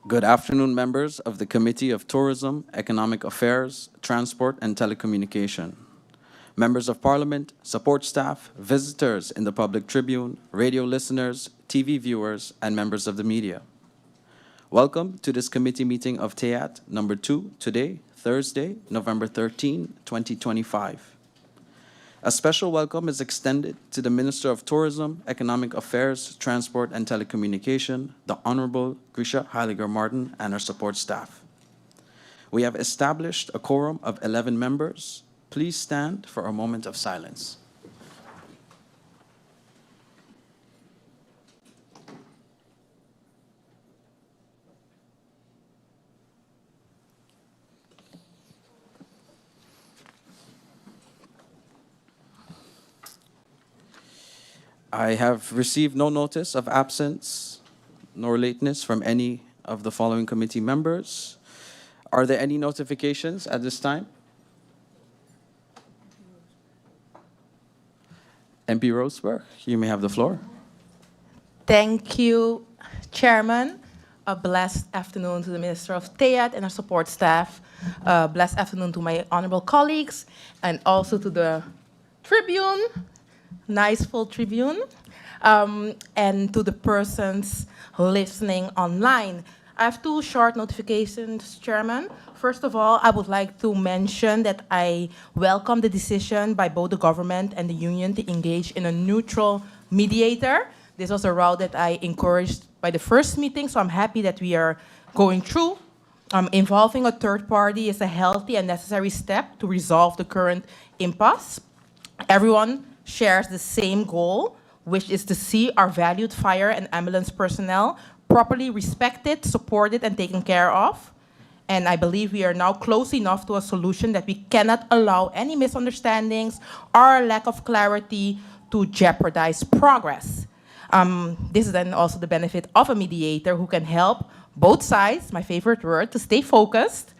Good afternoon, members of the Committee of Tourism, Economic Affairs, Transport, and Telecommunication. Members of Parliament, support staff, visitors in the public tribune, radio listeners, TV viewers, and members of the media. Welcome to this committee meeting of CTEATT number 2 today, Thursday, November 13, 2025. A special welcome is extended to the Minister of Tourism, Economic Affairs, Transport, and Telecommunication, the Honorable Grisha Heiliger-Martin, and her support staff. We have established a quorum of 11 members. Please stand for a moment of silence. I have received no notice of absence nor lateness from any of the following committee members. Are there any notifications at this time? MP Roseberg, you may have the floor. Thank you, Chairman. A blessed afternoon to the Minister of CTEATT and our support staff. A blessed afternoon to my honorable colleagues and also to the Tribune, nice full Tribune, and to the persons listening online. I have two short notifications, Chairman. First of all, I would like to mention that I welcome the decision by both the government and the union to engage in a neutral mediator. This was a route that I encouraged by the first meeting, so I'm happy that we are going through. Involving a third party is a healthy and necessary step to resolve the current impasse. Everyone shares the same goal, which is to see our valued fire and ambulance personnel properly respected, supported, and taken care of. And I believe we are now close enough to a solution that we cannot allow any misunderstandings or lack of clarity to jeopardize progress. This is then also the benefit of a mediator who can help both sides, my favorite word, to stay focused,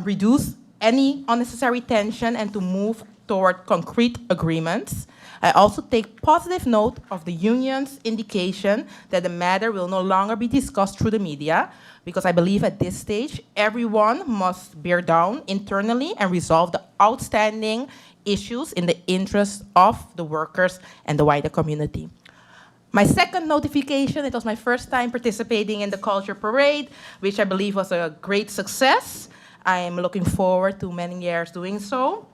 reduce any unnecessary tension, and to move toward concrete agreements. I also take positive note of the union's indication that the matter will no longer be discussed through the media, because I believe at this stage, everyone must bear down internally and resolve the outstanding issues in the interest of the workers and the wider community. My second notification, it was my first time participating in the Culture Parade, which I believe was a great success. I am looking forward to many years doing so.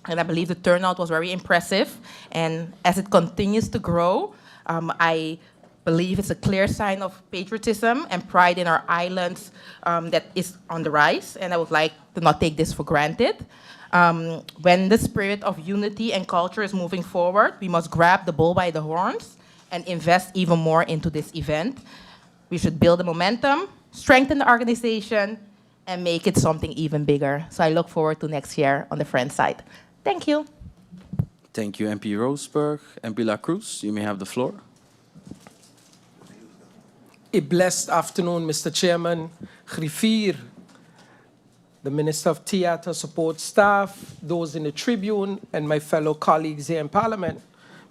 And I believe the turnout was very impressive. And as it continues to grow, I believe it's a clear sign of patriotism and pride in our islands that is on the rise. And I would like to not take this for granted. When the spirit of unity and culture is moving forward, we must grab the bull by the horns and invest even more into this event. We should build the momentum, strengthen the organization, and make it something even bigger. So I look forward to next year on the Friends side. Thank you. Thank you, MP Roseberg. MP La Cruz, you may have the floor. A blessed afternoon, Mr. Chairman, Griffier, the Minister of CTEATT, support staff, those in the Tribune, and my fellow colleagues here in Parliament.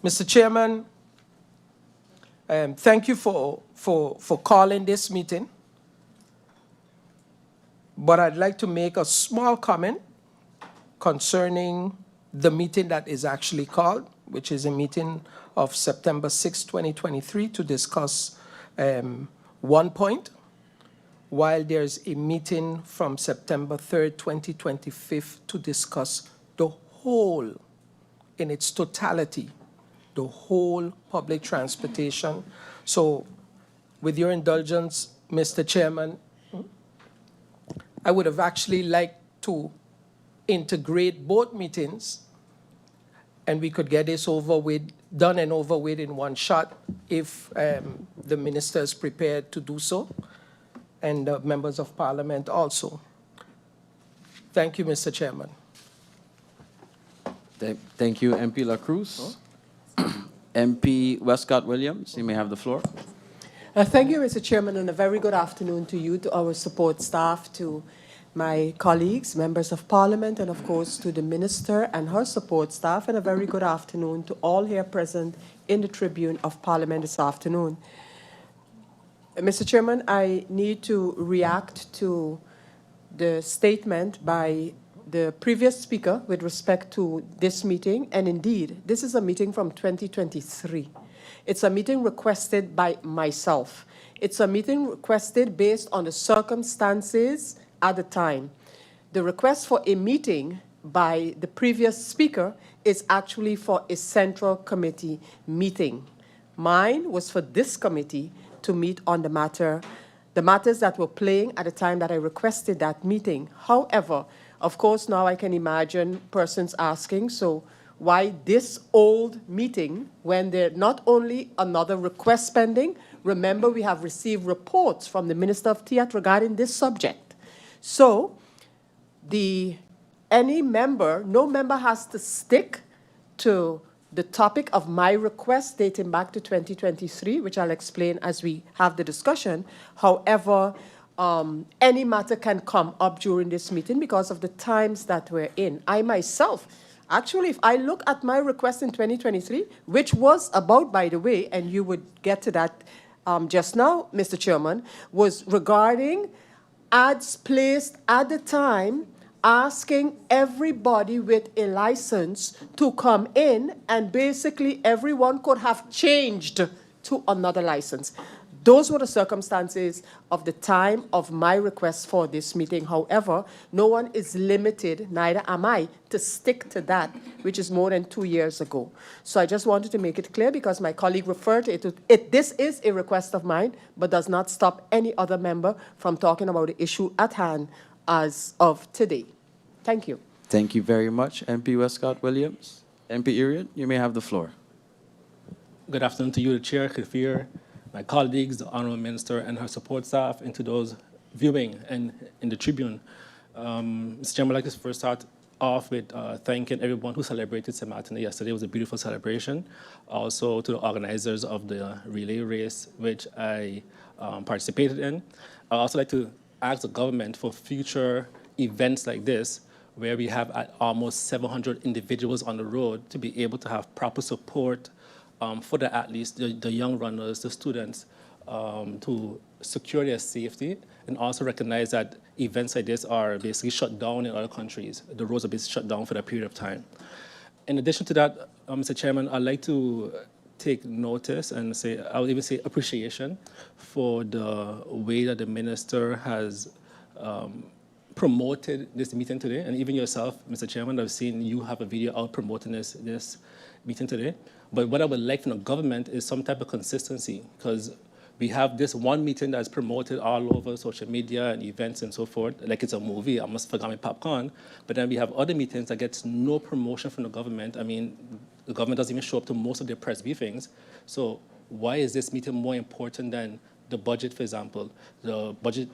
Mr. Chairman, thank you for calling this meeting. But I'd like to make a small comment concerning the meeting that is actually called, which is a meeting of September 6, 2023, to discuss one point, while there's a meeting from September 3rd, 2025, to discuss the whole, in its totality, the whole public transportation. So, with your indulgence, Mr. Chairman, I would have actually liked to integrate both meetings, and we could get this done and over with in one shot if the minister is prepared to do so, and the members of Parliament also. Thank you, Mr. Chairman. Thank you, MP La Cruz. MP Wescot-Williams, you may have the floor. Thank you, Mr. Chairman, and a very good afternoon to you, to our support staff, to my colleagues, members of Parliament, and of course to the Minister and her support staff, and a very good afternoon to all here present in the Tribune of Parliament this afternoon. Mr. Chairman, I need to react to the statement by the previous speaker with respect to this meeting. And indeed, this is a meeting from 2023. It's a meeting requested by myself. It's a meeting requested based on the circumstances at the time. The request for a meeting by the previous speaker is actually for a central committee meeting. Mine was for this committee to meet on the matters that were playing at the time that I requested that meeting. However, of course, now I can imagine persons asking, so why this old meeting when there not only another request pending, remember we have received reports from the Minister of CTEATT regarding this subject. So no member has to stick to the topic of my request dating back to 2023, which I'll explain as we have the discussion. However, any matter can come up during this meeting because of the times that we're in. I myself, actually, if I look at my request in 2023, which was about, by the way, and you would get to that just now, Mr. Chairman, was regarding ads placed at the time asking everybody with a license to come in, and basically everyone could have changed to another license. Those were the circumstances of the time of my request for this meeting. However, no one is limited, neither am I, to stick to that, which is more than 2 years ago. So I just wanted to make it clear because my colleague referred to it. This is a request of mine, but does not stop any other member from talking about the issue at hand as of today. Thank you. Thank you very much, MP Wescot-Williams. MP Irian, you may have the floor. Good afternoon to you, the Chair, Khafir, my colleagues, the Honourable Minister and her support staff, and to those viewing and in the Tribune. Mr. Chairman, I'd like to first start off with thanking everyone who celebrated St. Martin Day yesterday. It was a beautiful celebration. Also to the organizers of the relay race, which I participated in. I'd also like to ask the government for future events like this, where we have almost 700 individuals on the road, to be able to have proper support for the athletes, the young runners, the students, to secure their safety, and also recognize that events like this are basically shut down in other countries. The roads are basically shut down for that period of time. In addition to that, Mr. Chairman, I'd like to take notice and say, I would even say appreciation for the way that the minister has promoted this meeting today, and even yourself, Mr. Chairman, I've seen you have a video out promoting this meeting today. But what I would like from the government is some type of consistency, because we have this one meeting that's promoted all over social media and events and so forth, like it's a movie, I must forget my popcorn. But then we have other meetings that gets no promotion from the government. I mean, the government doesn't even show up to most of their press briefings. So why is this meeting more important than the budget, for example? The budget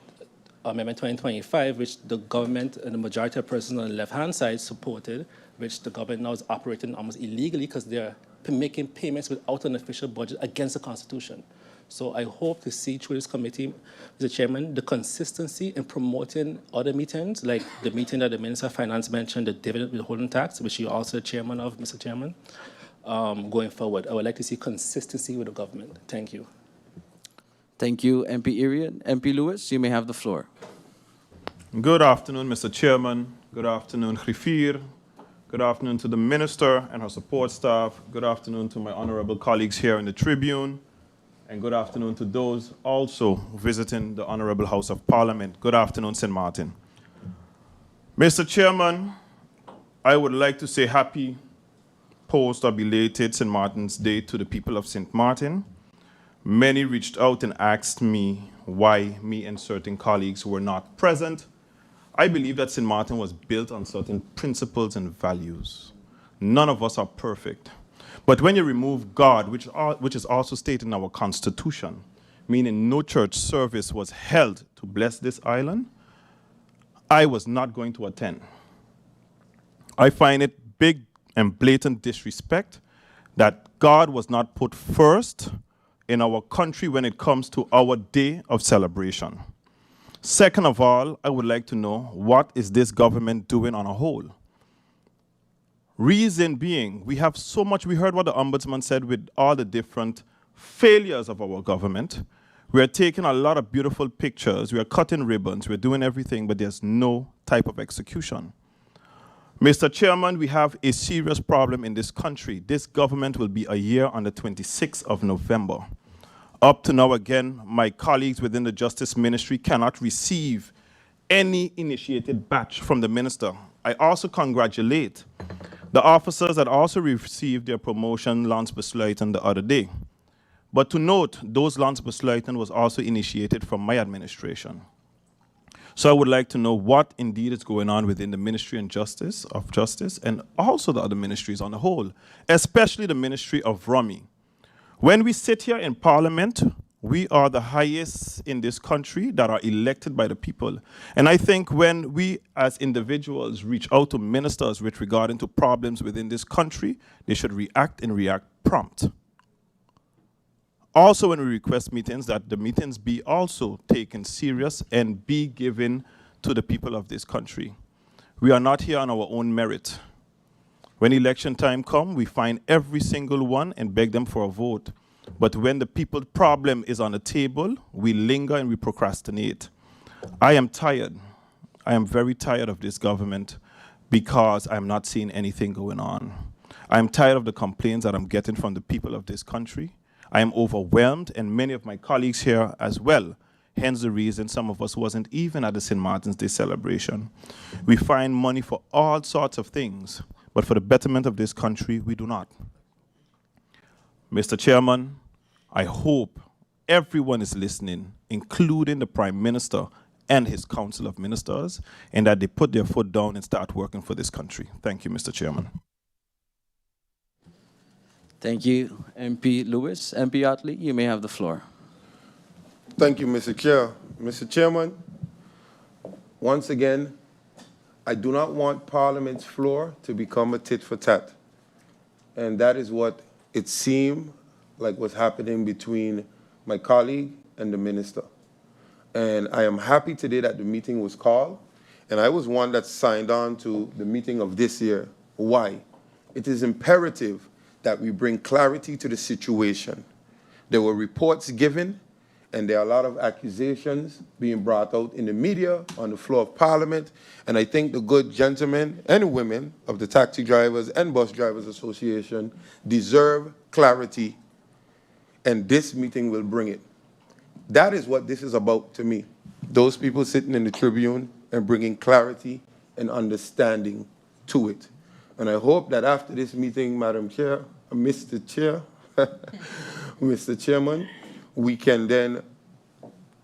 Amendment 2025, which the government and the majority of persons on the left-hand side supported, which the government now is operating almost illegally because they're making payments without an official budget against the Constitution. So I hope to see through this committee, Mr. Chairman, the consistency in promoting other meetings, like the meeting that the Minister of Finance mentioned, the dividend withholding tax, which you're also the chairman of, Mr. Chairman, going forward. I would like to see consistency with the government. Thank you. Thank you, MP Irian. MP Lewis, you may have the floor. Good afternoon, Mr. Chairman. Good afternoon, Khafir. Good afternoon to the Minister and her support staff. Good afternoon to my honorable colleagues here in the Tribune. And good afternoon to those also visiting the Honorable House of Parliament. Good afternoon, St. Martin. Mr. Chairman, I would like to say happy post or belated St. Martin's Day to the people of St. Martin. Many reached out and asked me why me and certain colleagues were not present. I believe that St. Martin was built on certain principles and values. None of us are perfect. But when you remove God, which is also stated in our Constitution, meaning no church service was held to bless this island, I was not going to attend. I find it big and blatant disrespect that God was not put first in our country when it comes to our day of celebration. Second of all, I would like to know, what is this government doing on a whole? Reason being, we have so much, we heard what the Ombudsman said with all the different failures of our government. We are taking a lot of beautiful pictures. We are cutting ribbons. We're doing everything, but there's no type of execution. Mr. Chairman, we have a serious problem in this country. This government will be a year on the 26th of November. Up to now, again, my colleagues within the Justice Ministry cannot receive any initiated batch from the minister. I also congratulate the officers that also received their promotion, Lance Besluiten, the other day. But to note, those Lance Besluiten was also initiated from my administration. So I would like to know what indeed is going on within the Ministry of Justice and also the other ministries on the whole, especially the Ministry of Rummy. When we sit here in Parliament, we are the highest in this country that are elected by the people. And I think when we as individuals reach out to ministers with regard to problems within this country, they should react and react prompt. Also, when we request meetings, that the meetings be also taken serious and be given to the people of this country. We are not here on our own merit. When election time comes, we find every single one and beg them for a vote. But when the people's problem is on the table, we linger and we procrastinate. I am tired. I am very tired of this government because I'm not seeing anything going on. I'm tired of the complaints that I'm getting from the people of this country. I am overwhelmed, and many of my colleagues here as well. Hence the reason some of us wasn't even at the St. Martin's Day celebration. We find money for all sorts of things, but for the betterment of this country, we do not. Mr. Chairman, I hope everyone is listening, including the Prime Minister and his Council of Ministers, and that they put their foot down and start working for this country. Thank you, Mr. Chairman. Thank you, MP Lewis. MP Otley, you may have the floor. Thank you, Mr. Chair. Mr. Chairman, once again, I do not want Parliament's floor to become a tit for tat. And that is what it seemed like was happening between my colleague and the minister. And I am happy today that the meeting was called. And I was one that signed on to the meeting of this year. Why? It is imperative that we bring clarity to the situation. There were reports given, and there are a lot of accusations being brought out in the media, on the floor of Parliament, and I think the good gentlemen and women of the Taxi Drivers and Bus Drivers Association deserve clarity, and this meeting will bring it. That is what this is about to me. Those people sitting in the Tribune and bringing clarity and understanding to it. And I hope that after this meeting, Madam Chair, Mr. Chair, Mr. Chairman, we can then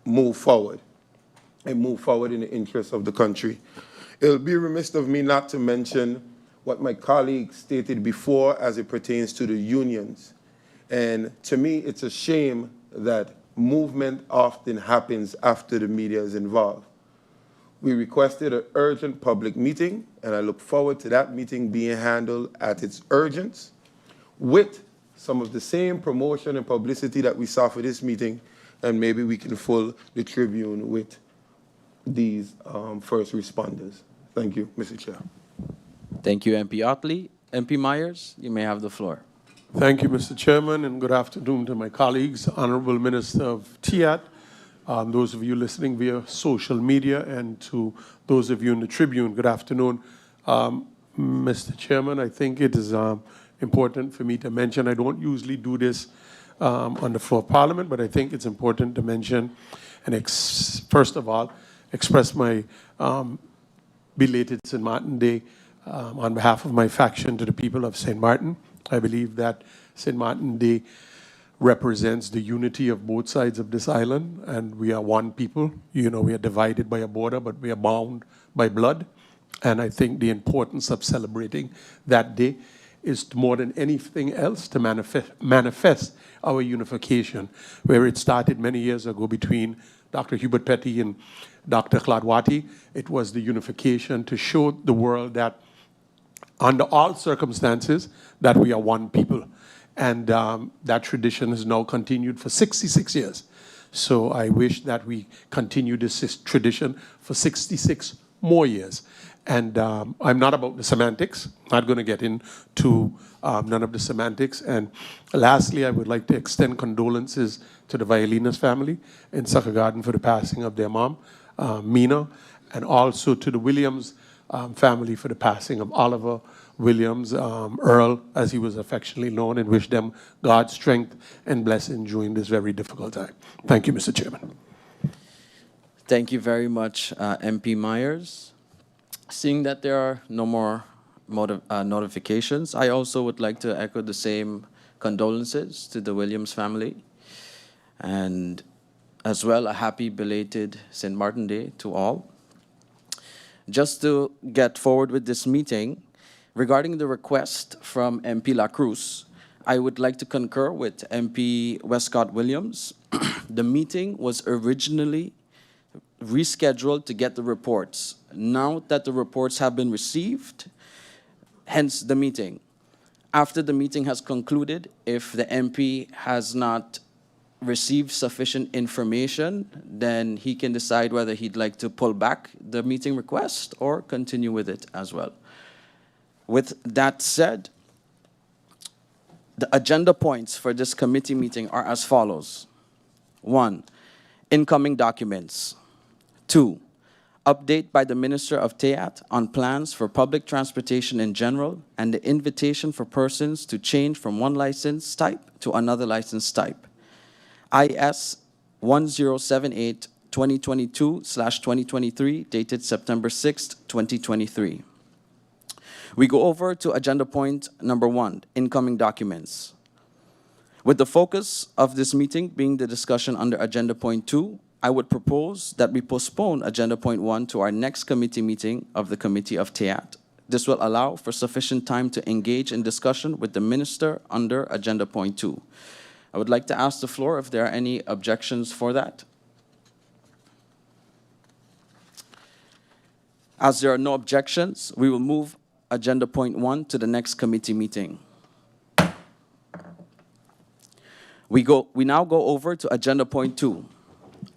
move forward and move forward in the interest of the country. It'll be remiss of me not to mention what my colleague stated before as it pertains to the unions. And to me, it's a shame that movement often happens after the media is involved. We requested an urgent public meeting, and I look forward to that meeting being handled at its urgence with some of the same promotion and publicity that we saw for this meeting, and maybe we can fill the Tribune with these first responders. Thank you, Mr. Chair. Thank you, MP Otley. MP Myers, you may have the floor. Thank you, Mr. Chairman, and good afternoon to my colleagues, Honorable Minister of CTEATT, those of you listening via social media, and to those of you in the Tribune, good afternoon. Mr. Chairman, I think it is important for me to mention, I don't usually do this on the floor of Parliament, but I think it's important to mention and first of all, express my belated St. Martin Day on behalf of my faction to the people of St. Martin. I believe that St. Martin Day represents the unity of both sides of this island, and we are one people. You know, we are divided by a border, but we are bound by blood. And I think the importance of celebrating that day is more than anything else to manifest our unification, where it started many years ago between Dr. Hubert Petty and Dr. Kladwati. It was the unification to show the world that under all circumstances, that we are one people. And that tradition has now continued for 66 years. So I wish that we continue this tradition for 66 more years. And I'm not about the semantics, not going to get into none of the semantics. And lastly, I would like to extend condolences to the Violinas family in Sucker Garden for the passing of their mom, Mina, and also to the Williams family for the passing of Oliver Williams, Earl, as he was affectionately known, and wish them God's strength and blessing during this very difficult time. Thank you, Mr. Chairman. Thank you very much, MP Myers. Seeing that there are no more notifications, I also would like to echo the same condolences to the Williams family, and as well a happy belated St. Martin Day to all. Just to get forward with this meeting, regarding the request from MP La Cruz, I would like to concur with MP Wescot-Williams. The meeting was originally rescheduled to get the reports. Now that the reports have been received, hence the meeting. After the meeting has concluded, if the MP has not received sufficient information, then he can decide whether he'd like to pull back the meeting request or continue with it as well. With that said, the agenda points for this committee meeting are as follows. 1, incoming documents. 2, update by the Minister of CTEATT on plans for public transportation in general and the invitation for persons to change from one license type to another license type. IS 1078-2022/2023, dated September 6th, 2023. We go over to agenda point number 1, incoming documents. With the focus of this meeting being the discussion under agenda point 2, I would propose that we postpone agenda point 1 to our next committee meeting of the Committee of CTEATT. This will allow for sufficient time to engage in discussion with the minister under agenda point 2. I would like to ask the floor if there are any objections for that. As there are no objections, we will move agenda point 1 to the next committee meeting. We now go over to agenda point 2.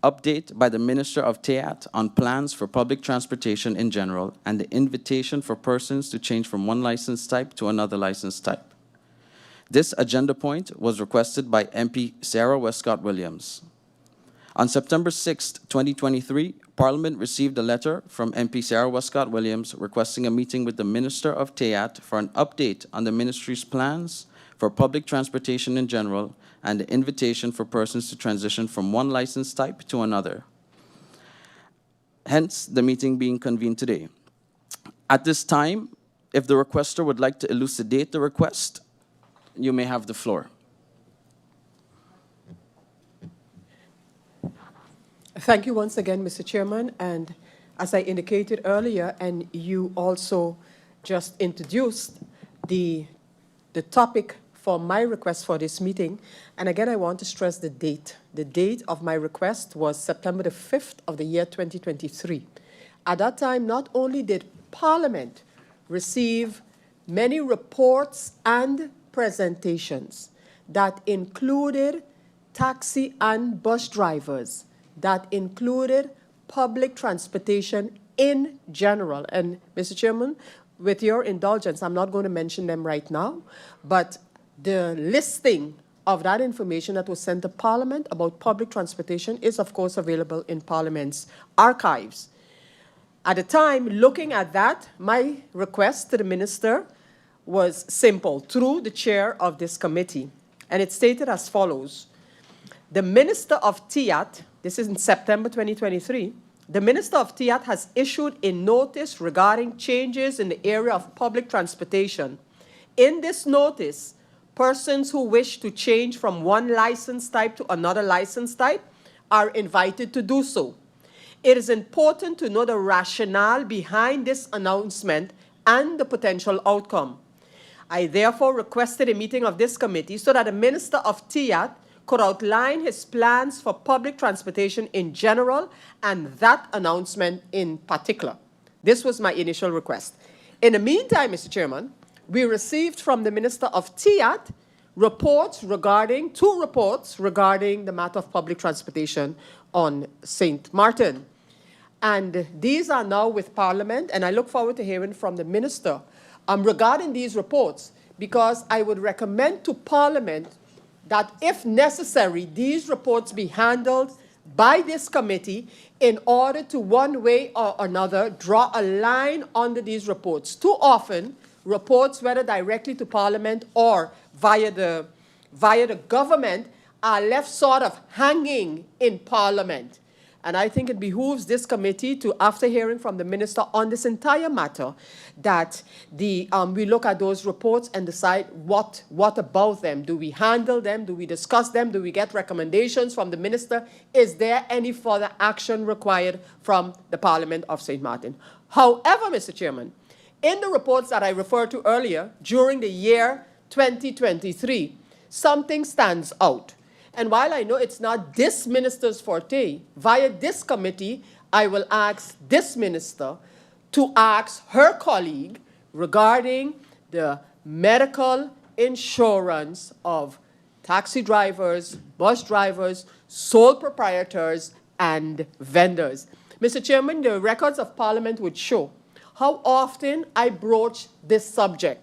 Update by the Minister of CTEATT on plans for public transportation in general and the invitation for persons to change from one license type to another license type. This agenda point was requested by MP Sarah Wescot-Williams. On September 6, 2023, Parliament received a letter from MP Sarah Wescot-Williams requesting a meeting with the Minister of CTEATT for an update on the ministry's plans for public transportation in general and the invitation for persons to transition from one license type to another. Hence, the meeting being convened today. At this time, if the requester would like to elucidate the request, you may have the floor. Thank you once again, Mr. Chairman. And as I indicated earlier, and you also just introduced the topic for my request for this meeting. And again, I want to stress the date. The date of my request was September the 5th of the year 2023. At that time, not only did Parliament receive many reports and presentations that included taxi and bus drivers, that included public transportation in general. And Mr. Chairman, with your indulgence, I'm not going to mention them right now, but the listing of that information that was sent to Parliament about public transportation is, of course, available in Parliament's archives. At the time, looking at that, my request to the minister was simple, through the chair of this committee. And it stated as follows. The Minister of CTEATT, this is in September 2023, the Minister of CTEATT has issued a notice regarding changes in the area of public transportation. In this notice, persons who wish to change from one license type to another license type are invited to do so. It is important to know the rationale behind this announcement and the potential outcome. I therefore requested a meeting of this committee so that the Minister of CTEATT could outline his plans for public transportation in general and that announcement in particular. This was my initial request. In the meantime, Mr. Chairman, we received from the Minister of CTEATT two reports regarding the matter of public transportation on St. Martin. And these are now with Parliament, and I look forward to hearing from the Minister regarding these reports, because I would recommend to Parliament that, if necessary, these reports be handled by this committee in order to, one way or another, draw a line under these reports. Too often, reports, whether directly to Parliament or via the government, are left sort of hanging in Parliament. And I think it behooves this committee to, after hearing from the Minister on this entire matter, that we look at those reports and decide what about them. Do we handle them? Do we discuss them? Do we get recommendations from the Minister? Is there any further action required from the Parliament of St. Martin? However, Mr. Chairman, in the reports that I referred to earlier, during the year 2023, something stands out. And while I know it's not this minister's forte, via this committee, I will ask this minister to ask her colleague regarding the medical insurance of taxi drivers, bus drivers, sole proprietors, and vendors. Mr. Chairman, the records of Parliament would show how often I broach this subject,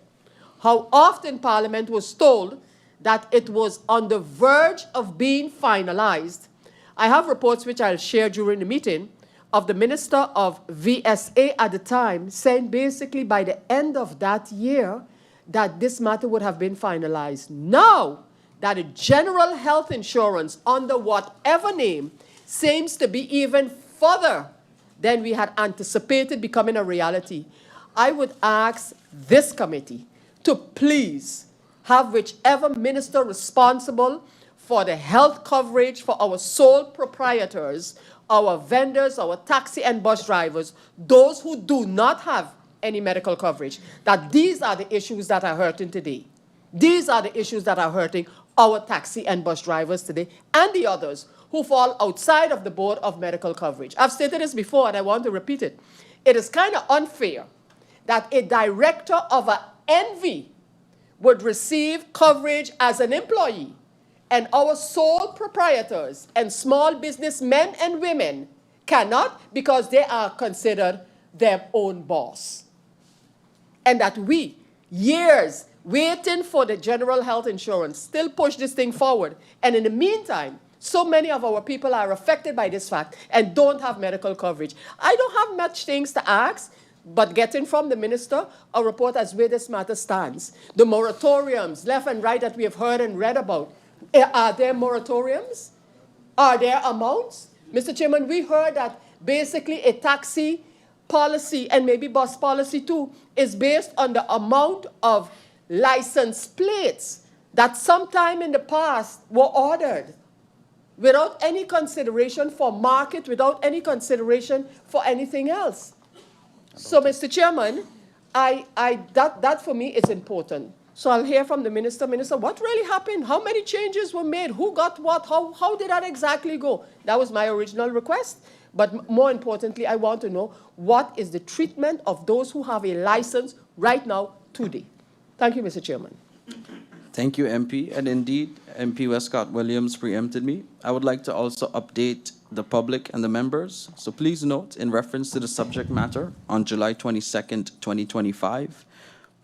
how often Parliament was told that it was on the verge of being finalized. I have reports which I'll share during the meeting of the Minister of VSA at the time saying basically by the end of that year that this matter would have been finalized. Now that a general health insurance under whatever name seems to be even further than we had anticipated becoming a reality, I would ask this committee to please have whichever minister responsible for the health coverage for our sole proprietors, our vendors, our taxi and bus drivers, those who do not have any medical coverage, that these are the issues that are hurting today. These are the issues that are hurting our taxi and bus drivers today, and the others who fall outside of the board of medical coverage. I've stated this before, and I want to repeat it. It is kind of unfair that a director of an NV would receive coverage as an employee, and our sole proprietors and small businessmen and women cannot, because they are considered their own boss. And that we, years waiting for the general health insurance, still push this thing forward. And in the meantime, so many of our people are affected by this fact and don't have medical coverage. I don't have much things to ask, but getting from the minister a report as where this matter stands. The moratoriums, left and right, that we have heard and read about. Are there moratoriums? Are there amounts? Mr. Chairman, we heard that basically a taxi policy, and maybe bus policy too, is based on the amount of license plates that sometime in the past were ordered without any consideration for market, without any consideration for anything else. So, Mr. Chairman, that for me is important. So I'll hear from the minister. Minister, what really happened? How many changes were made? Who got what? How did that exactly go? That was my original request. But more importantly, I want to know what is the treatment of those who have a license right now, today. Thank you, Mr. Chairman. Thank you, MP. And indeed, MP Wescot-Williams preempted me. I would like to also update the public and the members. So please note, in reference to the subject matter, on July 22nd, 2025,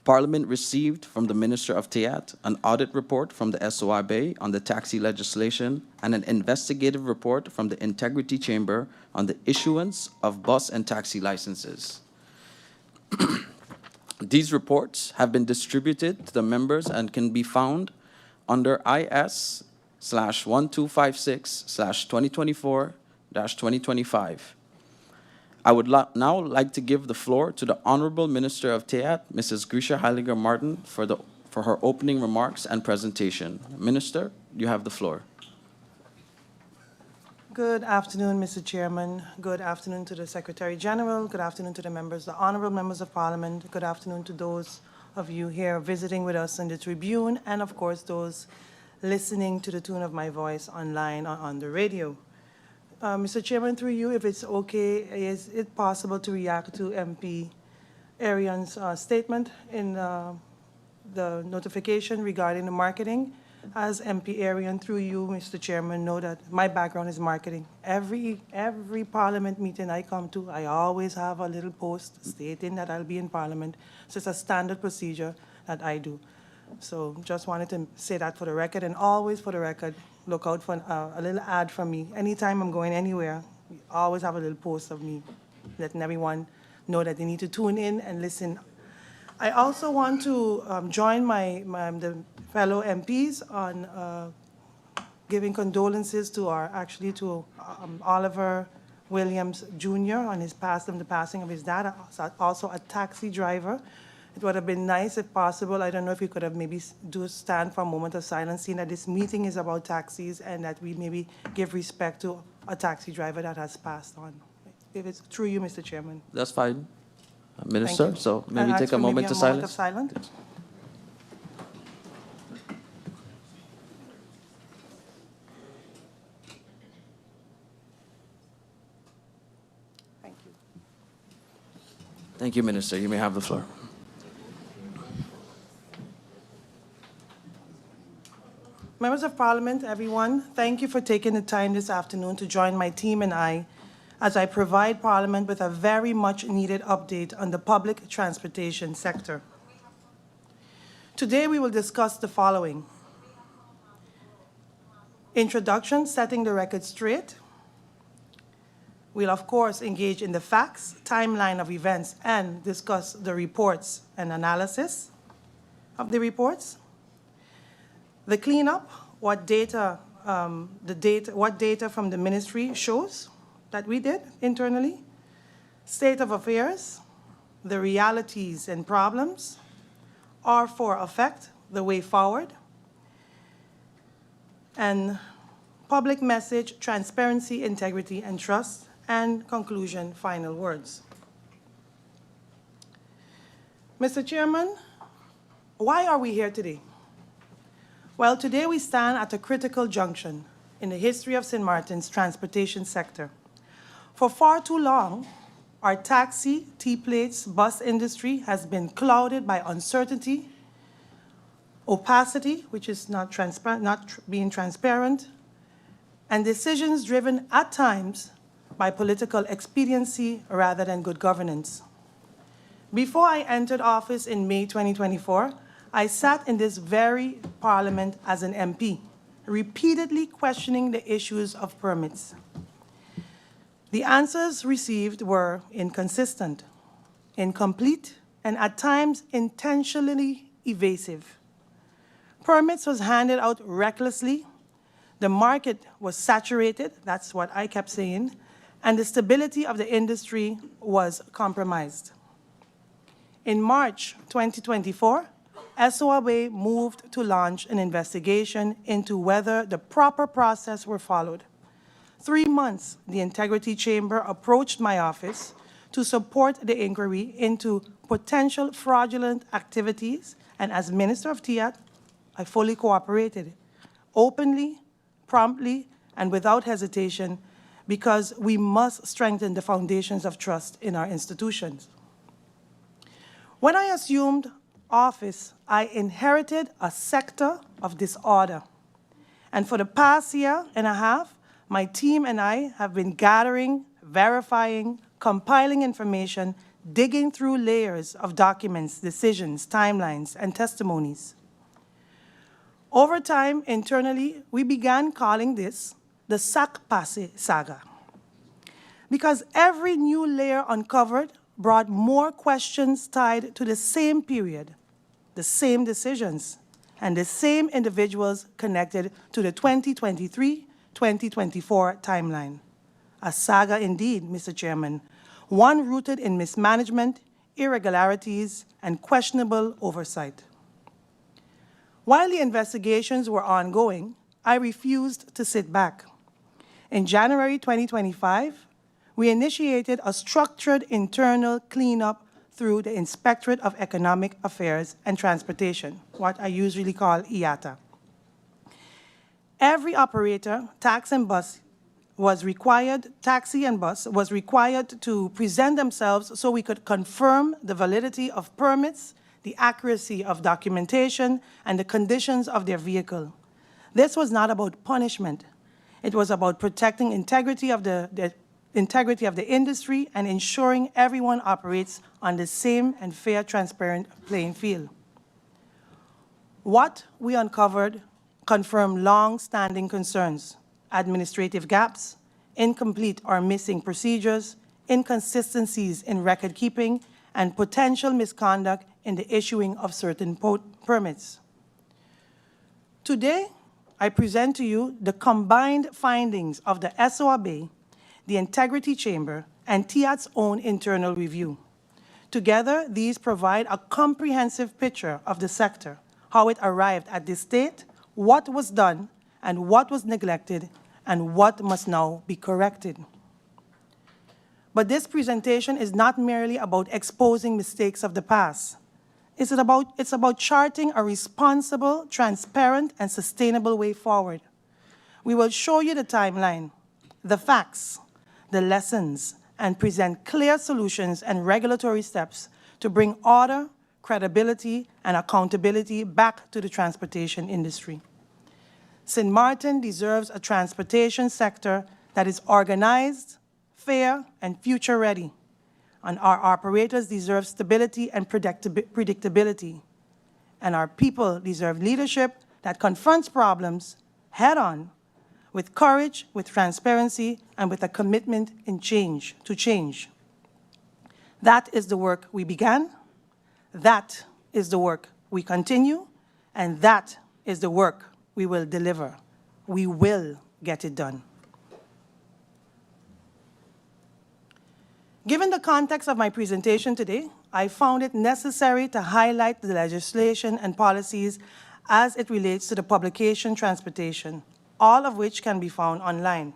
Parliament received from the Minister of CTEATT an audit report from the SOIB on the taxi legislation and an investigative report from the Integrity Chamber on the issuance of bus and taxi licenses. These reports have been distributed to the members and can be found under IS/1256/2024-2025. I would now like to give the floor to the Honorable Minister of CTEATT, Mrs. Grisha Heiliger Martin, for her opening remarks and presentation. Minister, you have the floor. Good afternoon, Mr. Chairman. Good afternoon to the Secretary General. Good afternoon to the members, the honorable members of Parliament. Good afternoon to those of you here visiting with us in the Tribune, and of course those listening to the tune of my voice online or on the radio. Mr. Chairman, through you, if it's okay, is it possible to react to MP Arian's statement in the notification regarding the marketing? as MP Arian, through you, Mr. Chairman, know that my background is marketing. Every Parliament meeting I come to, I always have a little post stating that I'll be in Parliament. So it's a standard procedure that I do. So just wanted to say that for the record, and always for the record, look out for a little ad from me. Anytime I'm going anywhere, we always have a little post of me, letting everyone know that they need to tune in and listen. I also want to join the fellow MPs on giving condolences to Oliver Williams Jr. on the passing of his dad, also a taxi driver. It would have been nice if possible. I don't know if you could have maybe stand for a moment of silence, seeing that this meeting is about taxis and that we maybe give respect to a taxi driver that has passed on. If it's through you, Mr. Chairman. That's fine, Minister. you. So maybe I take ask a for maybe moment to moment of silence. silence. Thank you. Thank you, Minister. You may have the floor. Members of Parliament, everyone, thank you for taking the time this afternoon to join my team and I as I provide Parliament with a very much needed update on the public transportation sector. Today we will discuss the following: introduction, setting the record straight. We'll of course engage in the facts, timeline of events, and discuss the reports and analysis of the reports. The cleanup, what data from the ministry shows that we did internally, state of affairs, the realities and problems, R4 effect, the way forward, and public message, transparency, integrity, and trust, and conclusion, final words. Mr. Chairman, why are we here today? Well, today we stand at a critical junction in the history of St. Martin's transportation sector. For far too long, our taxi, T-plates, bus industry has been clouded by uncertainty, opacity, which is not being transparent, and decisions driven at times by political expediency rather than good governance. Before I entered office in May 2024, I sat in this very Parliament as an MP, repeatedly questioning the issues of permits. The answers received were inconsistent, incomplete, and at times intentionally evasive. Permits was handed out recklessly, the market was saturated, that's what I kept saying, and the stability of the industry was compromised. In March 2024, S.A. moved to launch an investigation into whether the proper process were followed. 3 months, the Integrity Chamber approached my office to support the inquiry into potential fraudulent activities, and as Minister of CTEATT, I fully cooperated, openly, promptly, and without hesitation, because we must strengthen the foundations of trust in our institutions. When I assumed office, I inherited a sector of disorder. And for the past year and a half, my team and I have been gathering, verifying, compiling information, digging through layers of documents, decisions, timelines, and testimonies. Over time, internally, we began calling this the Sac-Passe saga, because every new layer uncovered brought more questions tied to the same period, the same decisions, and the same individuals connected to the 2023-2024 timeline. A saga indeed, Mr. Chairman, one rooted in mismanagement, irregularities, and questionable oversight. While the investigations were ongoing, I refused to sit back. In January 2025, we initiated a structured internal cleanup through the Inspectorate of Economic Affairs and Transportation, what I usually call IATA. Every operator, taxi and bus was required to present themselves so we could confirm the validity of permits, the accuracy of documentation, and the conditions of their vehicle. This was not about punishment. It was about protecting integrity of the integrity of the industry and ensuring everyone operates on the same and fair, transparent playing field. What we uncovered confirmed long-standing concerns: administrative gaps, incomplete or missing procedures, inconsistencies in record keeping, and potential misconduct in the issuing of certain permits. Today, I present to you the combined findings of the SOAB, the Integrity Chamber, and CTEATT's own internal review. Together, these provide a comprehensive picture of the sector, how it arrived at this state, what was done, and what was neglected, and what must now be corrected. But this presentation is not merely about exposing mistakes of the past. It's about charting a responsible, transparent, and sustainable way forward. We will show you the timeline, the facts, the lessons, and present clear solutions and regulatory steps to bring order, credibility, and accountability back to the transportation industry. St. Martin deserves a transportation sector that is organized, fair, and future-ready. And our operators deserve stability and predictability. And our people deserve leadership that confronts problems head-on, with courage, with transparency, and with a commitment to change. That is the work we began, that is the work we continue, and that is the work we will deliver. We will get it done. Given the context of my presentation today, I found it necessary to highlight the legislation and policies as it relates to the publication transportation, all of which can be found online.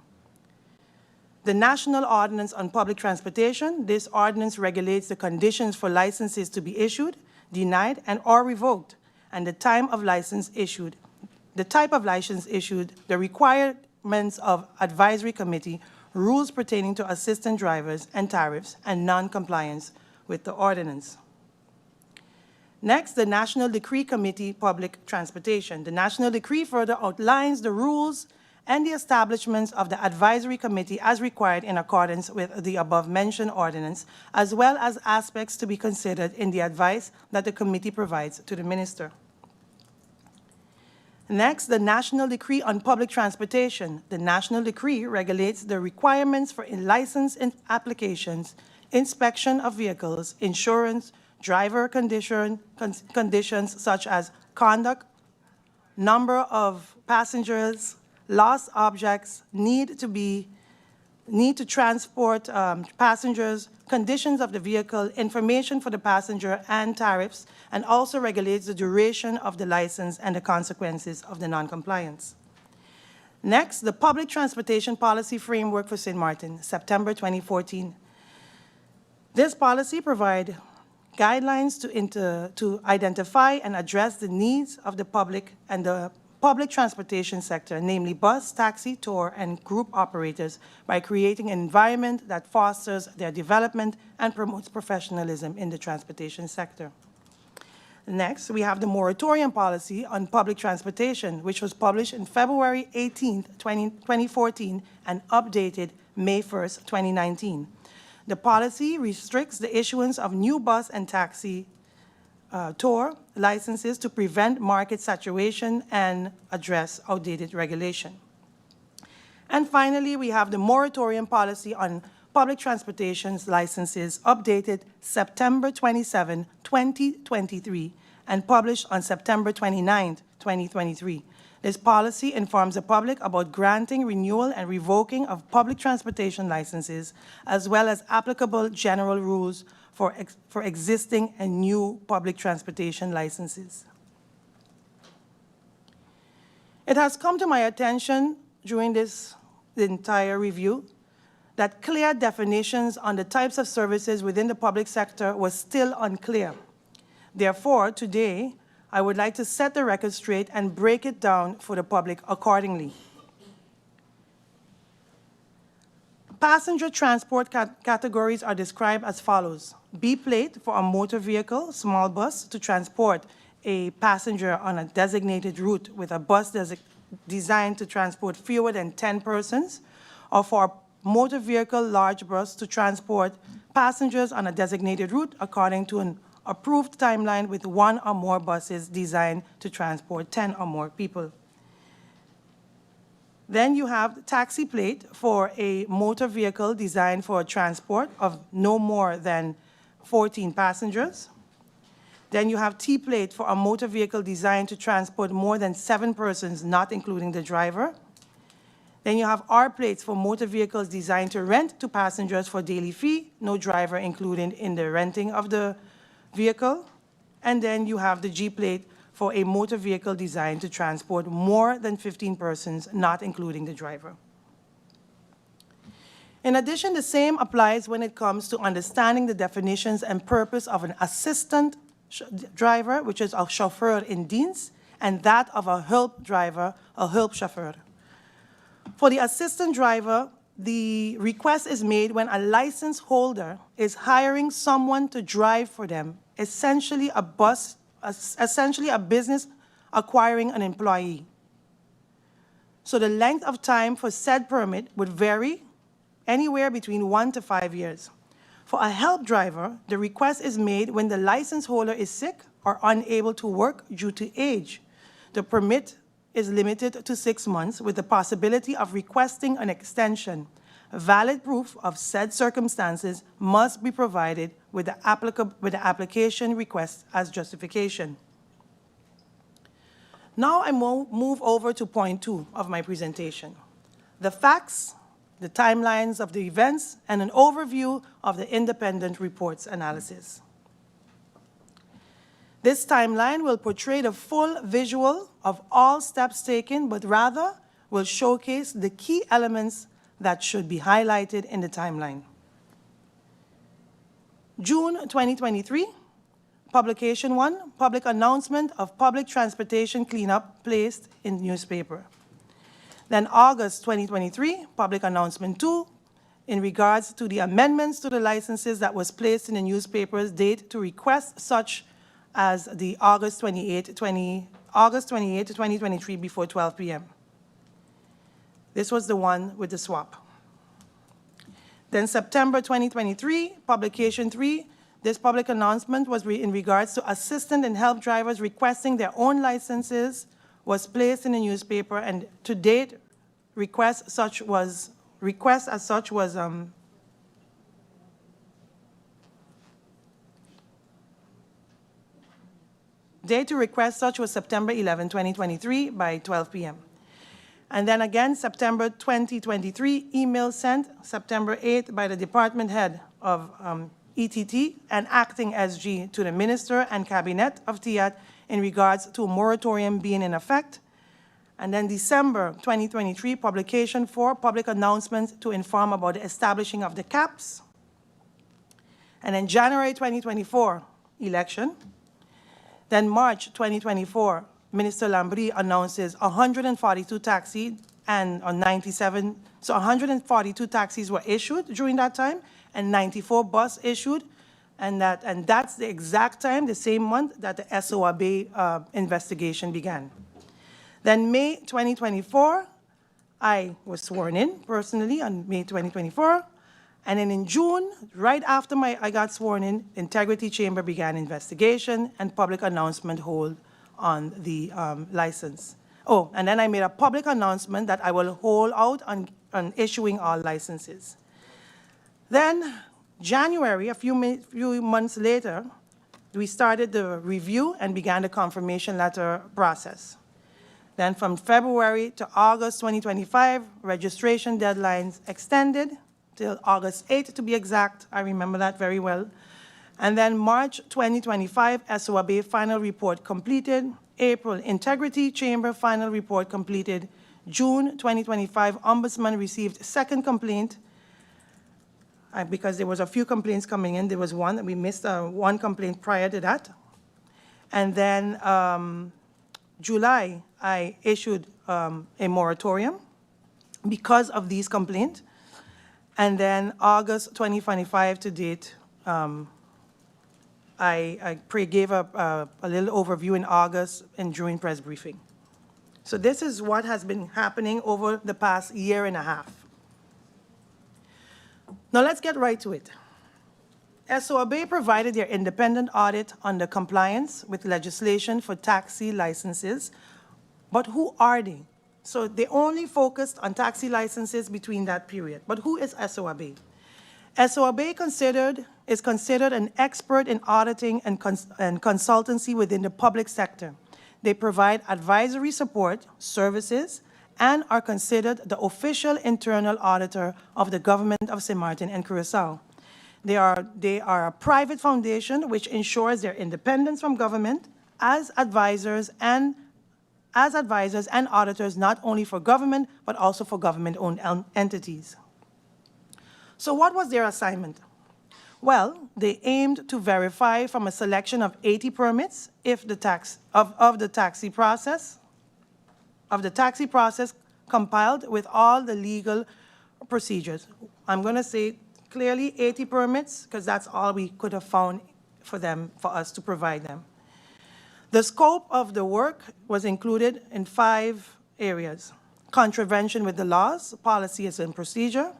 The National Ordinance on Public Transportation, this ordinance regulates the conditions for licenses to be issued, denied, and/or revoked, and the time of license issued, the type of license issued, the requirements of advisory committee, rules pertaining to assistant drivers and tariffs, and non-compliance with the ordinance. Next, the National Decree Committee Public Transportation. The National Decree further outlines the rules and the establishments of the advisory committee as required in accordance with the above-mentioned ordinance, as well as aspects to be considered in the advice that the committee provides to the minister. Next, the National Decree on Public Transportation. The National Decree regulates the requirements for license applications, inspection of vehicles, insurance, driver conditions such as conduct, number of passengers, lost objects, need to transport passengers, conditions of the vehicle, information for the passenger, and tariffs, and also regulates the duration of the license and the consequences of the noncompliance. Next, the Public Transportation Policy Framework for St. Martin, September 2014. This policy provides guidelines to identify and address the needs of the public and the public transportation sector, namely bus, taxi, tour, and group operators, by creating an environment that fosters their development and promotes professionalism in the transportation sector. Next, we have the moratorium policy on public transportation, which was published on February 18, 2014, and updated May 1st, 2019. The policy restricts the issuance of new bus and taxi tour licenses to prevent market saturation and address outdated regulation. And finally, we have the moratorium policy on public transportation licenses, updated September 27, 2023, and published on September 29, 2023. This policy informs the public about granting, renewal, and revoking of public transportation licenses, as well as applicable general rules for existing and new public transportation licenses. It has come to my attention during the entire review that clear definitions on the types of services within the public sector was still unclear. Therefore, today, I would like to set the record straight and break it down for the public accordingly. Passenger transport categories are described as follows. B-plate for a motor vehicle, small bus, to transport a passenger on a designated route with a bus designed to transport fewer than 10 persons, or for a motor vehicle large bus to transport passengers on a designated route according to an approved timeline with one or more buses designed to transport 10 or more people. Then you have the taxi plate for a motor vehicle designed for a transport of no more than 14 passengers. Then you have T plate for a motor vehicle designed to transport more than 7 persons, not including the driver. Then you have R plates for motor vehicles designed to rent to passengers for daily fee, no driver included in the renting of the vehicle. And then you have the G plate for a motor vehicle designed to transport more than 15 persons, not including the driver. In addition, the same applies when it comes to understanding the definitions and purpose of an assistant driver, which is a chauffeur in dienst, and that of a hulp driver, a hulpchauffeur. For the assistant driver, the request is made when a license holder is hiring someone to drive for them, essentially a business acquiring an employee. So the length of time for said permit would vary anywhere between 1 to 5 years. For a help driver, the request is made when the license holder is sick or unable to work due to age. The permit is limited to 6 months with the possibility of requesting an extension. Valid proof of said circumstances must be provided with the application request as justification. Now I move over to point 2 of my presentation. The facts, the timelines of the events, and an overview of the independent report's analysis. This timeline will portray the full visual of all steps taken, but rather will showcase the key elements that should be highlighted in the timeline. June 2023, publication 1, public announcement of public transportation cleanup placed in newspaper. Then August 2023, public announcement 2, in regards to the amendments to the licenses that was placed in the newspaper's date to request such as the August 28, 2023 before 12 p.m. This was the one with the swap. Then September 2023, publication 3, this public announcement was in regards to assistant and help drivers requesting their own licenses was placed in the newspaper, and to date, request as such was date to request such was September 11, 2023 by 12 p.m. And then again, September 2023, email sent September 8 by the department head of ETT and acting SG to the minister and cabinet of CTEATT in regards to a moratorium being in effect. And then December 2023, publication 4, public announcement to inform about the establishing of the caps. And then January 2024, election. Then March 2024, Minister Lambrie announces 142 taxis and 97, so 142 taxis were issued during that time and 94 bus issued. And that's the exact time, the same month that the SOA investigation began. Then May 2024, I was sworn in personally on May 2024. And then in June, right after I got sworn in, Integrity Chamber began investigation and public announcement hold on the license. Oh, and then I made a public announcement that I will hold out on issuing all licenses. Then January, a few months later, we started the review and began the confirmation letter process. Then from February to August 2025, registration deadlines extended till August 8th to be exact. I remember that very well. And then March 2025, SOA final report completed. April, Integrity Chamber final report completed. June 2025, Ombudsman received second complaint because there was a few complaints coming in. There was one, we missed one complaint prior to that. And then July, I issued a moratorium because of these complaints. And then August 2025 to date, I gave a little overview in August and during press briefing. So this is what has been happening over the past year and a half. Now let's get right to it. S.A. provided their independent audit on the compliance with legislation for taxi licenses, but who are they? So they only focused on taxi licenses between that period. But who is S.A.? S.A. is considered an expert in auditing and consultancy within the public sector. They provide advisory support, services, and are considered the official internal auditor of the government of St. Martin and Curacao. They are a private foundation which ensures their independence from government as advisors and auditors, not only for government, but also for government-owned entities. So what was their assignment? Well, they aimed to verify from a selection of 80 permits if the taxi process compiled with all the legal procedures. I'm going to say clearly 80 permits because that's all we could have found for us to provide them. The scope of the work was included in 5 areas: contravention with the laws, policies and procedure,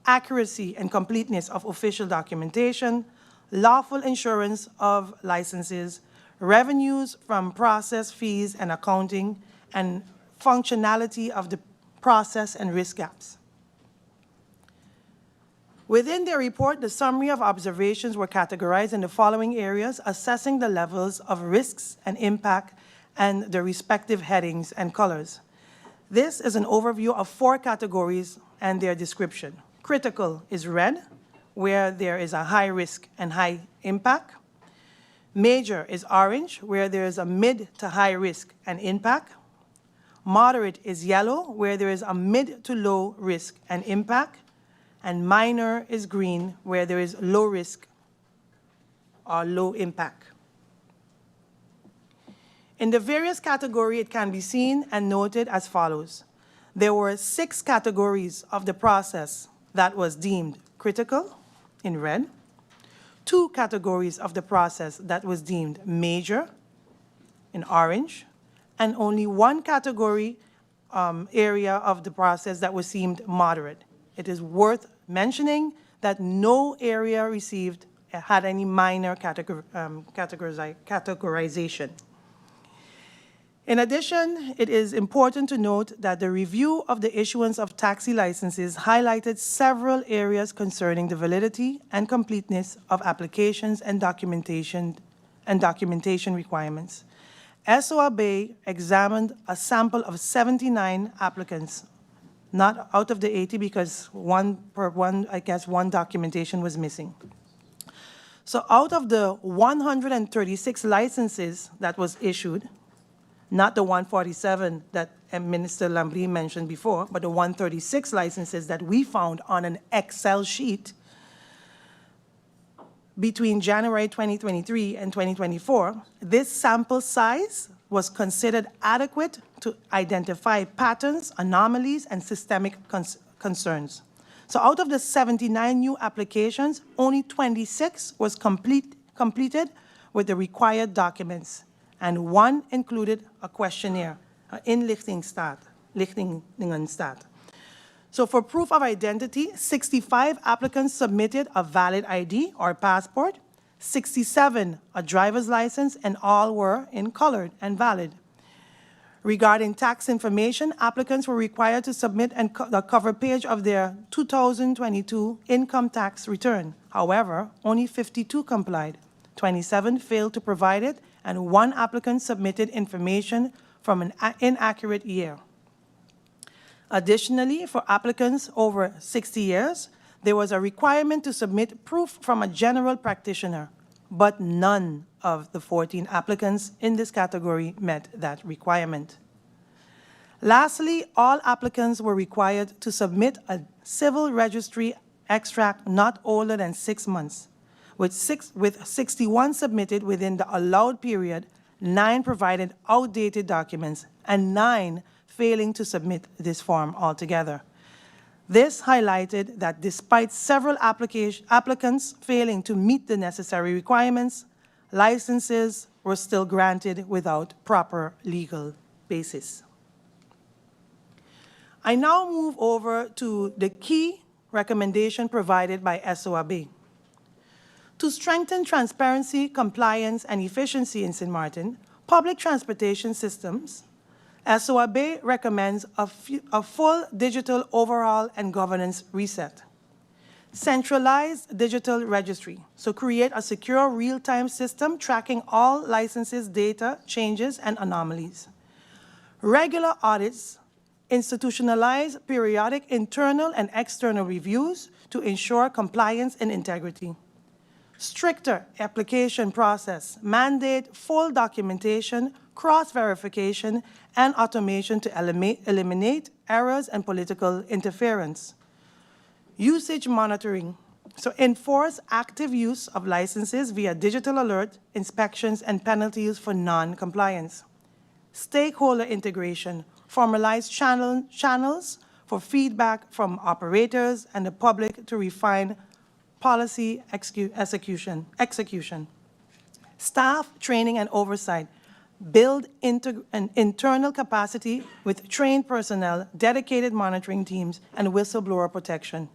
accuracy and completeness of official documentation, lawful insurance of licenses, revenues from process fees and accounting, and functionality of the process and risk gaps. Within their report, the summary of observations were categorized in the following areas, assessing the levels of risks and impact and the respective headings and colors. This is an overview of 4 categories and their description. Critical is red, where there is a high risk and high impact. Major is orange, where there is a mid to high risk and impact. Moderate is yellow, where there is a mid to low risk and impact. And minor is green, where there is low risk or low impact. In the various categories, it can be seen and noted as follows. There were 6 categories of the process that was deemed critical, in red, 2 categories of the process that was deemed major, in orange, and only 1 category area of the process that was deemed moderate. It is worth mentioning that no area had any minor categorization. In addition, it is important to note that the review of the issuance of taxi licenses highlighted several areas concerning the validity and completeness of applications and documentation requirements. S.A. examined a sample of 79 applicants, not out of the 80 because one documentation was missing. So out of the 136 licenses that was issued, not the 147 that Minister Lambrie mentioned before, but the 136 licenses that we found on an Excel sheet between January 2023 and 2024, this sample size was considered adequate to identify patterns, anomalies, and systemic concerns. So out of the 79 new applications, only 26 was completed with the required documents, and 1 included a questionnaire, inlichtingstaat. So for proof of identity, 65 applicants submitted a valid ID or passport, 67 a driver's license, and all were in colored and valid. Regarding tax information, applicants were required to submit the cover page of their 2022 income tax return. However, only 52 complied, 27 failed to provide it, and 1 applicant submitted information from an inaccurate year. Additionally, for applicants over 60 years, there was a requirement to submit proof from a general practitioner, but none of the 14 applicants in this category met that requirement. Lastly, all applicants were required to submit a civil registry extract not older than 6 months. With 61 submitted within the allowed period, 9 provided outdated documents, and 9 failing to submit this form altogether. This highlighted that despite several applicants failing to meet the necessary requirements, licenses were still granted without proper legal basis. I now move over to the key recommendation provided by SOAB. To strengthen transparency, compliance, and efficiency in St. Martin, public transportation systems, SOAB recommends a full digital overhaul and governance reset. Centralized digital registry, so create a secure real-time system tracking all licenses, data, changes, and anomalies. Regular audits, institutionalize periodic internal and external reviews to ensure compliance and integrity. Stricter application process, mandate full documentation, cross-verification, and automation to eliminate errors and political interference. Usage monitoring, so enforce active use of licenses via digital alert, inspections, and penalties for non-compliance. Stakeholder integration, formalize channels for feedback from operators and the public to refine policy execution. Staff training and oversight, build an internal capacity with trained personnel, dedicated monitoring teams, and whistleblower protection.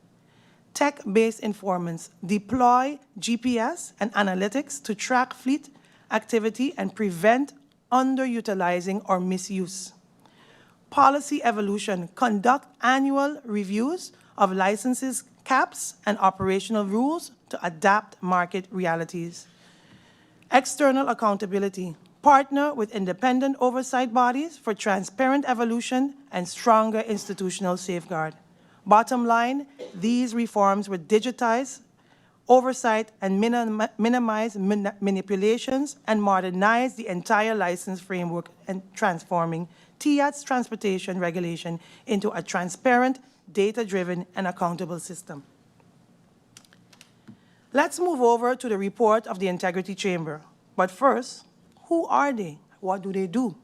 Tech-based informants, deploy GPS and analytics to track fleet activity and prevent underutilizing or misuse. Policy evolution, conduct annual reviews of licenses, caps, and operational rules to adapt market realities. External accountability, partner with independent oversight bodies for transparent evolution and stronger institutional safeguard. Bottom line, these reforms would digitize oversight and minimize manipulations and modernize the entire license framework and transforming CTEATT's transportation regulation into a transparent, data-driven, and accountable system. Let's move over to the report of the Integrity Chamber. But first, who are they? What do they do?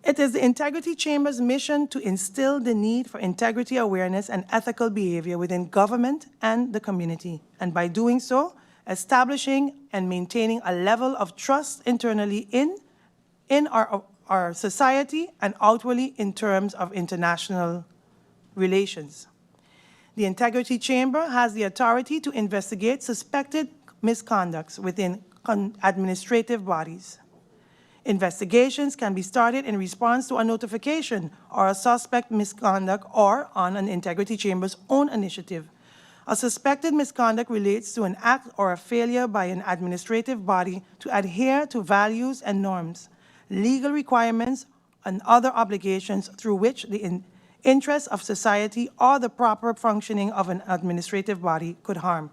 It is the Integrity Chamber's mission to instill the need for integrity awareness and ethical behavior within government and the community, and by doing so, establishing and maintaining a level of trust internally in our society and outwardly in terms of international relations. The Integrity Chamber has the authority to investigate suspected misconducts within administrative bodies. Investigations can be started in response to a notification or a suspect misconduct or on an Integrity Chamber's own initiative. A suspected misconduct relates to an act or a failure by an administrative body to adhere to values and norms, legal requirements, and other obligations through which the interests of society or the proper functioning of an administrative body could harm.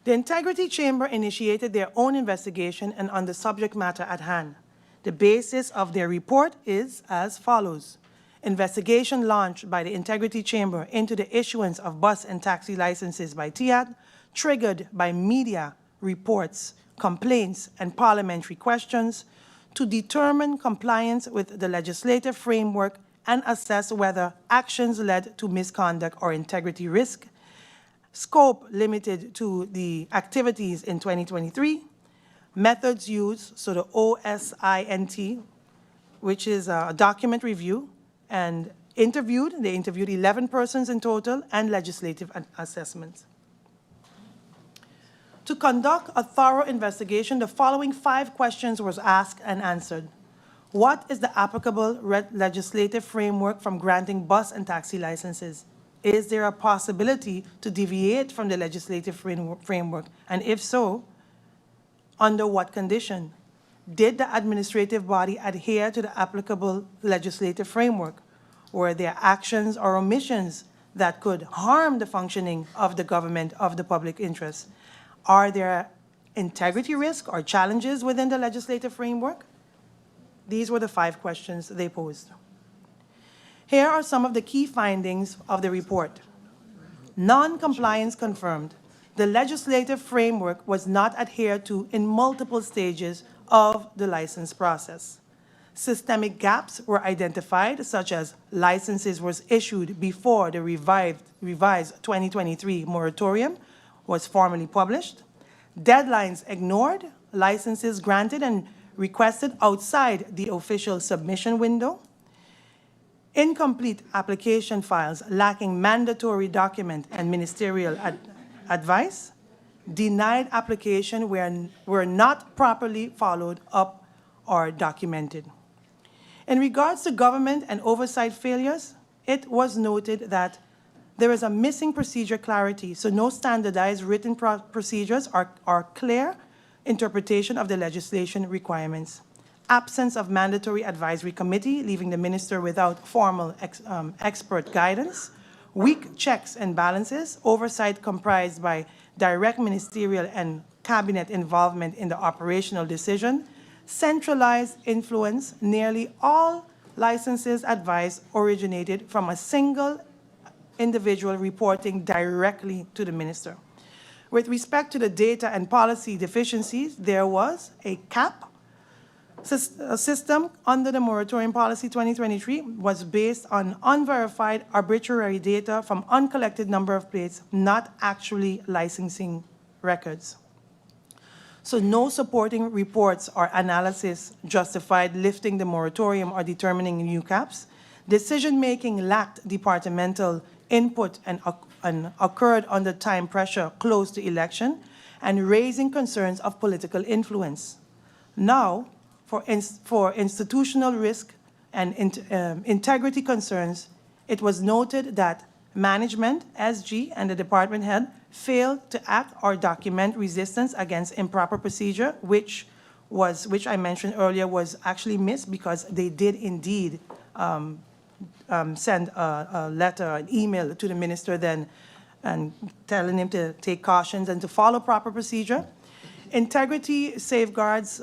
The Integrity Chamber initiated their own investigation and on the subject matter at hand. The basis of their report is as follows. Investigation launched by the Integrity Chamber into the issuance of bus and taxi licenses by CTEATT, triggered by media reports, complaints, and parliamentary questions, to determine compliance with the legislative framework and assess whether actions led to misconduct or integrity risk, scope limited to the activities in 2023, methods used, so the OSINT, which is a document review, and they interviewed 11 persons in total, and legislative assessments. To conduct a thorough investigation, the following 5 questions were asked and answered. What is the applicable legislative framework from granting bus and taxi licenses? Is there a possibility to deviate from the legislative framework? And if so, under what condition? Did the administrative body adhere to the applicable legislative framework? Were there actions or omissions that could harm the functioning of the government of the public interest? Are there integrity risks or challenges within the legislative framework? These were the 5 questions they posed. Here are some of the key findings of the report. Non-compliance confirmed. The legislative framework was not adhered to in multiple stages of the license process. Systemic gaps were identified, such as licenses were issued before the revised 2023 moratorium was formally published, deadlines ignored, licenses granted and requested outside the official submission window, incomplete application files lacking mandatory document and ministerial advice, denied application were not properly followed up or documented. In regards to government and oversight failures, it was noted that there is a missing procedure clarity, so no standardized written procedures or clear interpretation of the legislation requirements. Absence of mandatory advisory committee, leaving the minister without formal expert guidance. Weak checks and balances, oversight comprised by direct ministerial and cabinet involvement in the operational decision. Centralized influence, nearly all licenses advice originated from a single individual reporting directly to the minister. With respect to the data and policy deficiencies, there was a CAP system under the moratorium policy 2023 was based on unverified arbitrary data from uncollected number of plates, not actually licensing records. So no supporting reports or analysis justified lifting the moratorium or determining new caps. Decision-making lacked departmental input and occurred under time pressure close to election and raising concerns of political influence. Now, for institutional risk and integrity concerns, it was noted that management, SG, and the department head failed to act or document resistance against improper procedure, which I mentioned earlier was actually missed because they did indeed send a letter, an email to the minister then and telling him to take cautions and to follow proper procedure. Integrity safeguards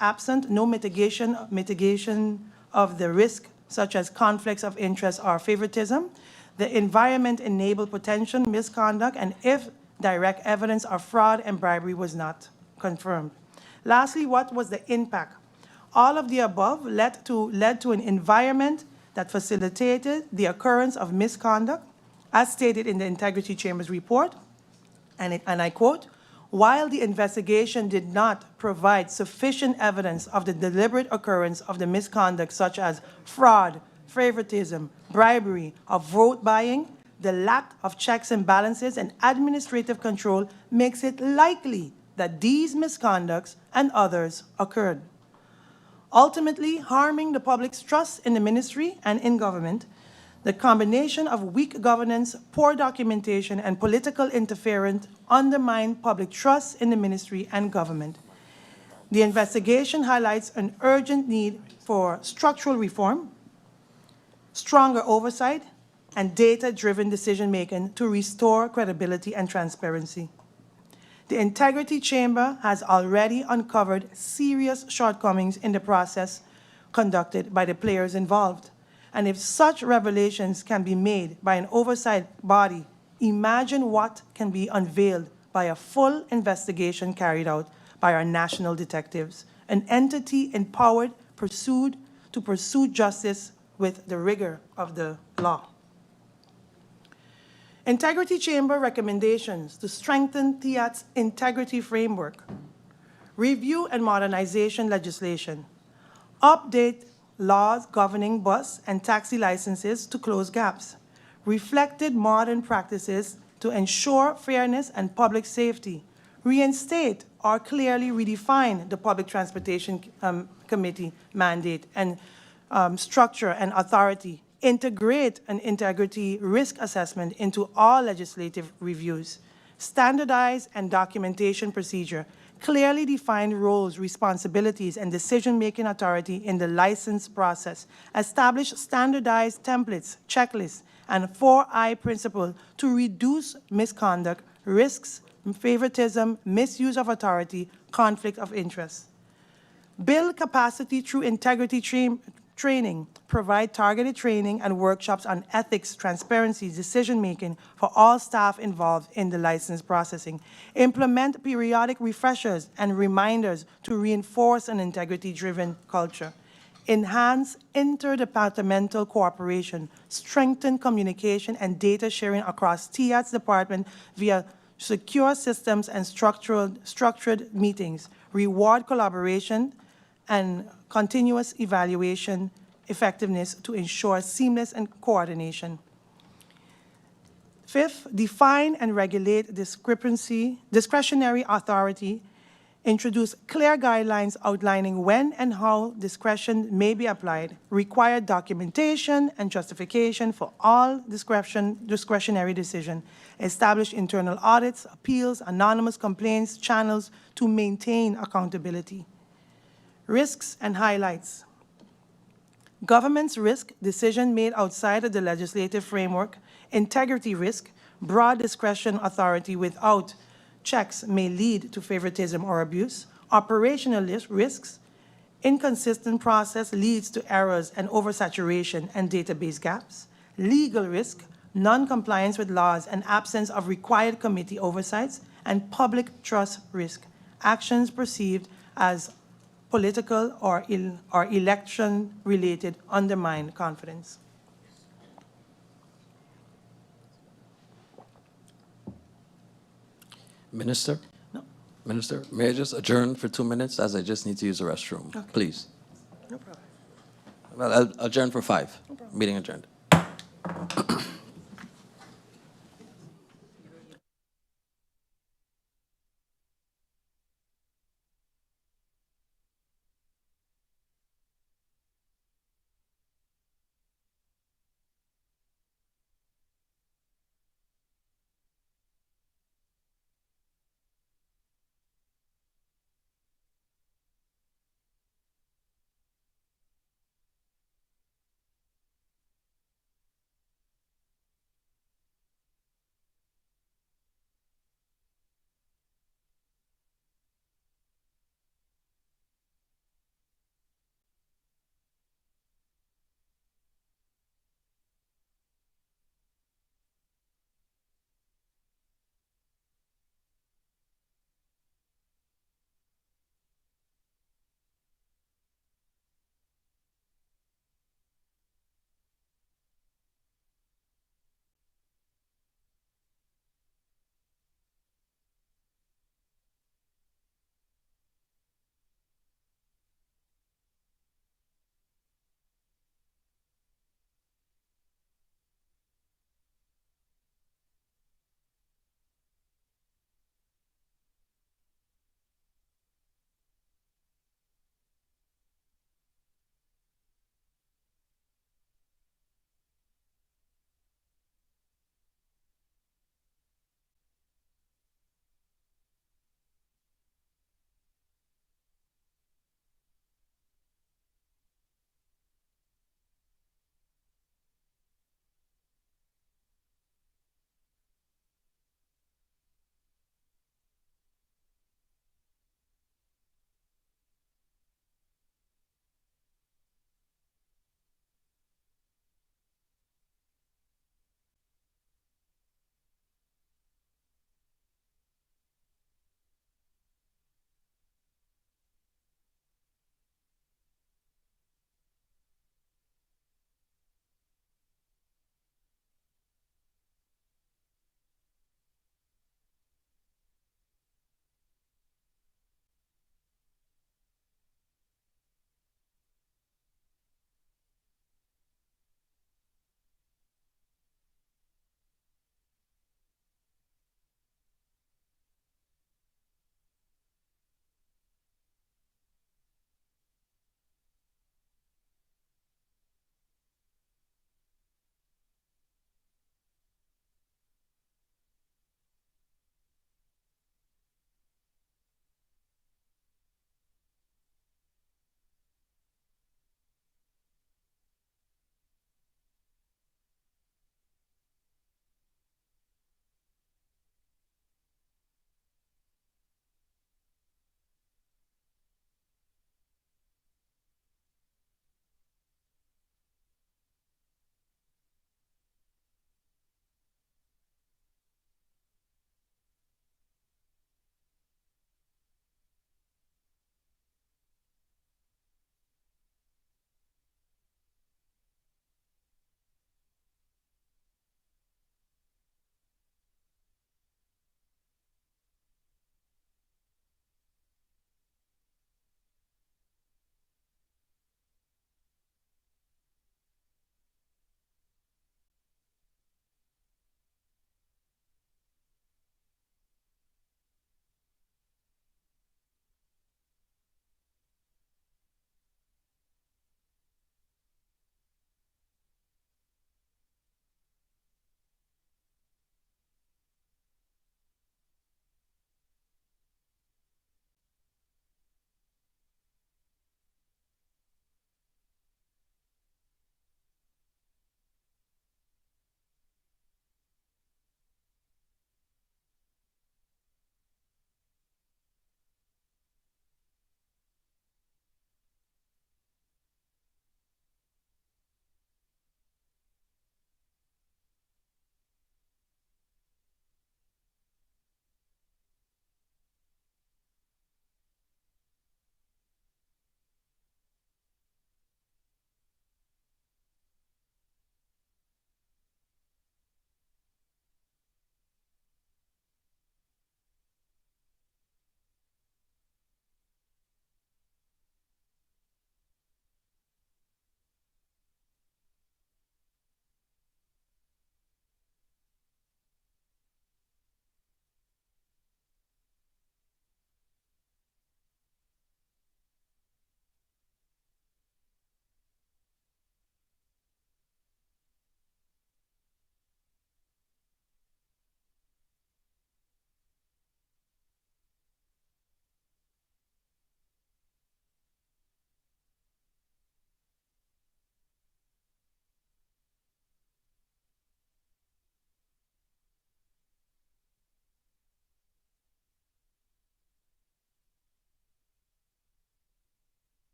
absent, no mitigation of the risk such as conflicts of interest or favoritism. The environment enabled potential misconduct, and if direct evidence of fraud and bribery was not confirmed. Lastly, what was the impact? All of the above led to an environment that facilitated the occurrence of misconduct, as stated in the Integrity Chamber's report, and I quote, while the investigation did not provide sufficient evidence of the deliberate occurrence of the misconduct such as fraud, favoritism, bribery, or vote buying, the lack of checks and balances and administrative control makes it likely that these misconducts and others occurred, ultimately harming the public's trust in the ministry and in government. The combination of weak governance, poor documentation, and political interference undermined public trust in the ministry and government. The investigation highlights an urgent need for structural reform, stronger oversight, and data-driven decision-making to restore credibility and transparency. The Integrity Chamber has already uncovered serious shortcomings in the process conducted by the players involved. And if such revelations can be made by an oversight body, imagine what can be unveiled by a full investigation carried out by our national detectives, an entity empowered to pursue justice with the rigor of the law. Integrity Chamber recommendations to strengthen CTEATT's integrity framework, review and modernization legislation, update laws governing bus and taxi licenses to close gaps, reflected modern practices to ensure fairness and public safety, reinstate or clearly redefine the Public Transportation Committee mandate and structure and authority, integrate an integrity risk assessment into all legislative reviews, standardize and documentation procedure, clearly define roles, responsibilities, and decision-making authority in the license process, establish standardized templates, checklists, and 4I principle to reduce misconduct, risks, favoritism, misuse of authority, conflict of interest. Build capacity through integrity training, provide targeted training and workshops on ethics, transparency, decision-making for all staff involved in the license processing. Implement periodic refreshers and reminders to reinforce an integrity-driven culture. Enhance interdepartmental cooperation, strengthen communication and data sharing across CTEATT's department via secure systems and structured meetings. Reward collaboration and continuous evaluation effectiveness to ensure seamless and coordination. Fifth, define and regulate discretionary authority. Introduce clear guidelines outlining when and how discretion may be applied, require documentation and justification for all discretionary decision, establish internal audits, appeals, anonymous complaints, channels to maintain accountability. Risks and highlights. Government's risk, decision made outside of the legislative framework, integrity risk, broad discretion authority without checks may lead to favoritism or abuse. Operational risks, inconsistent process leads to errors and oversaturation and database gaps. Legal risk, non-compliance with laws and absence of required committee oversights. And public trust risk, actions perceived as political or election-related undermine confidence. Minister? No. Minister, may I just adjourn for 2 minutes as I just need to use the restroom, Okay. please? No problem. Well, I'll adjourn for 5. Meeting adjourned.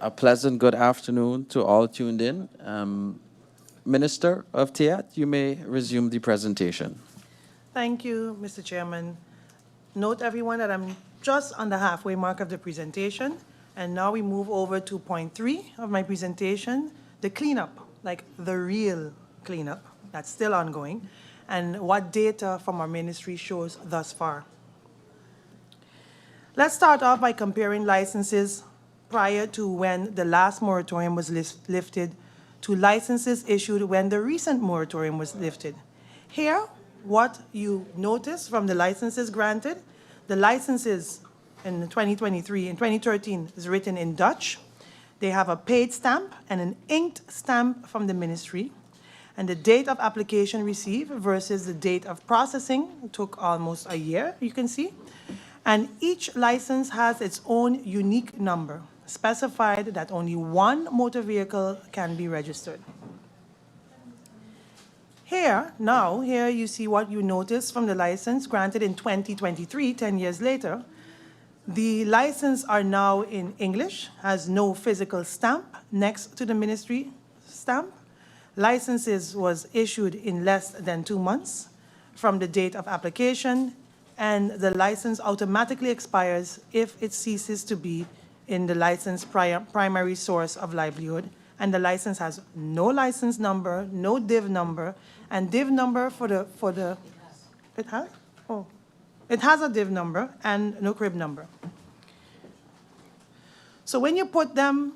A pleasant good afternoon to all tuned in. Minister of CTEATT, you may resume the presentation. Thank you, Mr. Chairman. Note, everyone, that I'm just on the halfway mark of the presentation, and now we move over to point 3 of my presentation, the cleanup, like the real cleanup that's still ongoing, and what data from our ministry shows thus far. Let's start off by comparing licenses prior to when the last moratorium was lifted to licenses issued when the recent moratorium was lifted. Here, what you notice from the licenses granted, the licenses in 2023 and 2013 is written in Dutch. They have a paid stamp and an inked stamp from the ministry. And the date of application received versus the date of processing took almost a year, you can see. And each license has its own unique number, specified that only one motor vehicle can be registered. Here you see what you notice from the license granted in 2023, 10 years later. The license are now in English, has no physical stamp next to the ministry stamp. Licenses was issued in less than 2 months from the date of application, and the license automatically expires if it ceases to be in the license primary source of livelihood, and the license has no license number, no div number, and div number it has a div number and no crib number. So when you put them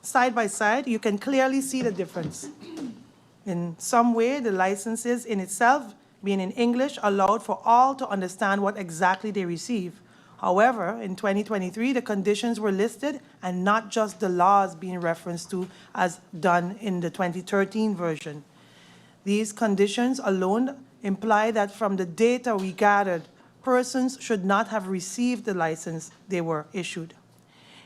side by side, you can clearly see the difference. In some way, the licenses in itself, being in English, allowed for all to understand what exactly they receive. However, in 2023, the conditions were listed and not just the laws being referenced to as done in the 2013 version. These conditions alone imply that from the data we gathered, persons should not have received the license they were issued.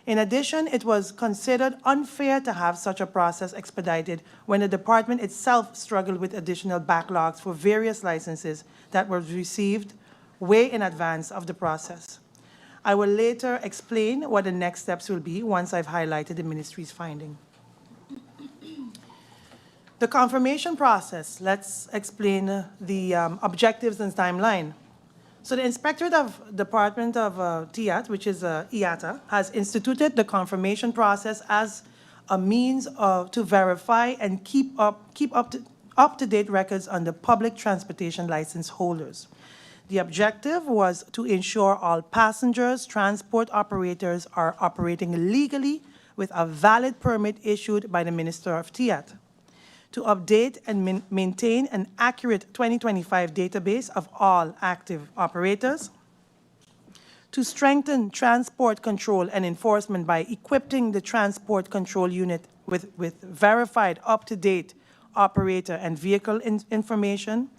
In addition, it was considered unfair to have such a process expedited when the department itself struggled with additional backlogs for various licenses that were received way in advance of the process. I will later explain what the next steps will be once I've highlighted the ministry's finding. The confirmation process, let's explain the objectives and timeline. So the Inspectorate of Department of CTEATT, which is CTEATT, has instituted the confirmation process as a means to verify and keep up-to-date records on the public transportation license holders. The objective was to ensure all passengers, transport operators are operating legally with a valid permit issued by the Minister of CTEATT, to update and maintain an accurate 2025 database of all active operators, to strengthen transport control and enforcement by equipping the transport control unit with verified up-to-date operator and vehicle information,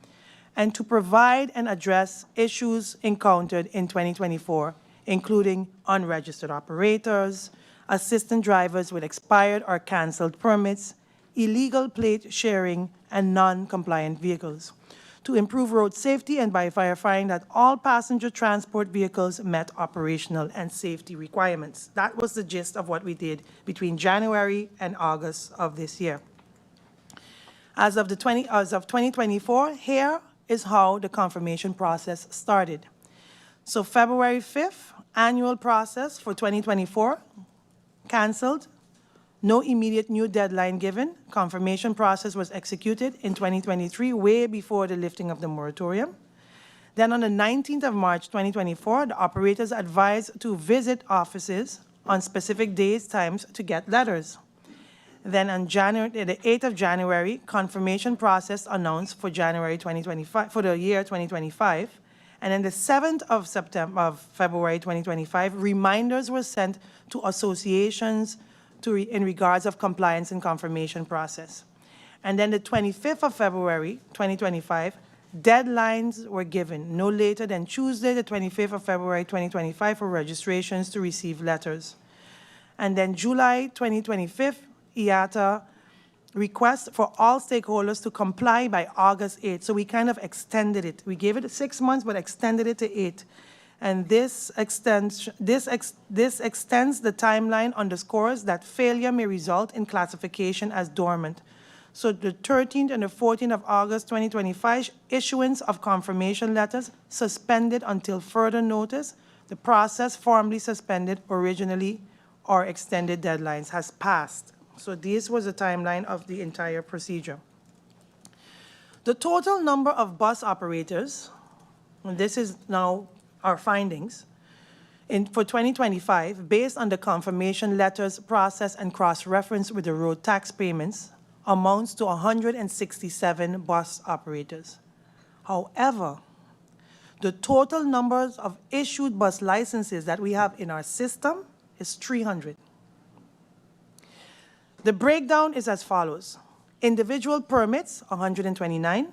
and to provide and address issues encountered in 2024, including unregistered operators, assistant drivers with expired or canceled permits, illegal plate sharing, and non-compliant vehicles, to improve road safety and by verifying that all passenger transport vehicles met operational and safety requirements. That was the gist of what we did between January and August of this year. As of 2024, here is how the confirmation process started. So February 5th, annual process for 2024, canceled. No immediate new deadline given. Confirmation process was executed in 2023, way before the lifting of the moratorium. Then on the 19th of March, 2024, the operators advised to visit offices on specific days, times to get letters. Then on the 8th of January, confirmation process announced for January 2025, for the year 2025. And then the 7th of February 2025, reminders were sent to associations in regards of compliance and confirmation process. And then the 25th of February 2025, deadlines were given no later than Tuesday, the 25th of February 2025, for registrations to receive letters. And then July 2025, CTEATT request for all stakeholders to comply by August 8th. So we kind of extended it. We gave it 6 months, but extended it to 8. And this extends the timeline underscores that failure may result in classification as dormant. So the 13th and the 14th of August 2025 issuance of confirmation letters suspended until further notice. The process formally suspended originally or extended deadlines has passed. So this was the timeline of the entire procedure. The total number of bus operators, and this is now our findings, for 2025, based on the confirmation letters process and cross-reference with the road tax payments, amounts to 167 bus operators. However, the total numbers of issued bus licenses that we have in our system is 300. The breakdown is as follows. Individual permits, 129.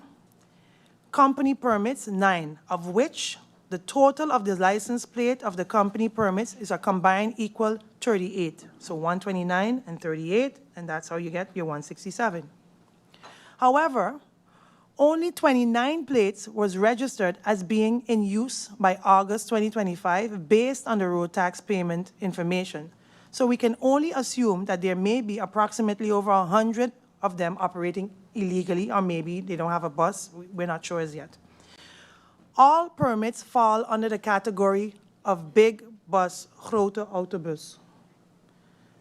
Company permits, 9, of which the total of the license plate of the company permits is a combined equal 38. So 129 and 38, and that's how you get your 167. However, only 29 plates was registered as being in use by August 2025 based on the road tax payment information. So we can only assume that there may be approximately over 100 of them operating illegally, or maybe they don't have a bus. We're not sure as yet. All permits fall under the category of big bus, grote autobus.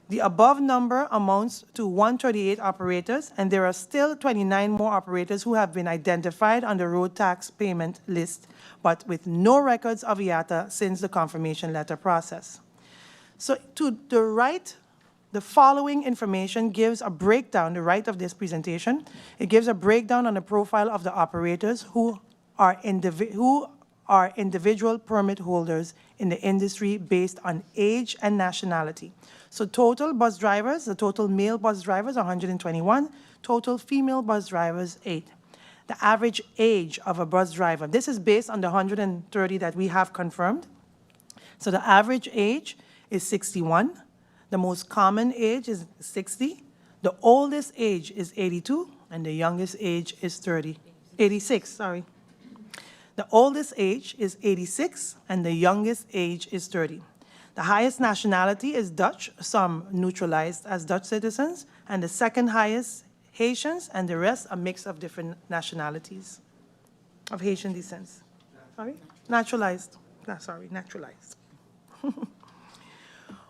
The above number amounts to 138 operators, and there are still 29 more operators who have been identified on the road tax payment list, but with no records of IATA since the confirmation letter process. So to the right, the following information gives a breakdown, the right of this presentation. It gives a breakdown on the profile of the operators who are individual permit holders in the industry based on age and nationality. So total bus drivers, the total male bus drivers, 121, total female bus drivers, 8. The average age of a bus driver, this is based on the 130 that we have confirmed. So the average age is 61. The most common age is 60. The oldest age is 82, and the youngest age is 86, sorry. The oldest age is 86, and the youngest age is 30. The highest nationality is Dutch, some neutralized as Dutch citizens, and the second highest, Haitians, and the rest a mix of different nationalities of Haitian descent. Sorry? Naturalized. Sorry, naturalized.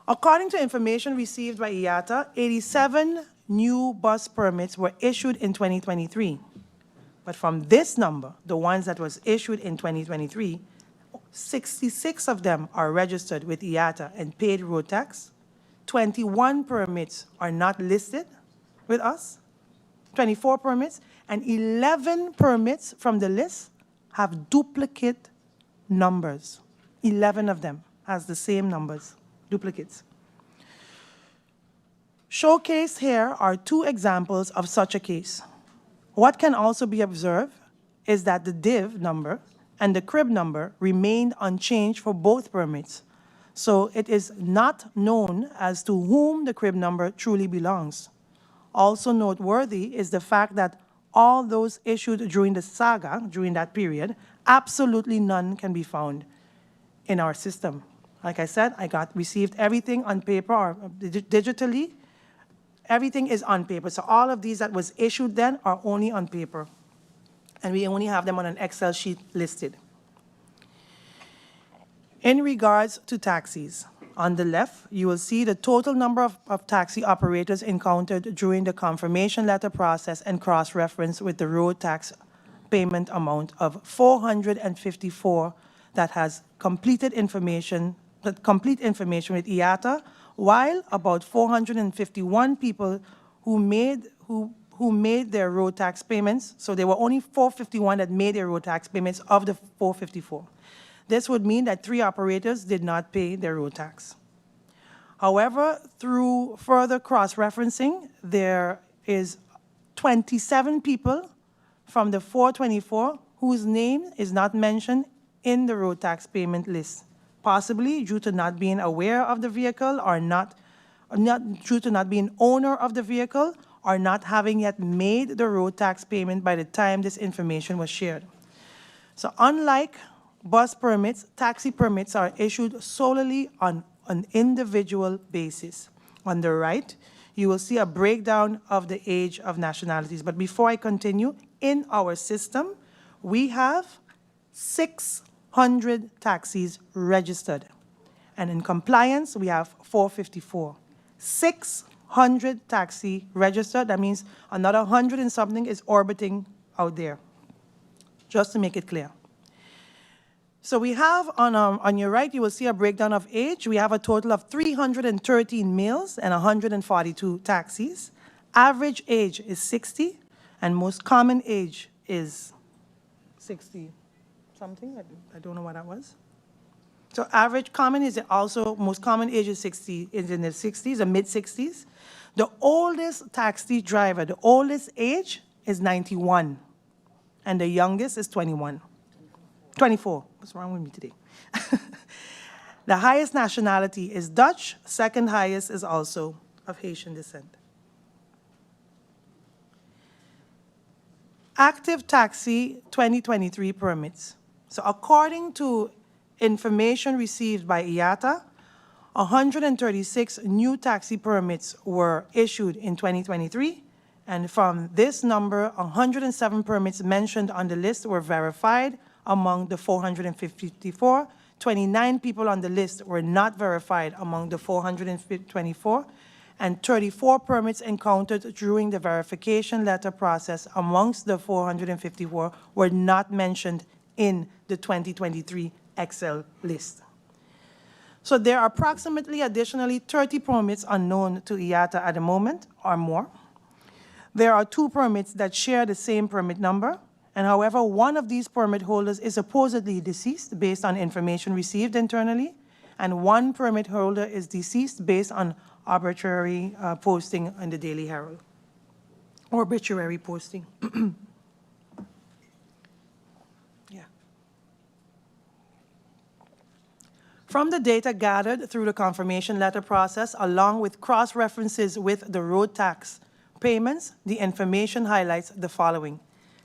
According to information received by IATA, 87 new bus permits were issued in 2023. But from this number, the ones that was issued in 2023, 66 of them are registered with IATA and paid road tax. 21 permits are not listed with us, 24 permits, and 11 permits from the list have duplicate numbers. 11 of them has the same numbers, duplicates. Showcased here are 2 examples of such a case. What can also be observed is that the div number and the crib number remained unchanged for both permits. So it is not known as to whom the crib number truly belongs. Also noteworthy is the fact that all those issued during the saga, during that period, absolutely none can be found in our system. Like I said, received everything on paper or digitally. Everything is on paper. So all of these that was issued then are only on paper. And we only have them on an Excel sheet listed. In regards to taxis, on the left, you will see the total number of taxi operators encountered during the confirmation letter process and cross-reference with the road tax payment amount of 454 that has complete information with IATA, while about 451 people who made their road tax payments, so there were only 451 that made their road tax payments of the 454. This would mean that 3 operators did not pay their road tax. However, through further cross-referencing, there is 27 people from the 424 whose name is not mentioned in the road tax payment list, possibly due to not being aware of the vehicle or not due to not being owner of the vehicle or not having yet made the road tax payment by the time this information was shared. So unlike bus permits, taxi permits are issued solely on an individual basis. On the right, you will see a breakdown of the age of nationalities. But before I continue, in our system, we have 600 taxis registered. And in compliance, we have 454. 600 taxi registered, that means another 100 and something is orbiting out there, just to make it clear. So we have on your right, you will see a breakdown of age. We have a total of 313 males and 142 taxis. Average age is 60, and most common age is 60 something. I don't know what that was. So average common is also, most common age is 60, is in the 60s, the mid-60s. The oldest taxi driver, the oldest age is 91, and the youngest is 24. What's wrong with me today? The highest nationality is Dutch. Second highest is also of Haitian descent. Active taxi 2023 permits. So according to information received by IATA, 136 new taxi permits were issued in 2023. And from this number, 107 permits mentioned on the list were verified among the 454. 29 people on the list were not verified among the 424, and 34 permits encountered during the verification letter process amongst the 454 were not mentioned in the 2023 Excel list. So there are approximately additionally 30 permits unknown to IATA at the moment or more. There are 2 permits that share the same permit number. And however, one of these permit holders is supposedly deceased based on information received internally, and one permit holder is deceased based on arbitrary posting in the Daily Herald. Arbitrary posting. Yeah. From the data gathered through the confirmation letter process, along with cross-references with the road tax payments, the information highlights the following.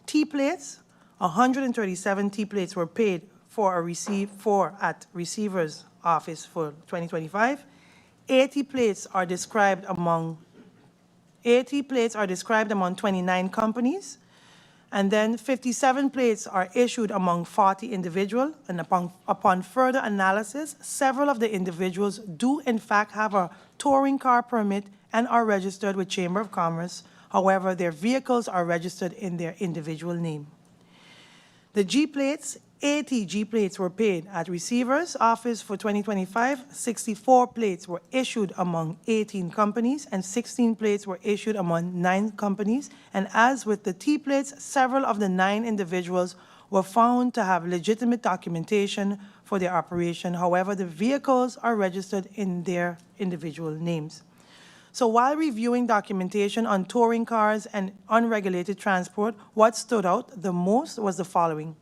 T-plates, 137 T-plates were paid at receiver's office for 2025. 80 plates are described among 29 companies, and then 57 plates are issued among 40 individuals, and upon further analysis, several of the individuals do in fact have a touring car permit and are registered with Chamber of Commerce. However, their vehicles are registered in their individual name. The G-plates, 80 G-plates were paid at receiver's office for 2025. 64 plates were issued among 18 companies, and 16 plates were issued among 9 companies. And as with the T-plates, several of the 9 individuals were found to have legitimate documentation for their operation. However, the vehicles are registered in their individual names. So while reviewing documentation on touring cars and unregulated transport, what stood out the most was the following.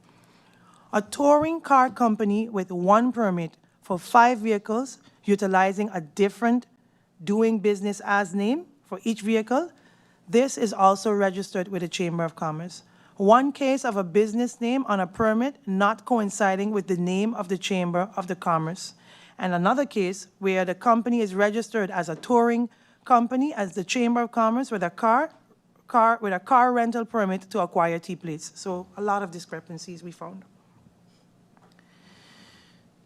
A touring car company with 1 permit for 5 vehicles utilizing a different doing business as name for each vehicle. This is also registered with the Chamber of Commerce. 1 case of a business name on a permit not coinciding with the name of the Chamber of the Commerce. And another case where the company is registered as a touring company as the Chamber of Commerce with a car rental permit to acquire T-plates. So a lot of discrepancies we found.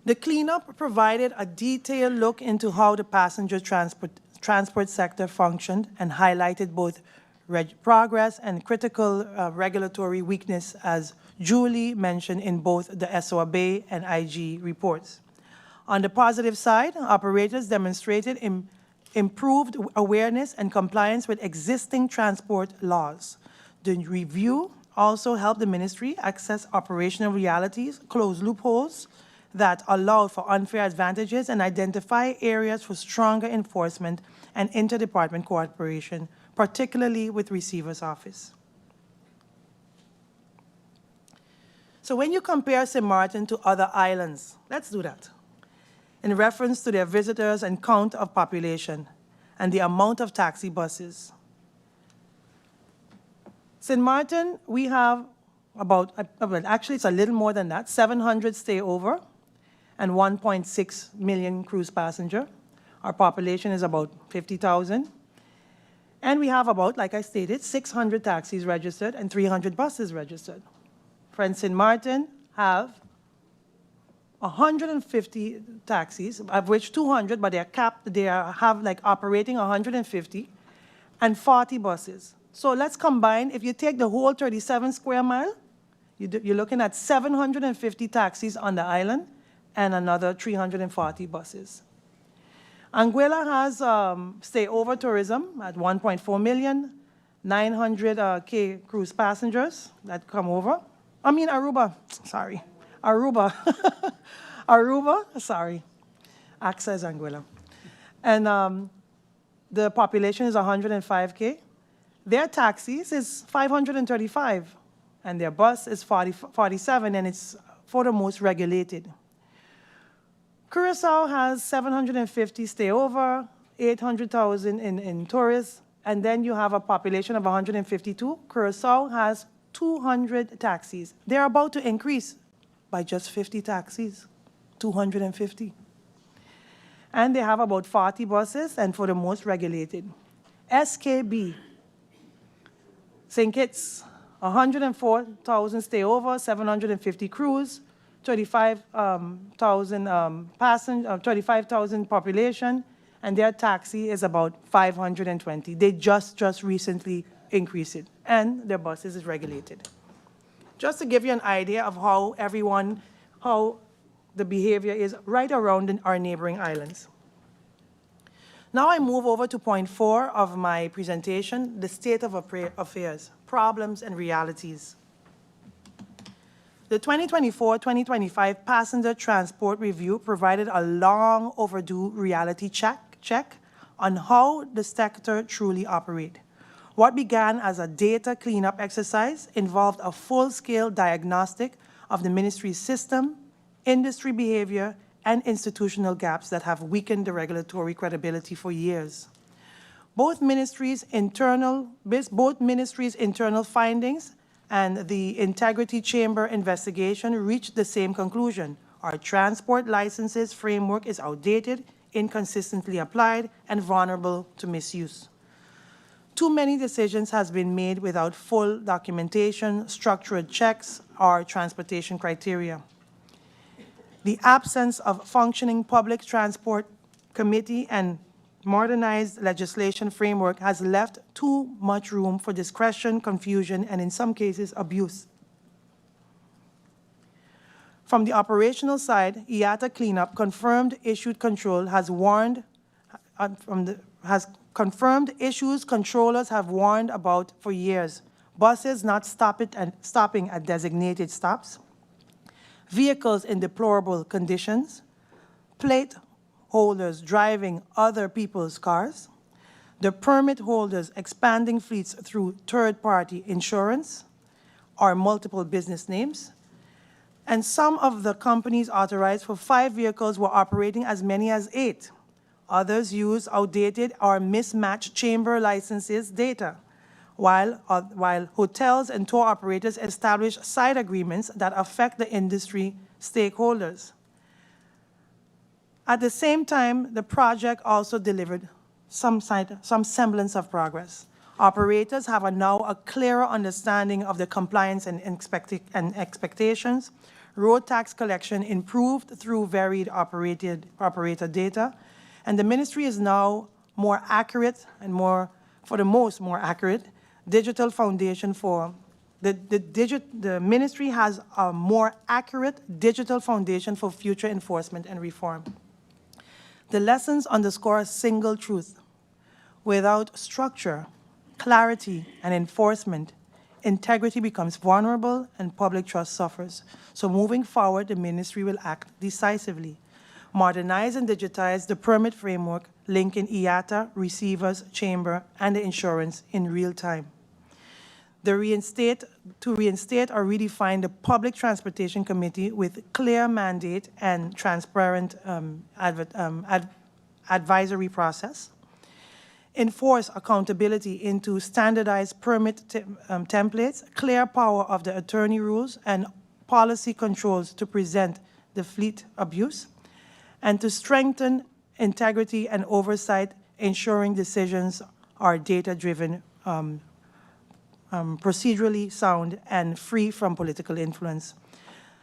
The cleanup provided a detailed look into how the passenger transport sector functioned and highlighted both progress and critical regulatory weakness, as duly mentioned in both the S.A and IG reports. On the positive side, operators demonstrated improved awareness and compliance with existing transport laws. The review also helped the ministry access operational realities, close loopholes that allowed for unfair advantages, and identify areas for stronger enforcement and interdepartment cooperation, particularly with receiver's office. So when you compare St. Martin to other islands, let's do that, in reference to their visitors and count of population and the amount of taxi buses. St. Martin, we have well, actually, it's a little more than that, 700 stay over and 1.6 million cruise passenger. Our population is about 50,000. And we have about, like I stated, 600 taxis registered and 300 buses registered. Friends St. Martin have 150 taxis, of which 200, but they're capped, have like operating 150, and 40 buses. So let's combine, if you take the whole 37 square mile, you're looking at 750 taxis on the island and another 340 buses. Anguilla has stay-over tourism at 1.4 million, 900K cruise passengers that come over. I mean Aruba, sorry. Aruba, Aruba, sorry. AXA is Anguilla. And the population is 105K. Their taxis is 535, and their bus is 47, and it's for the most regulated. Curaçao has 750 stay over, 800,000 in tourists, and then you have a population of 152. Curaçao has 200 taxis. They're about to increase by just 50 taxis, 250. And they have about 40 buses, and for the most regulated. SKB, St. Kitts, 104,000 stay over, 750 crews, 35,000 population, and their taxi is about 520. They just recently increased it, and their buses is regulated. Just to give you an idea of how the behavior is right around our neighboring islands. Now I move over to point 4 of my presentation, the state of affairs, problems and realities. The 2024-2025 Passenger Transport Review provided a long overdue reality check on how the sector truly operates. What began as a data cleanup exercise involved a full-scale diagnostic of the ministry's system, industry behavior, and institutional gaps that have weakened the regulatory credibility for years. Both ministries' internal findings and the Integrity Chamber investigation reached the same conclusion. Our transport licenses framework is outdated, inconsistently applied, and vulnerable to misuse. Too many decisions has been made without full documentation, structured checks, or transportation criteria. The absence of functioning public transport committee and modernized legislation framework has left too much room for discretion, confusion, and in some cases, abuse. From the operational side, IATA cleanup confirmed issued control has warned, confirmed issues controllers have warned about for years. Buses not stopping at designated stops, vehicles in deplorable conditions, plate holders driving other people's cars, the permit holders expanding fleets through third-party insurance or multiple business names, and some of the companies authorized for 5 vehicles were operating as many as 8. Others use outdated or mismatched chamber licenses data, while hotels and tour operators establish side agreements that affect the industry stakeholders. At the same time, the project also delivered some semblance of progress. Operators have now a clearer understanding of the compliance and expectations. Road tax collection improved through varied operator data, and the ministry is now more accurate and more accurate digital foundation for the ministry has a more accurate digital foundation for future enforcement and reform. The lessons underscore a single truth. Without structure, clarity, and enforcement, integrity becomes vulnerable and public trust suffers. So moving forward, the ministry will act decisively. Modernize and digitize the permit framework, linking IATA, receivers, chamber, and the insurance in real time. To reinstate or redefine the Public Transportation Committee with clear mandate and transparent advisory process. enforce accountability into standardized permit templates, clear power of the attorney rules, and policy controls to prevent the fleet abuse, and to strengthen integrity and oversight, ensuring decisions are data-driven, procedurally sound, and free from political influence.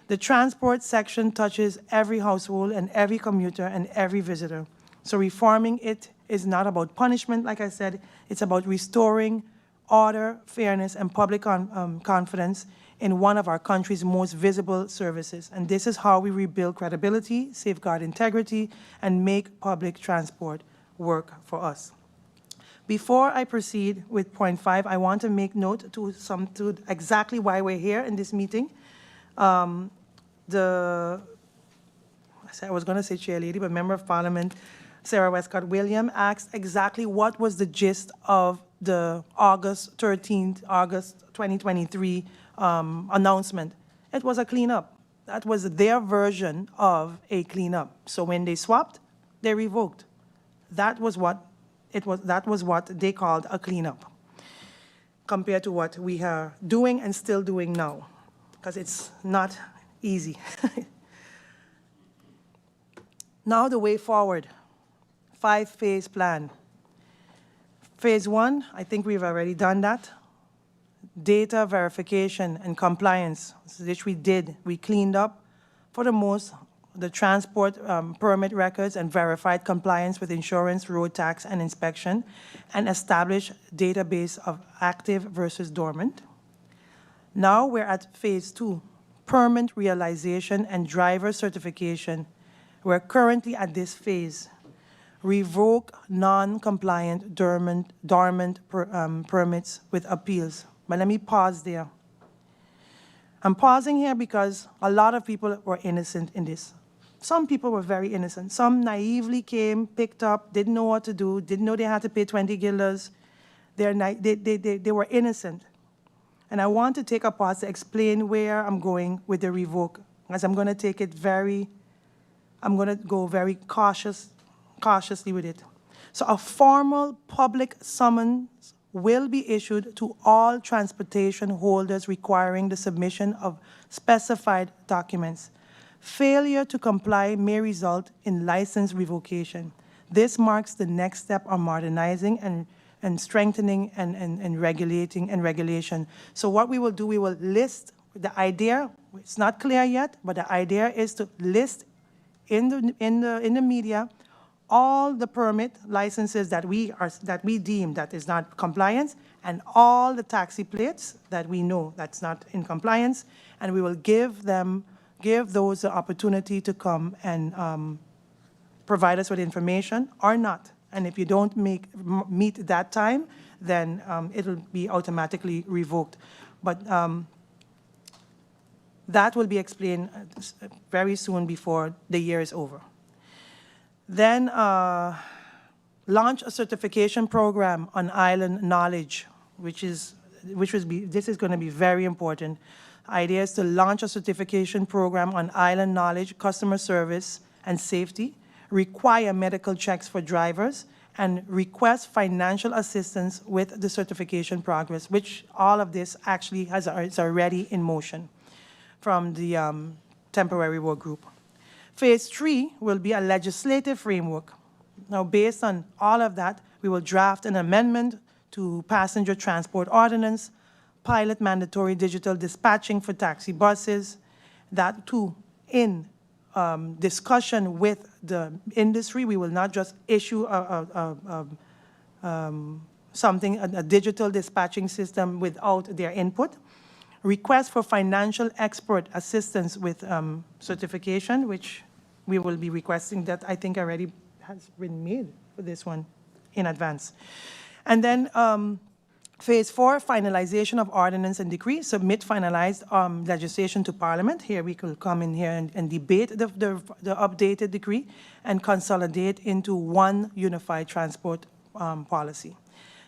The transport section touches every household and every commuter and every visitor. So reforming it is not about punishment, like I said, it's about restoring order, fairness, and public confidence in one of our country's most visible services. And this is how we rebuild credibility, safeguard integrity, and make public transport work for us. Before I proceed with point 5, I want to make note to exactly why we're here in this meeting. I was going to say chair lady, but Member of Parliament Sarah Wescot-Williams asked exactly what was the gist of the August 2023 announcement. It was a cleanup. That was their version of a cleanup. So when they swapped, they revoked. That was what they called a cleanup, compared to what we are doing and still doing now, because it's not easy. Now the way forward, 5-phase plan. Phase 1, I think we've already done that. Data verification and compliance, which we did. We cleaned up, for the most, the transport permit records and verified compliance with insurance, road tax, and inspection, and established database of active versus dormant. Now we're at phase 2, permit realization and driver certification. We're currently at this phase. Revoke non-compliant dormant permits with appeals. But let me pause there. I'm pausing here because a lot of people were innocent in this. Some people were very innocent. Some naively came, picked up, didn't know what to do, didn't know they had to pay 20 guilders. They were innocent. And I want to take a pause to explain where I'm going with the revoke, as I'm going to take it I'm going to go very cautiously with it. So a formal public summons will be issued to all transportation holders requiring the submission of specified documents. Failure to comply may result in license revocation. This marks the next step on modernizing and strengthening and regulation. So what we will do, we will list the idea. It's not clear yet, but the idea is to list in the media all the permit licenses that we deem that is not compliance, and all the taxi plates that we know that's not in compliance, and we will give those the opportunity to come and provide us with information or not. And if you don't meet that time, then it'll be automatically revoked. But that will be explained very soon before the year is over. Then launch a certification program on island knowledge, this is going to be very important. Idea is to launch a certification program on island knowledge, customer service, and safety, require medical checks for drivers, and request financial assistance with the certification progress, which all of this actually is already in motion from the temporary work group. Phase 3 will be a legislative framework. Now, based on all of that, we will draft an amendment to passenger transport ordinance, pilot mandatory digital dispatching for taxi buses, that too in discussion with the industry. We will not just issue a digital dispatching system without their input. Request for financial expert assistance with certification, which we will be requesting, that I think already has been made for this one in advance. And then phase 4, finalization of ordinance and decree, submit finalized legislation to Parliament. Here we could come in here and debate the updated decree and consolidate into one unified transport policy.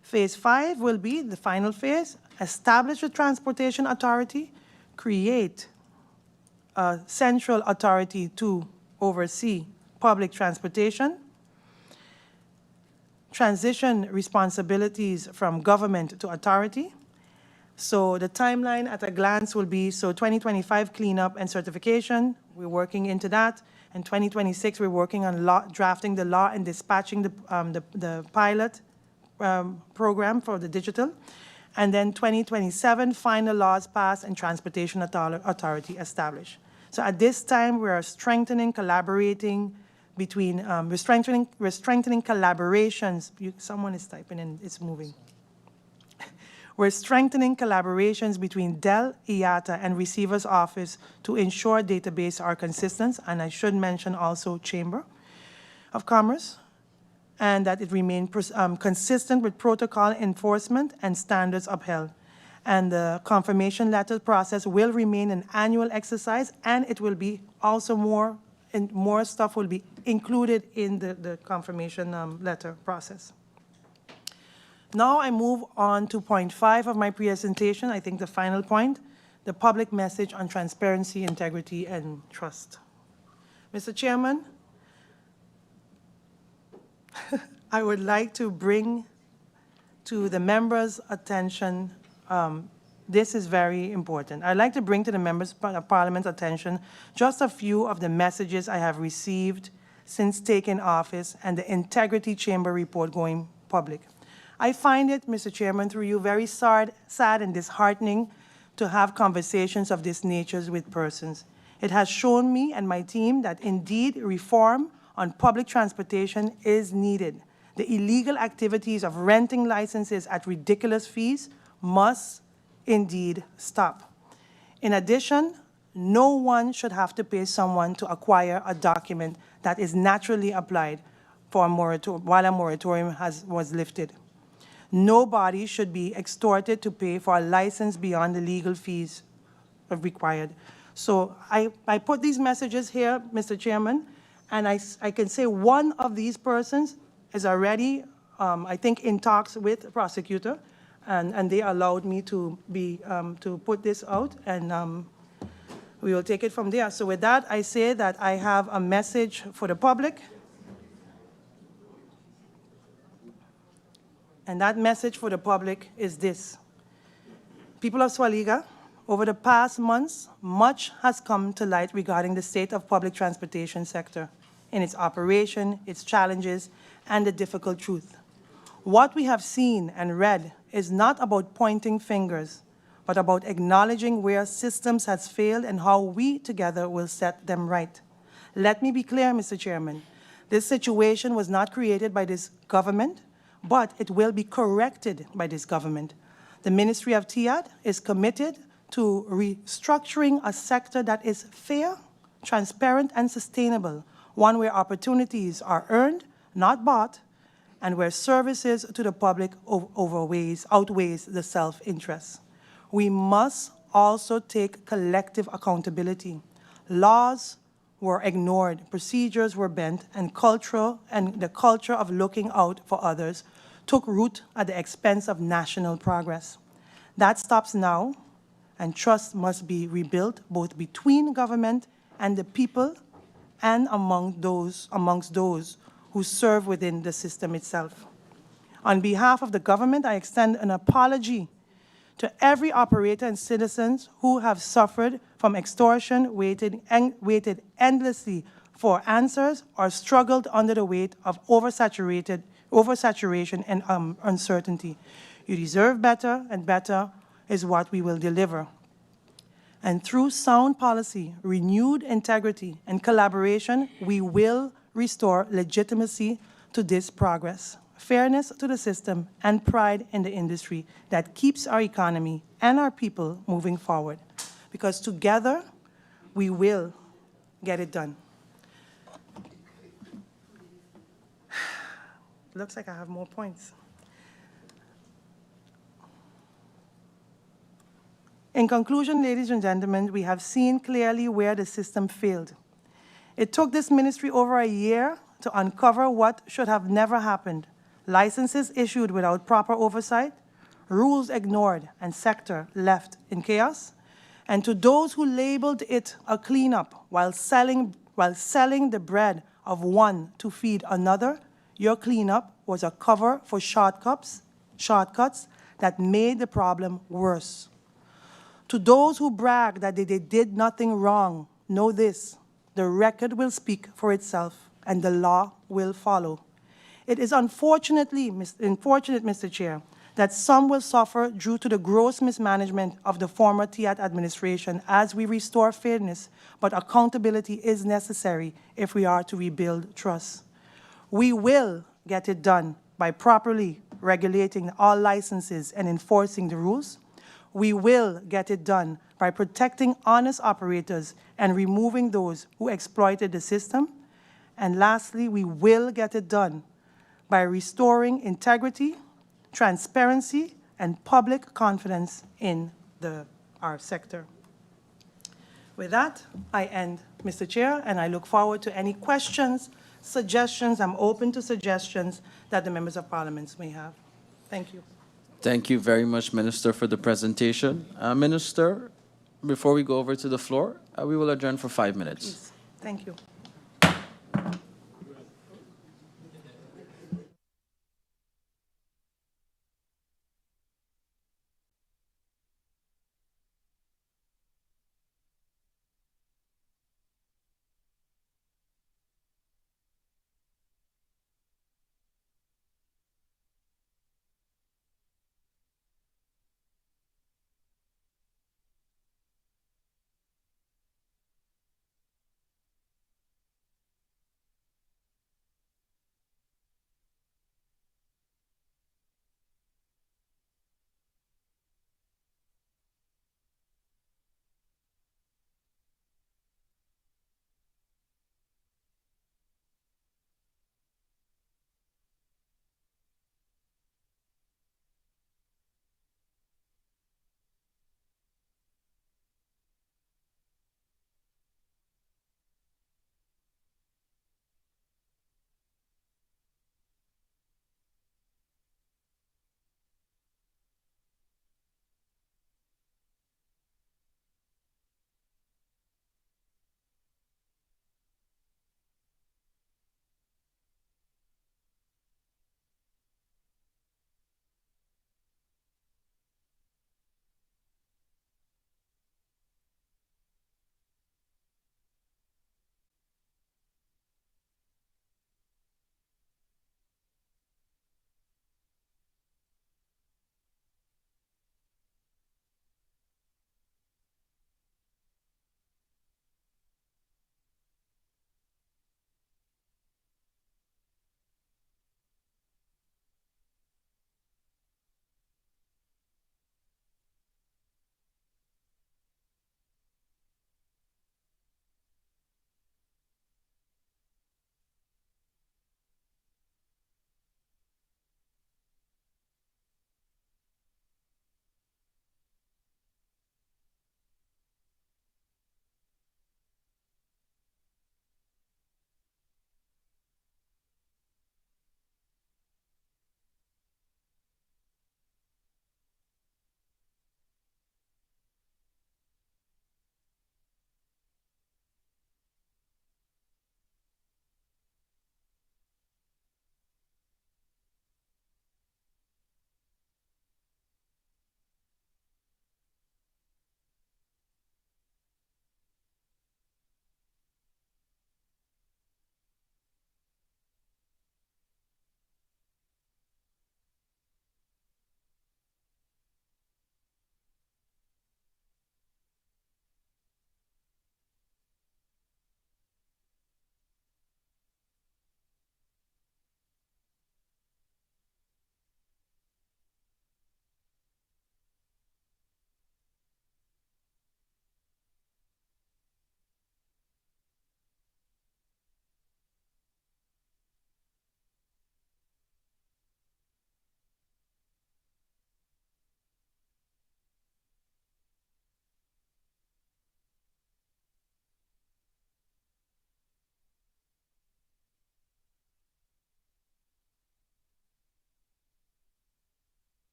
Phase 5 will be the final phase, establish a transportation authority, create a central authority to oversee public transportation, transition responsibilities from government to authority. So the timeline at a glance will be, so 2025 cleanup and certification, we're working into that. And 2026, we're working on drafting the law and dispatching the pilot program for the digital. And then 2027, final laws passed and transportation authority established. So at this time, we are strengthening, collaborating between, we're strengthening collaborations. Someone is typing and it's moving. We're strengthening collaborations between Dell, CTEATT, and Receiver's Office to ensure databases are consistent, and I should mention also Chamber of Commerce, and that it remain consistent with protocol enforcement and standards upheld. And the confirmation letter process will remain an annual exercise, and it will be also more stuff will be included in the confirmation letter process. Now I move on to point 5 of my presentation, I think the final point, the public message on transparency, integrity, and trust. Mr. Chairman, I would like to bring to the members' attention, this is very important. I'd like to bring to the members of Parliament's attention just a few of the messages I have received since taking office and the Integrity Chamber report going public. I find it, Mr. Chairman, through you, very sad and disheartening to have conversations of this nature with persons. It has shown me and my team that indeed reform on public transportation is needed. The illegal activities of renting licenses at ridiculous fees must indeed stop. In addition, no one should have to pay someone to acquire a document that is naturally applied for a while a moratorium was lifted. Nobody should be extorted to pay for a license beyond the legal fees required. So I put these messages here, Mr. Chairman, and I can say one of these persons is already, I think, in talks with the prosecutor, and they allowed me to put this out, and we will take it from there. So with that, I say that I have a message for the public. And that message for the public is this. People of Swaliga, over the past months, much has come to light regarding the state of public transportation sector in its operation, its challenges, and the difficult truth. What we have seen and read is not about pointing fingers, but about acknowledging where systems has failed and how we together will set them right. Let me be clear, Mr. Chairman. This situation was not created by this government, but it will be corrected by this government. The Ministry of CTEATT is committed to restructuring a sector that is fair, transparent, and sustainable, one where opportunities are earned, not bought, and where services to the public outweighs the self-interest. We must also take collective accountability. Laws were ignored, procedures were bent, and the culture of looking out for others took root at the expense of national progress. That stops now, and trust must be rebuilt both between government and the people and amongst those who serve within the system itself. On behalf of the government, I extend an apology to every operator and citizens who have suffered from extortion, waited endlessly for answers, or struggled under the weight of oversaturation and uncertainty. You deserve better, and better is what we will deliver. And through sound policy, renewed integrity, and collaboration, we will restore legitimacy to this progress, fairness to the system, and pride in the industry that keeps our economy and our people moving forward. Because together, we will get it done. Looks like I have more points. In conclusion, ladies and gentlemen, we have seen clearly where the system failed. It took this ministry over a year to uncover what should have never happened. Licenses issued without proper oversight, rules ignored, and sector left in chaos. And to those who labeled it a cleanup while selling the bread of one to feed another, Your cleanup was a cover for shortcuts that made the problem worse. To those who brag that they did nothing wrong, know this: the record will speak for itself and the law will follow. It is unfortunate, Mr. Chair, that some will suffer due to the gross mismanagement of the former CTEATT administration as we restore fairness, but accountability is necessary if we are to rebuild trust. We will get it done by properly regulating all licenses and enforcing the rules. We will get it done by protecting honest operators and removing those who exploited the system. And lastly, we will get it done by restoring integrity, transparency, and public confidence in our sector. With that, I end, Mr. Chair, and I look forward to any questions, suggestions. I'm open to suggestions that the members of parliament may have. Thank you. Thank you very much, Minister, for the presentation. Minister, before we go over to the floor, we will adjourn for 5 minutes. Please. Thank you.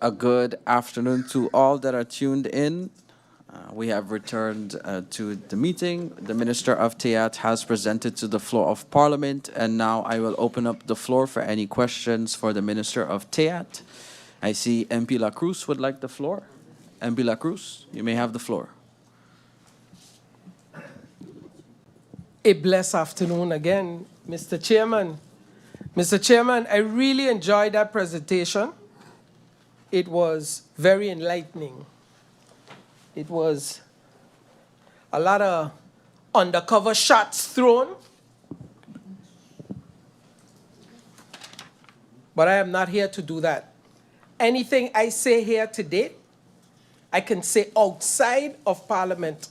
A good afternoon to all that are tuned in. We have returned to the meeting. The Minister of CTEATT has presented to the floor of Parliament, and now I will open up the floor for any questions for the Minister of CTEATT. I see MP La Cruz would like the floor. MP La Cruz, you may have the floor. A blessed afternoon again, Mr. Chairman. Mr. Chairman, I really enjoyed that presentation. It was very enlightening. It was a lot of undercover shots thrown. But I am not here to do that. Anything I say here today, I can say outside of Parliament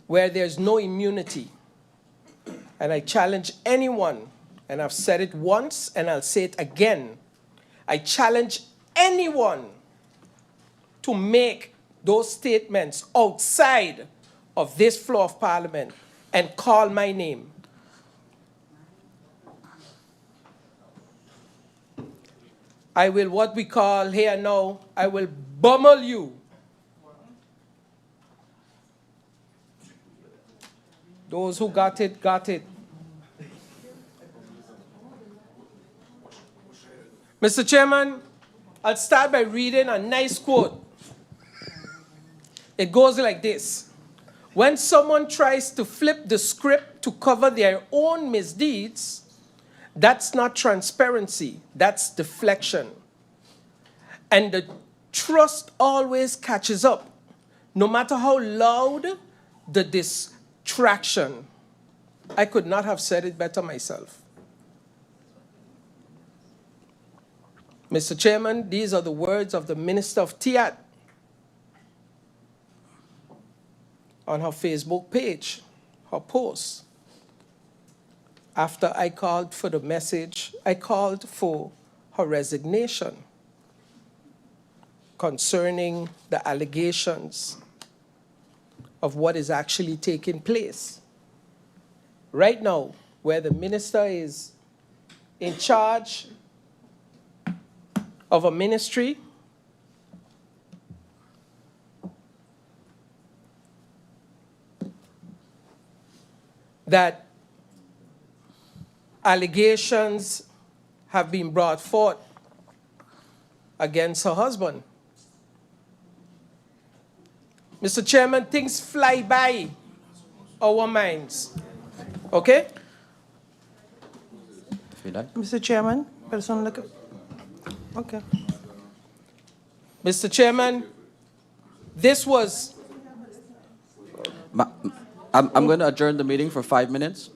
where there's no immunity. And I challenge anyone, and I've said it once and I'll say it again, I challenge anyone to make those statements outside of this floor of Parliament and call my name. I will, what we call here now, I will bummel you. Those who got it, got it. Mr. Chairman, I'll start by reading a nice quote. It goes like this. When someone tries to flip the script to cover their own misdeeds, that's not transparency, that's deflection. And the trust always catches up, no matter how loud the distraction. I could not have said it better myself. Mr. Chairman, these are the words of the Minister of CTEATT on her Facebook page, her post. After I called for the message, I called for her resignation concerning the allegations of what is actually taking place. Right now, where the minister is in charge of a ministry that allegations have been brought forth against her husband. Mr. Chairman, things fly by our minds, okay? If you like. Mr. Chairman, person okay. Mr. Chairman, this was... I'm going to adjourn the meeting for 5 minutes.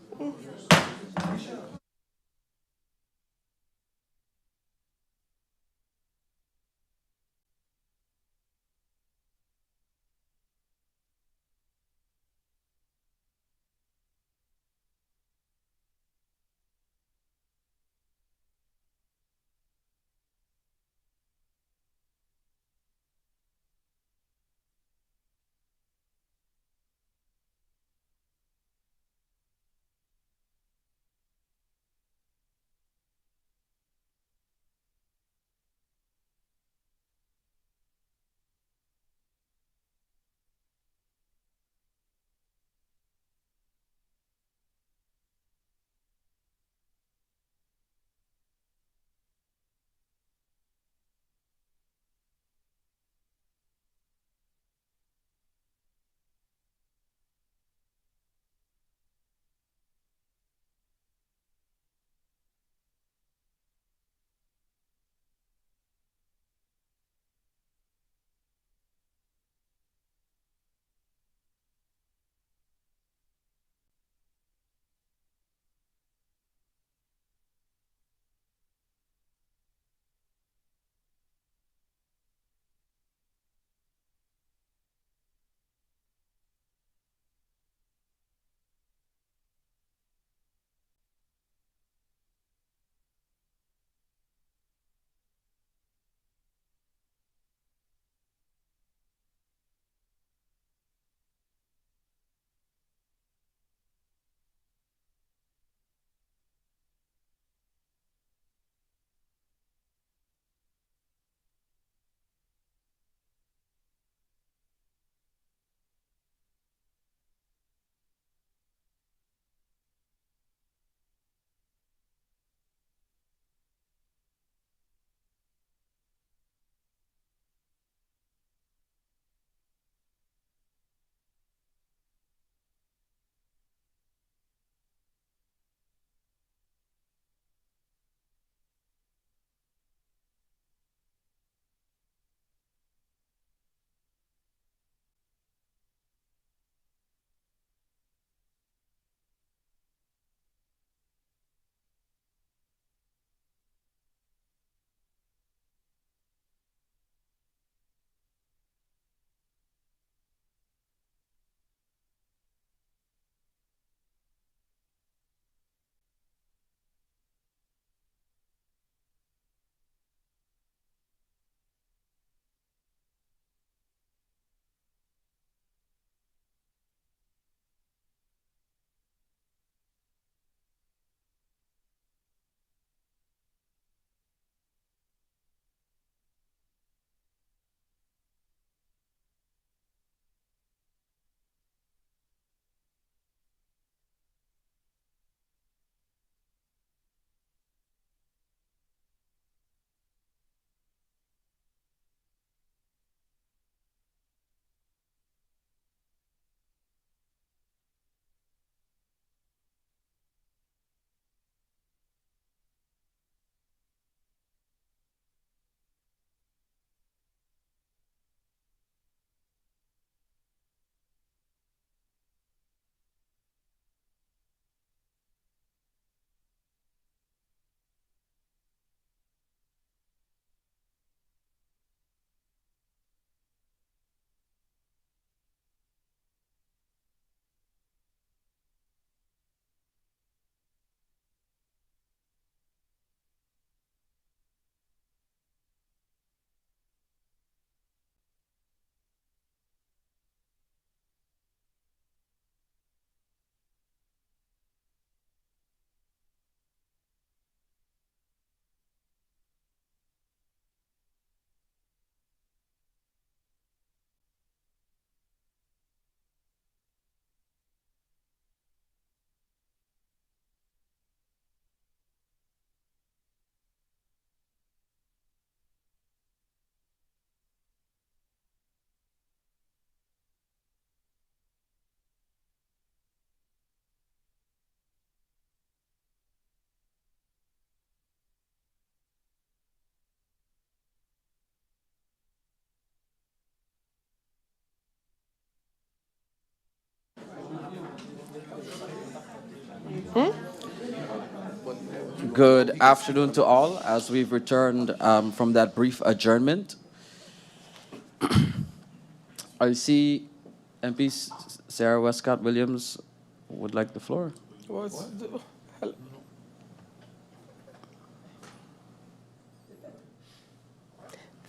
Good afternoon to all. As we've returned from that brief adjournment, I see MP Sarah Wescott-Williams would like the floor.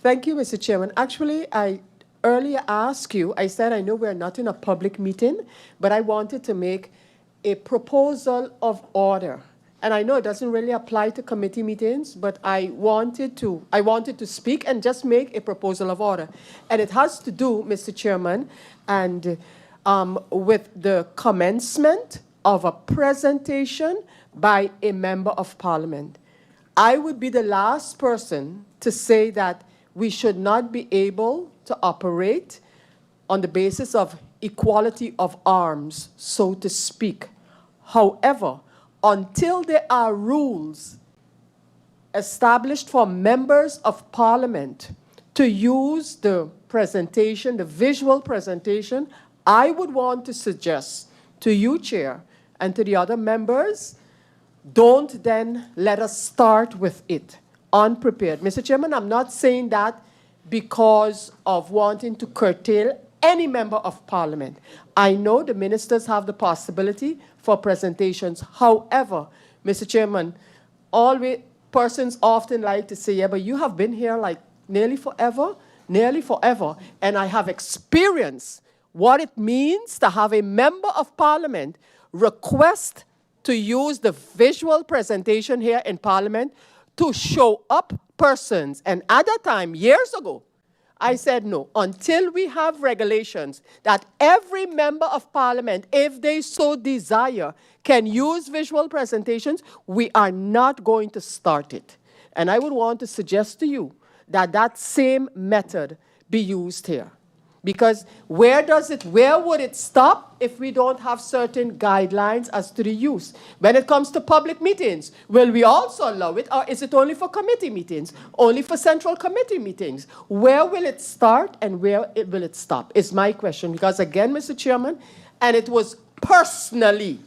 Thank you, Mr. Chairman. Actually, I earlier asked you, I said I know we're not in a public meeting, but I wanted to make a proposal of order. And I know it doesn't really apply to committee meetings, but I wanted to speak and just make a proposal of order. And it has to do, Mr. Chairman, and with the commencement of a presentation by a member of parliament. I would be the last person to say that we should not be able to operate on the basis of equality of arms, so to speak. However, until there are rules established for members of parliament to use the presentation, the visual presentation, I would want to suggest to you, Chair, and to the other members, don't then let us start with it unprepared. Mr. Chairman, I'm not saying that because of wanting to curtail any member of parliament. I know the ministers have the possibility for presentations. However, Mr. Chairman, persons often like to say, yeah, but you have been here like nearly forever. And I have experienced what it means to have a member of parliament request to use the visual presentation here in parliament to show up persons. And at that time, years ago, I said no, until we have regulations that every member of parliament, if they so desire, can use visual presentations, we are not going to start it. And I would want to suggest to you that that same method be used here. Because where would it stop if we don't have certain guidelines as to the use? When it comes to public meetings, will we also allow it, or is it only for committee meetings, only for central committee meetings? Where will it start and where will it stop is my question. Because again, Mr. Chairman, and it was personally,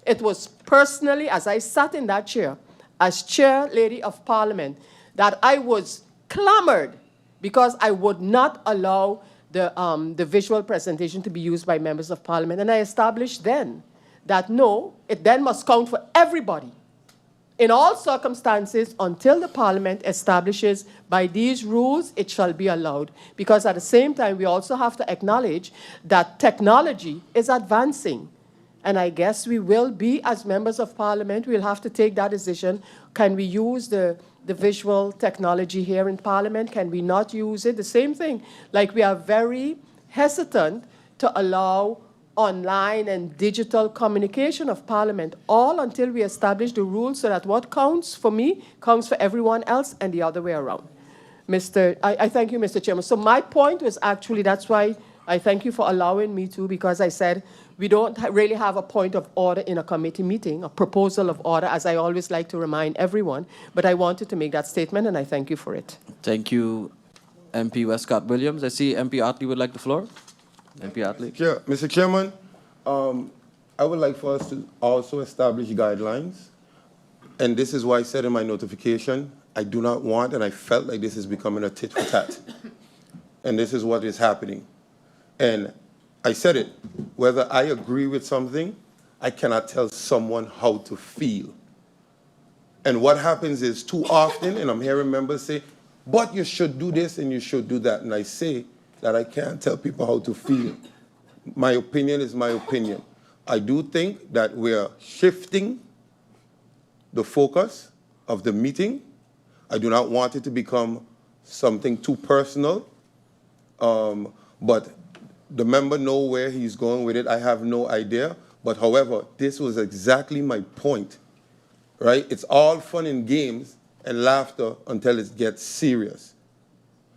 as I sat in that chair, as Chair Lady of Parliament, that I was clamored because I would not allow the visual presentation to be used by members of parliament. And I established then that no, it then must count for everybody. In all circumstances, until the parliament establishes by these rules, it shall be allowed. Because at the same time, we also have to acknowledge that technology is advancing. And I guess we will be, as members of parliament, we'll have to take that decision. Can we use the visual technology here in parliament? Can we not use it? The same thing, like we are very hesitant to allow online and digital communication of parliament, all until we establish the rules so that what counts for me counts for everyone else and the other way around. I thank you, Mr. Chairman. So my point was actually, that's why I thank you for allowing me to, because I said we don't really have a point of order in a committee meeting, a proposal of order, as I always like to remind everyone. But I wanted to make that statement, and I thank you for it. Thank you, MP Wescott-Williams. I see MP Atlee would like the floor. MP Atlee. Sure. Mr. Chairman, I would like for us to also establish guidelines. And this is why I said in my notification, I do not want, and I felt like this is becoming a tit for tat. And this is what is happening. And I said it, whether I agree with something, I cannot tell someone how to feel. And what happens is too often, and I'm hearing members say, but you should do this and you should do that. And I say that I can't tell people how to feel. My opinion is my opinion. I do think that we're shifting the focus of the meeting. I do not want it to become something too personal, but the member know where he's going with it. I have no idea. But however, this was exactly my point, right? It's all fun and games and laughter until it gets serious.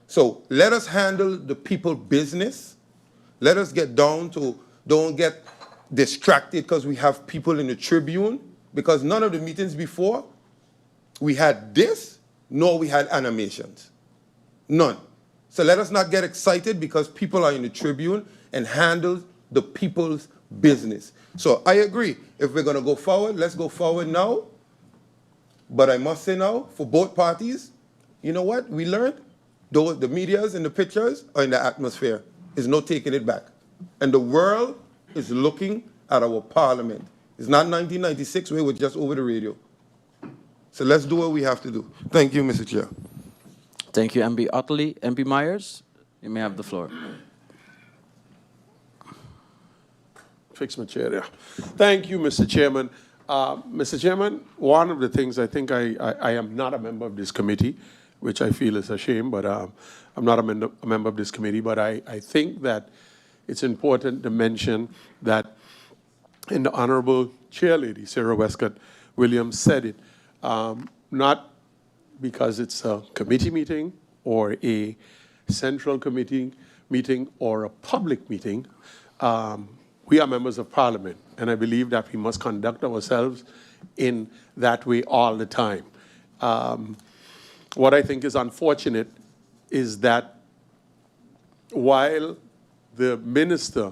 So let us handle the people business. Let us get down to, don't get distracted because we have people in the Tribune, because none of the meetings before, we had this, nor we had animations. None. So let us not get excited because people are in the Tribune, and handle the people's business. So I agree. If we're going to go forward, let's go forward now. But I must say now, for both parties, you know what? We learned the medias and the pictures are in the atmosphere. There's no taking it back. And the world is looking at our parliament. It's not 1996 where it was just over the radio. So let's do what we have to do. Thank you, Mr. Chair. Thank you, MB Ottley. MP Myers, you may have the floor. Fix my chair there. Thank you, Mr. Chairman. Mr. Chairman, one of the things I think I am not a member of this committee, which I feel is a shame, but I'm not a member of this committee, but I think that it's important to mention that, and the Honorable Chair Lady, Sarah Wescot-Williams, said it, not because it's a committee meeting or a central committee meeting or a public meeting. We are members of parliament, and I believe that we must conduct ourselves in that way all the time. What I think is unfortunate is that while the minister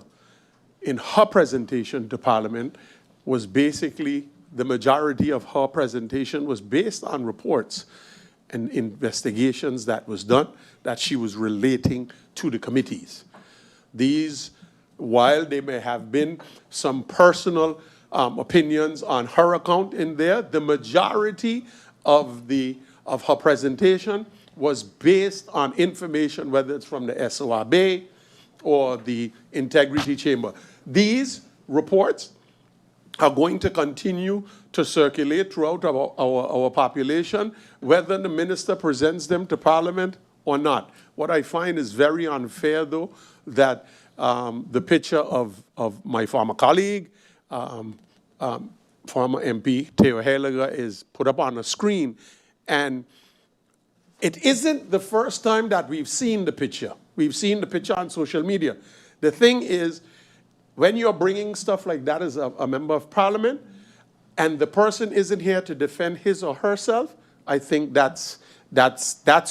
in her presentation to parliament was basically, the majority of her presentation was based on reports and investigations that was done that she was relating to the committees. These, while they may have been some personal opinions on her account in there, the majority of her presentation was based on information, whether it's from the SORB or the Integrity Chamber. These reports are going to continue to circulate throughout our population, whether the minister presents them to parliament or not. What I find is very unfair, though, that the picture of my former colleague, former MP Theo Heiliger, is put up on a screen. And it isn't the first time that we've seen the picture. We've seen the picture on social media. The thing is, when you're bringing stuff like that as a member of parliament, and the person isn't here to defend his or herself, I think that's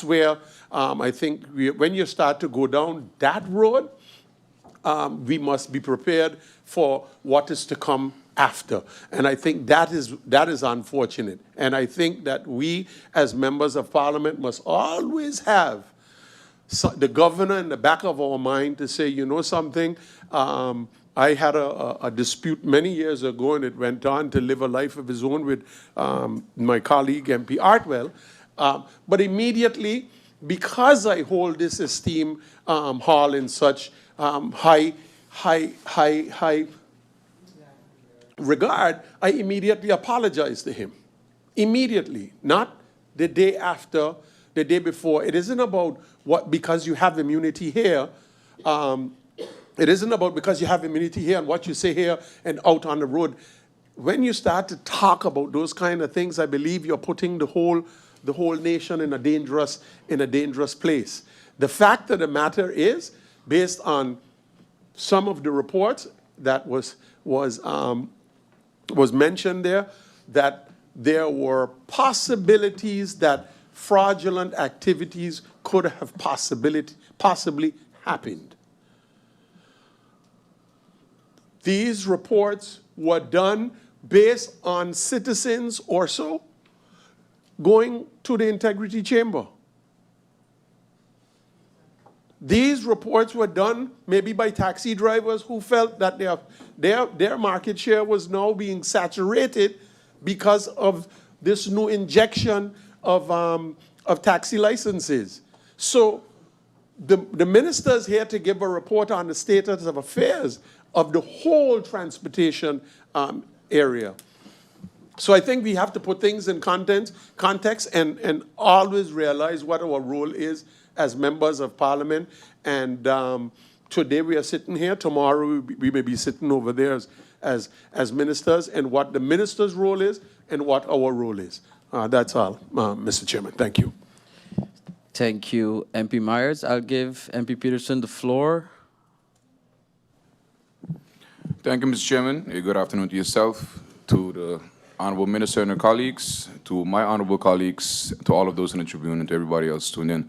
where I think when you start to go down that road, we must be prepared for what is to come after. And I think that is unfortunate. And I think that we, as members of parliament, must always have the governor in the back of our mind to say, you know something, I had a dispute many years ago, and it went on to live a life of his own with my colleague, MP Artwell. But immediately, because I hold this esteem hall in such high regard, I immediately apologized to him. Immediately, not the day after, the day before. It isn't about because you have immunity here. It isn't about because you have immunity here and what you say here and out on the road. When you start to talk about those kind of things, I believe you're putting the whole nation in a dangerous place. The fact of the matter is, based on some of the reports that was mentioned there, that there were possibilities that fraudulent activities could have possibly happened. These reports were done based on citizens or so going to the Integrity Chamber. These reports were done maybe by taxi drivers who felt that their market share was now being saturated because of this new injection of taxi licenses. So the minister is here to give a report on the status of affairs of the whole transportation area. So I think we have to put things in context and always realize what our role is as members of parliament. And today we are sitting here, tomorrow we may be sitting over there as ministers, and what the minister's role is and what our role is. That's all, Mr. Chairman. Thank you. Thank you, MP Myers. I'll give MP Peterson the floor. Thank you, Mr. Chairman. Good afternoon to yourself, to the Honorable Minister and her colleagues, to my honorable colleagues, to all of those in the Tribune, and to everybody else tuned in.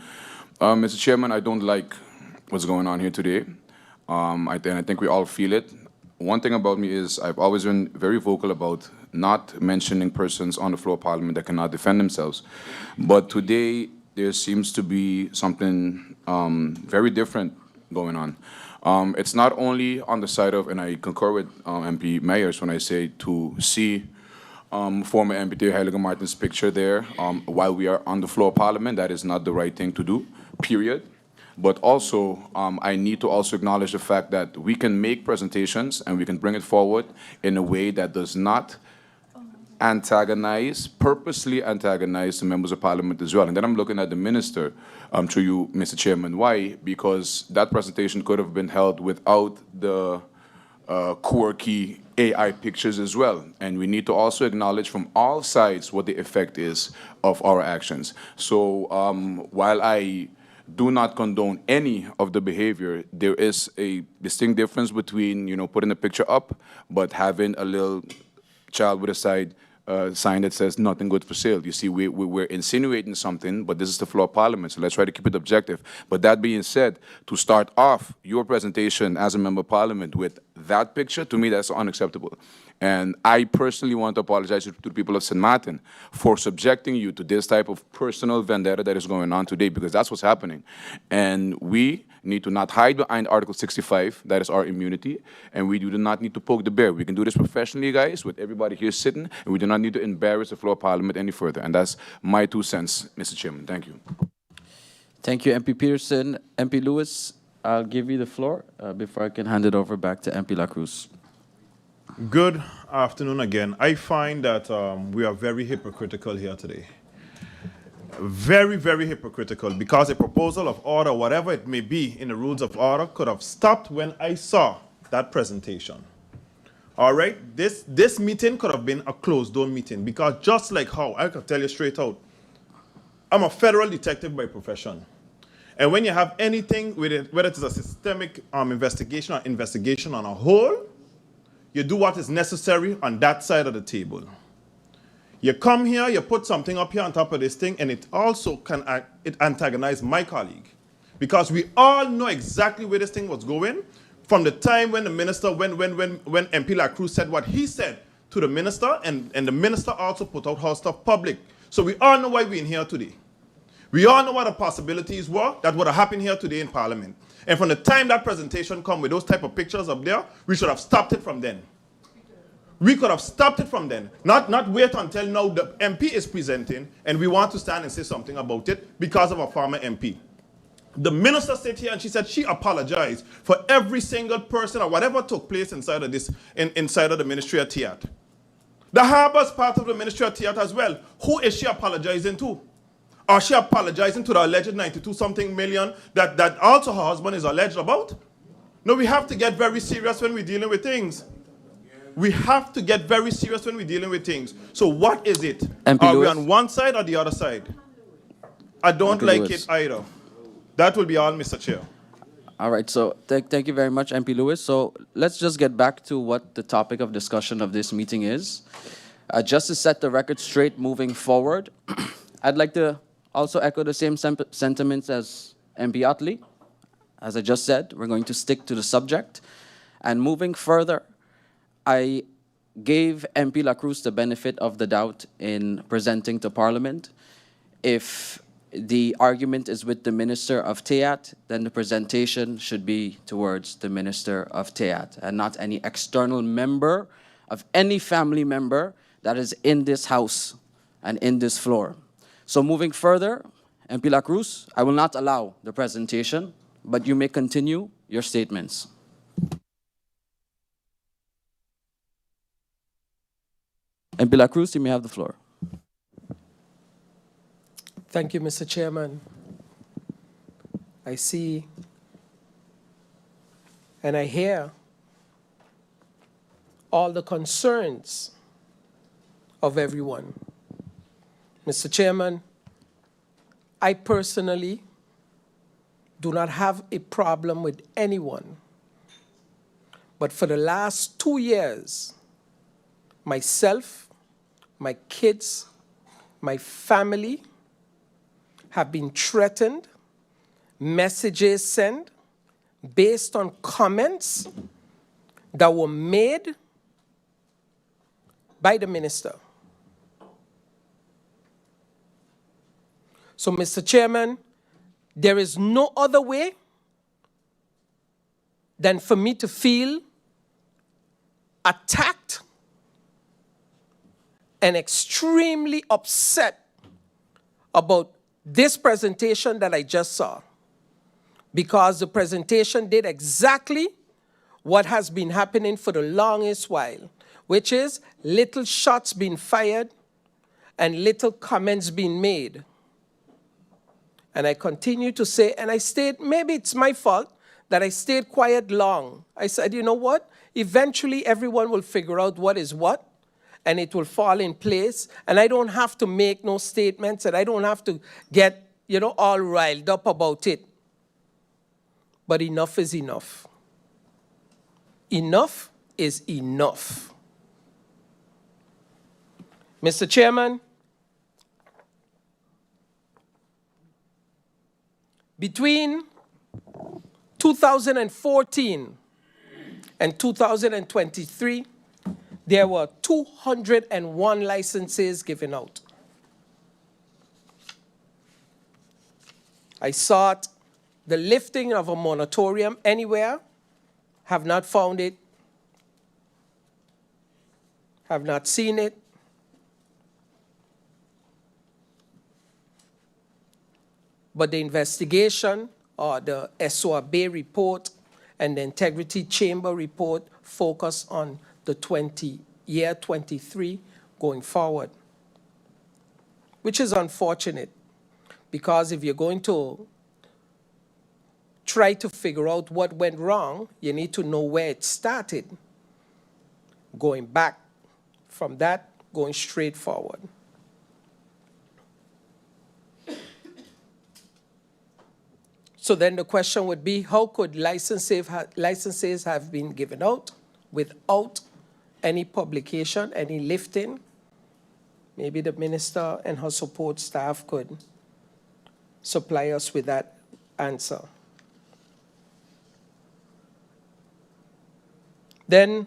Mr. Chairman, I don't like what's going on here today. I think we all feel it. one thing about me is I've always been very vocal about not mentioning persons on the floor of Parliament that cannot defend themselves. But today, there seems to be something very different going on. It's not only on the side of, and I concur with MP Meyers when I say to see former MP Heilige Martin's picture there while we are on the floor of Parliament. That is not the right thing to do, period. But also, I need to also acknowledge the fact that we can make presentations and we can bring it forward in a way that does not purposely antagonize the members of Parliament as well. And then I'm looking at the minister, through you, Mr. Chairman. Why? Because that presentation could have been held without the quirky AI pictures as well. And we need to also acknowledge from all sides what the effect is of our actions. So while I do not condone any of the behavior, there is a distinct difference between, putting a picture up, but having a little child with a sign that says nothing good for sale. You see, we're insinuating something, but this is the floor of Parliament, so let's try to keep it objective. But that being said, to start off your presentation as a member of Parliament with that picture, to me, that's unacceptable. And I personally want to apologize to the people of St. Martin for subjecting you to this type of personal vendetta that is going on today, because that's what's happening. And we need to not hide behind Article 65, that is our immunity, and we do not need to poke the bear. We can do this professionally, guys, with everybody here sitting, and we do not need to embarrass the floor of Parliament any further. And that's my 2 cents, Mr. Chairman. Thank you. Thank you, MP Peterson. MP Lewis, I'll give you the floor before I can hand it over back to MP La Cruz. Good afternoon again. I find that we are very hypocritical here today. Very, very hypocritical, because a proposal of order, whatever it may be in the rules of order, could have stopped when I saw that presentation. All right? This meeting could have been a closed-door meeting, because just like how, I could tell you straight out, I'm a federal detective by profession. And when you have anything with it, whether it is a systemic investigation or investigation on a whole, you do what is necessary on that side of the table. You come here, you put something up here on top of this thing, and it also can antagonize my colleague. Because we all know exactly where this thing was going from the time when the minister, when MP La Cruz said what he said to the minister, and the minister also put out her stuff public. So we all know why we're in here today. We all know what the possibilities were that would have happened here today in Parliament. And from the time that presentation come with those type of pictures up there, we should have stopped it from then. We could have stopped it from then. Not wait until now the MP is presenting and we want to stand and say something about it because of a former MP. The minister sat here and she said she apologized for every single person or whatever took place inside of this, inside of the Ministry of CTEATT. The harbor's part of the Ministry of CTEATT as well. Who is she apologizing to? Or she apologizing to the alleged 92-something million that also her husband is alleged about? No, we have to get very serious when we're dealing with things. We have to get very serious when we're dealing with things. So what is it? MP Are we Lewis? on one side or the other side? I don't MP like Lewis. it either. That will be all, Mr. Chair. All right, so thank you very much, MP Lewis. So let's just get back to what the topic of discussion of this meeting is. Just to set the record straight moving forward, I'd like to also echo the same sentiments as MP Otley. As I just said, we're going to stick to the subject. And moving further, I gave MP La Cruz the benefit of the doubt in presenting to Parliament. If the argument is with the Minister of CTEATT, then the presentation should be towards the Minister of CTEATT and not any external member of any family member that is in this House and in this floor. So moving further, MP La Cruz, I will not allow the presentation, but you may continue your statements. MP La Cruz, you may have the floor. Thank you, Mr. Chairman. I see and I hear all the concerns of everyone. Mr. Chairman, I personally do not have a problem with anyone, but for the last 2 years, myself, my kids, my family have been threatened, messages sent based on comments that were made by the minister. So, Mr. Chairman, there is no other way than for me to feel attacked and extremely upset about this presentation that I just saw, because the presentation did exactly what has been happening for the longest while, which is little shots being fired and little comments being made. And I continue to say, and I stayed, maybe it's my fault that I stayed quiet long. I said, you know what? Eventually everyone will figure out what is what, and it will fall in place, and I don't have to make no statements, and I don't have to get, all riled up about it. But enough is enough. Enough is enough. Mr. Chairman, between 2014 and 2023, there were 201 licenses given out. I sought the lifting of a moratorium anywhere, have not found it, have not seen it. But the investigation, or the S.A report and the Integrity Chamber report focus on the year 23 going forward, which is unfortunate, because if you're going to try to figure out what went wrong, you need to know where it started. Going back from that, going straight forward. So then the question would be, how could licenses have been given out without any publication, any lifting? Maybe the minister and her support staff could supply us with that answer. Then,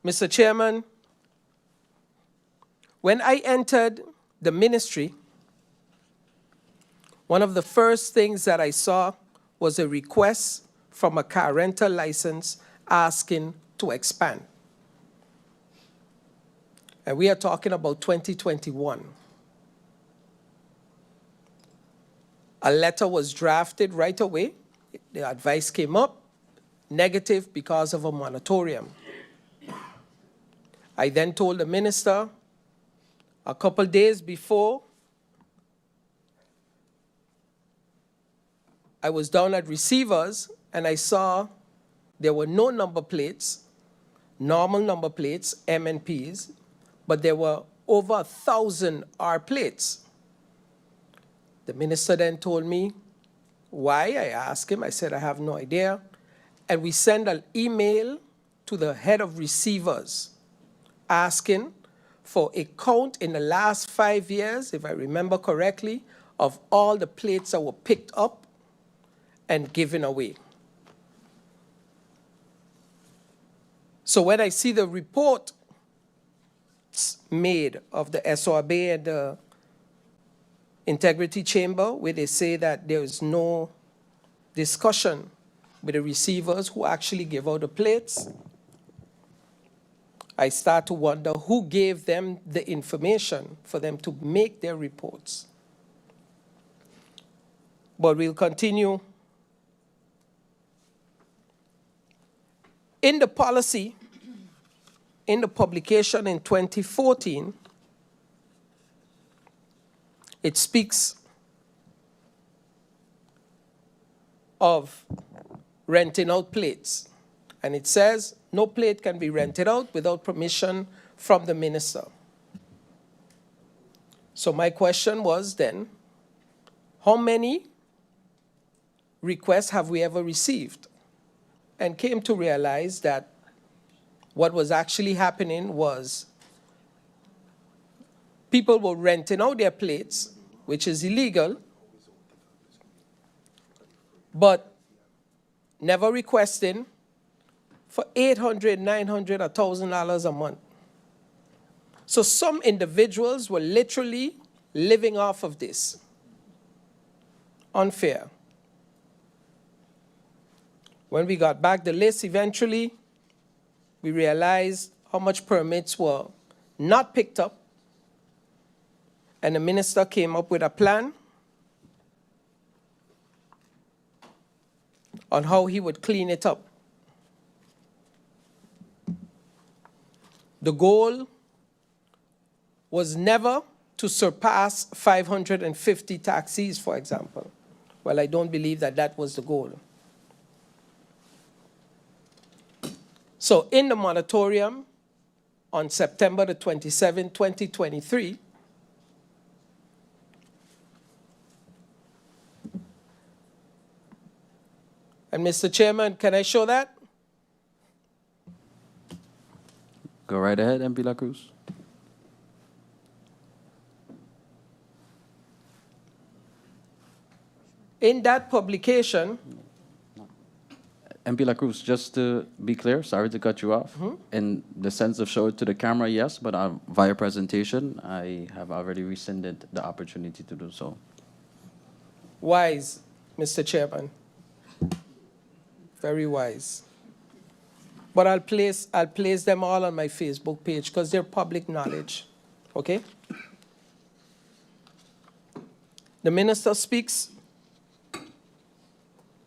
Mr. Chairman, when I entered the ministry, one of the first things that I saw was a request from a car rental license asking to expand. And we are talking about 2021. A letter was drafted right away. The advice came up, negative because of a moratorium. I then told the minister a couple days before I was down at receivers, and I saw there were no number plates, normal number plates, M and Ps, but there were over 1,000 R plates. The minister then told me why. I asked him, I said, I have no idea. And we sent an email to the head of receivers asking for a count in the last 5 years, if I remember correctly, of all the plates that were picked up and given away. So when I see the report made of the S.A and the Integrity Chamber, where they say that there is no discussion with the receivers who actually give out the plates, I start to wonder who gave them the information for them to make their reports. But we'll continue. In the policy, in the publication in 2014, it speaks of renting out plates. And it says, no plate can be rented out without permission from the minister. So my question was then, how many requests have we ever received? And came to realize that what was actually happening was people were renting out their plates, which is illegal, but never requesting for $800, $900, $1,000 a month. So some individuals were literally living off of this. Unfair. When we got back the list eventually, we realized how much permits were not picked up, and the minister came up with a plan on how he would clean it up. The goal was never to surpass 550 taxis, for example. Well, I don't believe that that was the goal. So in the moratorium on September the 27th, 2023, and Mr. Chairman, can I show that? Go right ahead, MP La Cruz. In that publication, MP La Cruz, just to be clear, sorry to cut you off. In the sense of show it to the camera, yes, but via presentation, I have already rescinded the opportunity to do so. wise, Mr. Chairman. Very wise. But I'll place them all on my Facebook page because they're public knowledge. Okay? The minister speaks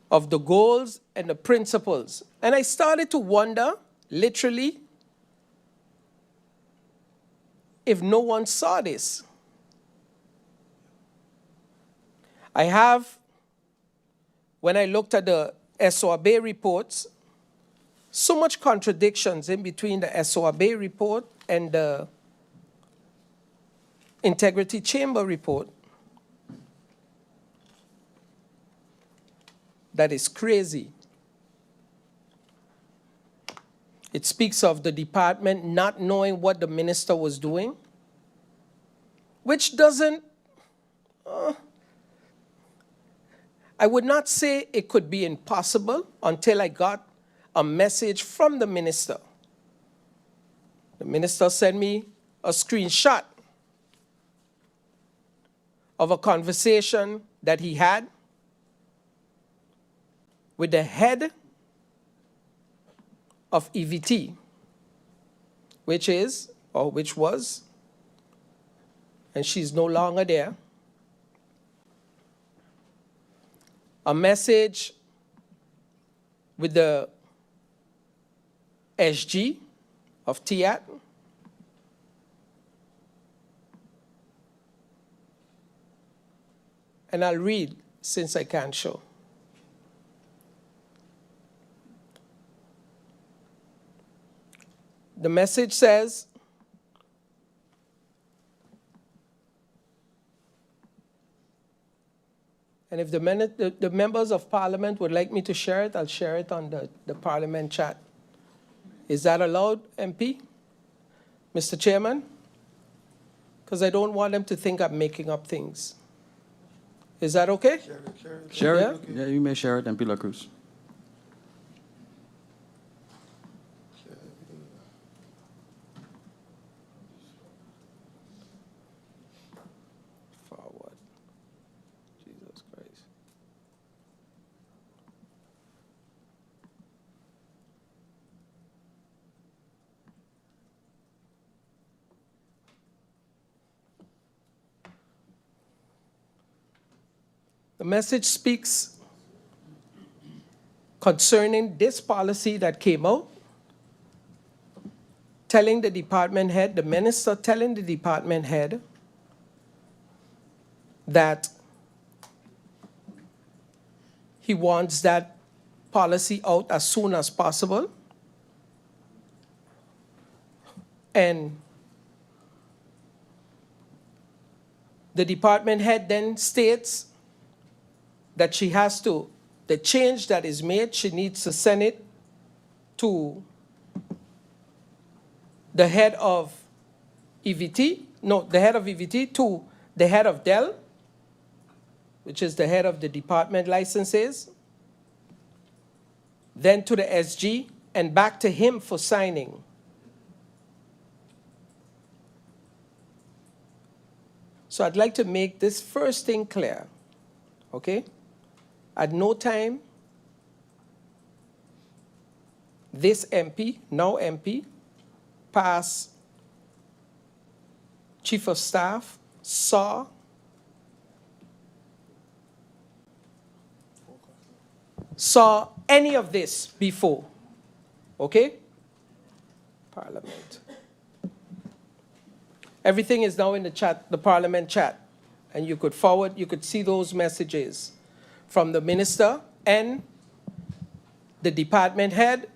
of the goals and the principles. And I started to wonder, literally, if no one saw this. I have, when I looked at the S.A reports, so much contradictions in between the S.A report and the Integrity Chamber report. That is crazy. It speaks of the department not knowing what the minister was doing, which doesn't, I would not say it could be impossible until I got a message from the minister. The minister sent me a screenshot of a conversation that he had with the head of EVT, which is, or which was, and she's no longer there, a message with the SG of CTEATT, and I'll read since I can't show. The message says, and if the members of parliament would like me to share it, I'll share it on the parliament chat. Is that allowed, MP? Mr. Chairman? Because I don't want them to think I'm making up things. Is that okay? Share Yeah? it? Yeah, you may share it, MP La Cruz. Forward. Jesus Christ. The message speaks concerning this policy that came out, telling the department head, the minister telling the department head that he wants that policy out as soon as possible. And the department head then states that she has to, the change that is made, she needs to send it to the head of EVT, no, the head of EVT to the head of Dell, which is the head of the department licenses, then to the SG, and back to him for signing. So I'd like to make this first thing clear, okay? At no time, this MP, now MP, past Chief of Staff, saw any of this before, okay? Parliament. Everything is now in the chat, the Parliament chat, and you could forward, you could see those messages from the Minister and the department head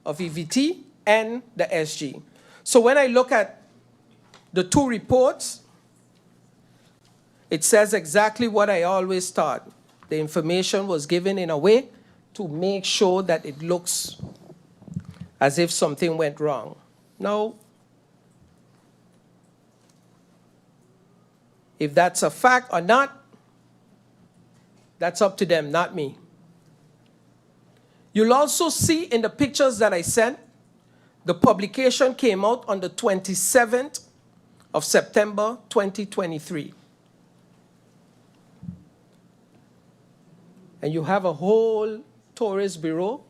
of EVT and the SG. So when I look at the two reports, it says exactly what I always thought. The information was given in a way to make sure that it looks as if something went wrong. Now, if that's a fact or not, that's up to them, not me. You'll also see in the pictures that I sent, the publication came out on the 27th of September, 2023. And you have a whole tourist bureau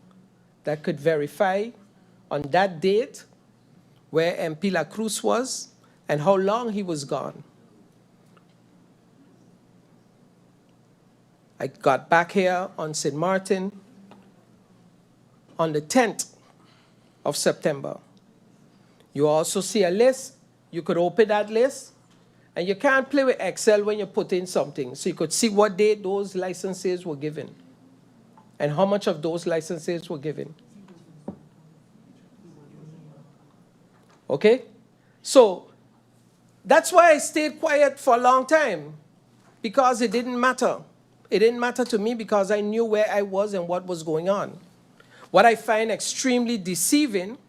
that could verify on that date where MP La Cruz was and how long he was gone. I got back here on St. Martin on the 10th of September. You also see a list. You could open that list. And you can't play with Excel when you put in something. So you could see what date those licenses were given and how much of those licenses were given. Okay? So that's why I stayed quiet for a long time, because it didn't matter. It didn't matter to me because I knew where I was and what was going on. What I find extremely deceiving,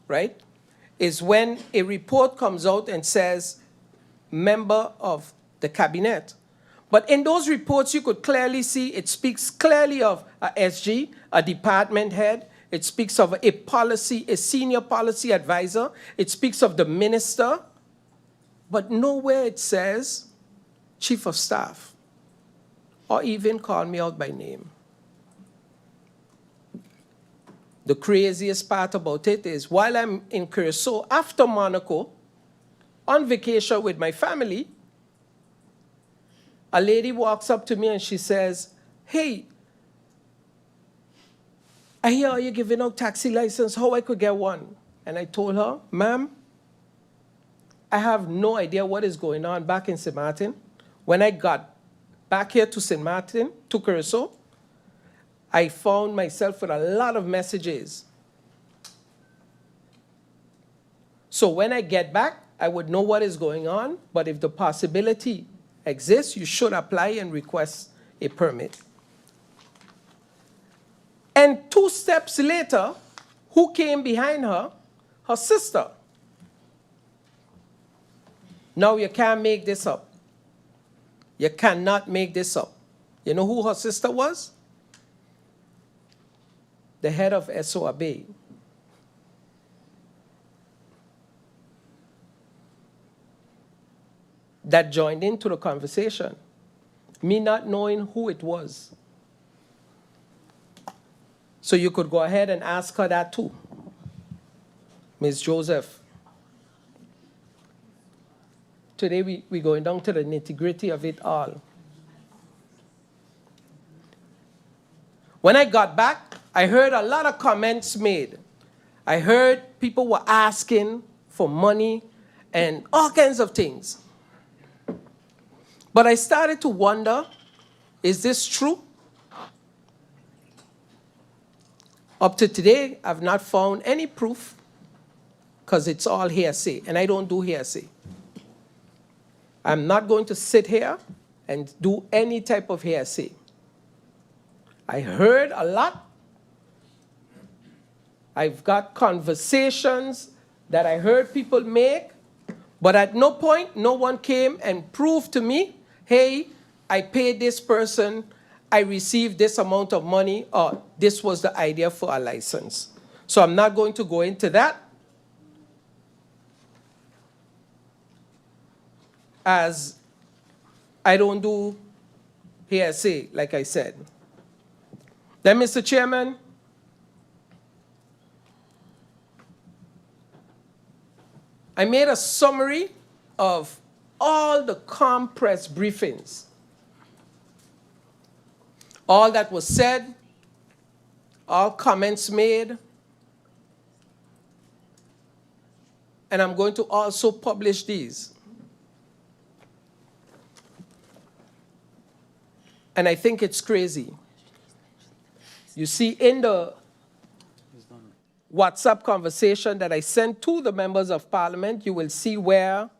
right, is when a report comes out and says, member of the cabinet. But in those reports, you could clearly see it speaks clearly of a SG, a department head. It speaks of a policy, a senior policy advisor. It speaks of the minister. But nowhere it says chief of staff or even call me out by name. The craziest part about it is while I'm in Curacao after Monaco, on vacation with my family, a lady walks up to me and she says, "Hey, I hear you're giving out taxi license, how I could get one?" And I told her, "Ma'am, I have no idea what is going on back in St. Martin. When I got back here to St. Martin, to Curacao, I found myself with a lot of messages. So when I get back, I would know what is going on, but if the possibility exists, you should apply and request a permit." And 2 steps later, who came behind her? Her sister. Now you can't make this up. You cannot make this up. You know who her sister was? The head of S.A. That joined into the conversation, me not knowing who it was. So you could go ahead and ask her that too, Ms. Joseph. Today we're going down to the nitty-gritty of it all. When I got back, I heard a lot of comments made. I heard people were asking for money and all kinds of things. But I started to wonder, is this true? Up to today, I've not found any proof because it's all hearsay, and I don't do hearsay. I'm not going to sit here and do any type of hearsay. I heard a lot. I've got conversations that I heard people make, but at no point, no one came and proved to me, "Hey, I paid this person, I received this amount of money," or "this was the idea for a license." So I'm not going to go into that, as I don't do P.S.A, like I said. Then, Mr. Chairman, I made a summary of all the compressed briefings, all that was said, all comments made, and I'm going to also publish these. And I think it's crazy. You see, in the WhatsApp conversation that I sent to the members of parliament, you will see where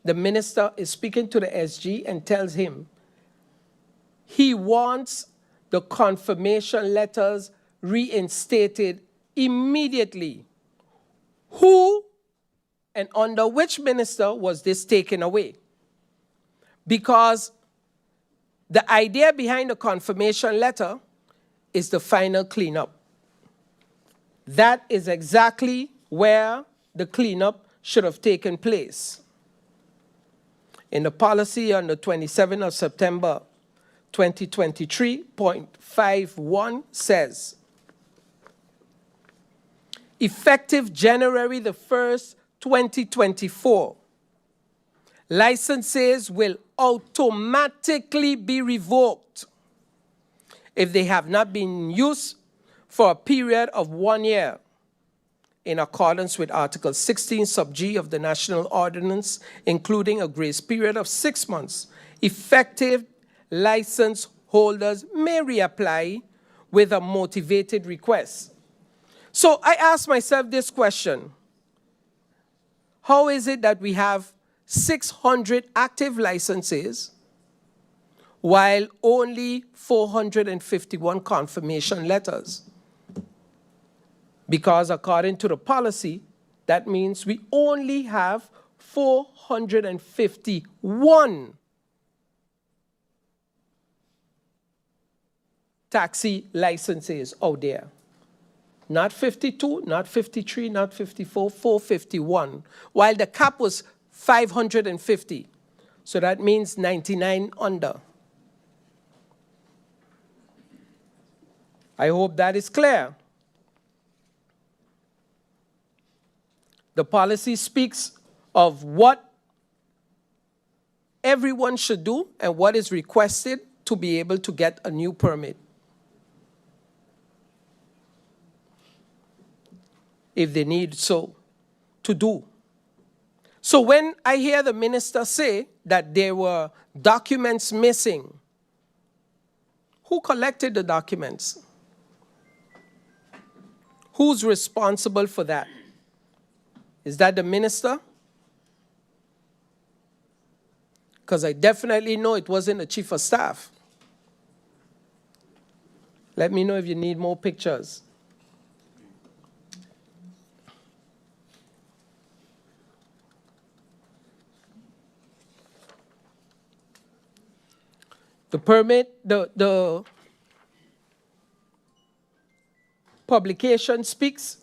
the minister is speaking to the SG and tells him he wants the confirmation letters reinstated immediately. Who and under which minister was this taken away? Because the idea behind the confirmation letter is the final cleanup. That is exactly where the cleanup should have taken place. In the policy on the 27th of September 2023.51 says, effective January the 1st, 2024, licenses will automatically be revoked if they have not been used for a period of 1 year, in accordance with Article 16 sub G of the National Ordinance, including a grace period of 6 months. Effective license holders may reapply with a motivated request. So I ask myself this question: how is it that we have 600 active licenses while only 451 confirmation letters? Because according to the policy, that means we only have 451 taxi licenses out there. Not 52, not 53, not 54, 451, while the cap was 550. So that means 99 under. I hope that is clear. The policy speaks of what everyone should do and what is requested to be able to get a new permit. If they need so to do. So when I hear the minister say that there were documents missing, who collected the documents? Who's responsible for that? Is that the minister? Because I definitely know it wasn't the chief of staff. Let me know if you need more pictures. The permit, the publication speaks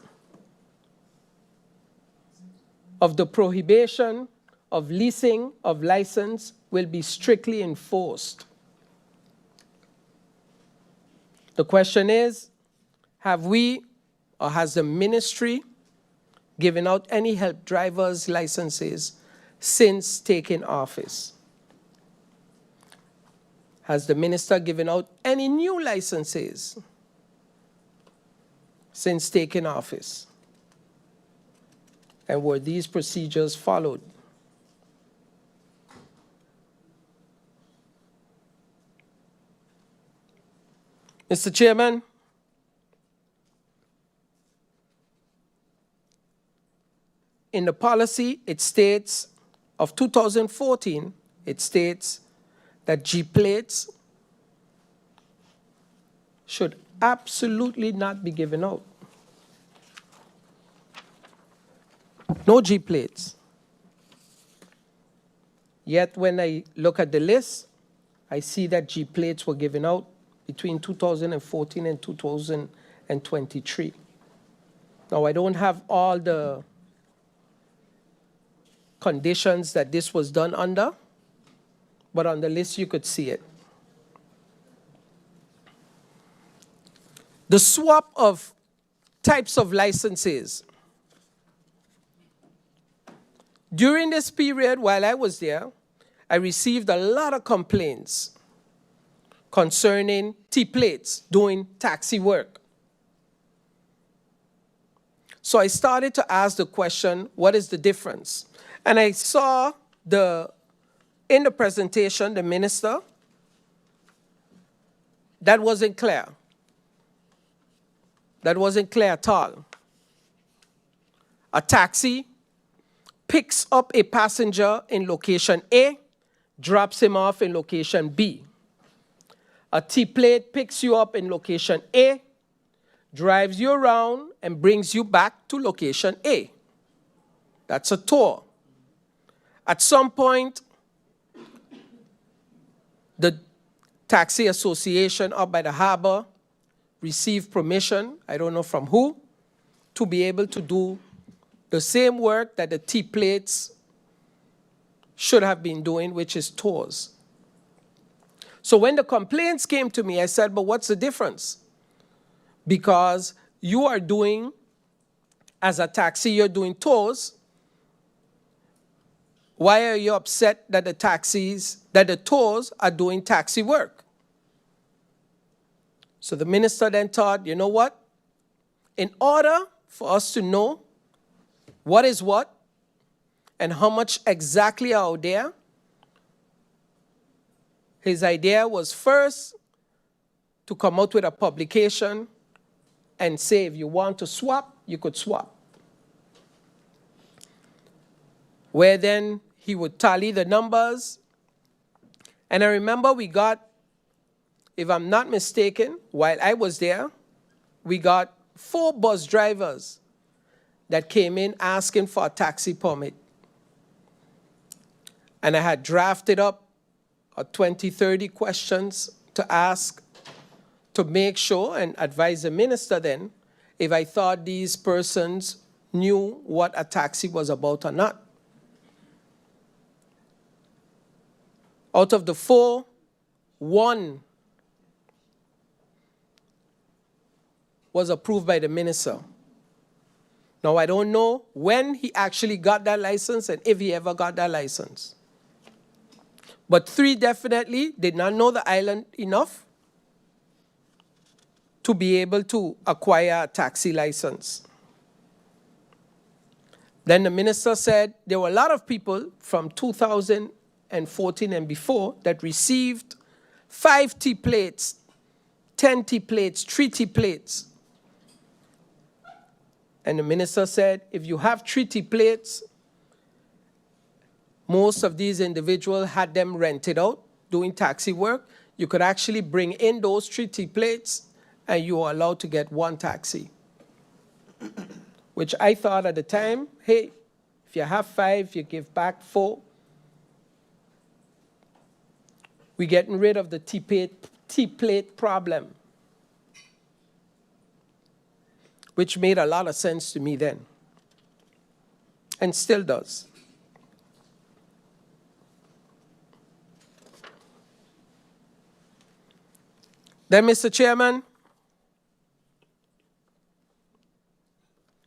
of the prohibition of leasing of license will be strictly enforced. The question is, have we or has the ministry given out any help drivers licenses since taking office? Has the minister given out any new licenses since taking office? And were these procedures followed? Mr. Chairman, in the policy, it states, of 2014, it states that G-plates should absolutely not be given out. No G-plates. Yet when I look at the list, I see that G-plates were given out between 2014 and 2023. Now, I don't have all the conditions that this was done under, but on the list you could see it. The swap of types of licenses. During this period, while I was there, I received a lot of complaints concerning T-plates doing taxi work. So I started to ask the question, what is the difference? And I saw in the presentation, the minister, that wasn't clear. That wasn't clear at all. A taxi picks up a passenger in location A, drops him off in location B. A T-plate picks you up in location A, drives you around, and brings you back to location A. That's a tour. At some point, the taxi association up by the harbor received permission, I don't know from who, to be able to do the same work that the T-plates should have been doing, which is tours. So when the complaints came to me, I said, but what's the difference? Because you are doing, as a taxi, you're doing tours. Why are you upset that the tours are doing taxi work? So the minister then thought, you know what? In order for us to know what is what and how much exactly are out there, his idea was first to come out with a publication and say, if you want to swap, you could swap. Where then he would tally the numbers. And I remember we got, if I'm not mistaken, while I was there, we got 4 bus drivers that came in asking for a taxi permit. And I had drafted up 20, 30 questions to ask to make sure and advise the minister then if I thought these persons knew what a taxi was about or not. Out of the 4, 1 was approved by the minister. Now, I don't know when he actually got that license and if he ever got that license. But 3 definitely did not know the island enough to be able to acquire a taxi license. Then the minister said there were a lot of people from 2014 and before that received 5 T-plates, 10 T-plates, 3 T-plates. And the minister said, if you have 3 T-plates, most of these individuals had them rented out, doing taxi work. You could actually bring in those 3 T-plates and you are allowed to get 1 taxi. Which I thought at the time, hey, if you have 5, you give back 4. We're getting rid of the T-plate problem, which made a lot of sense to me then, and still does. Then, Mr. Chairman,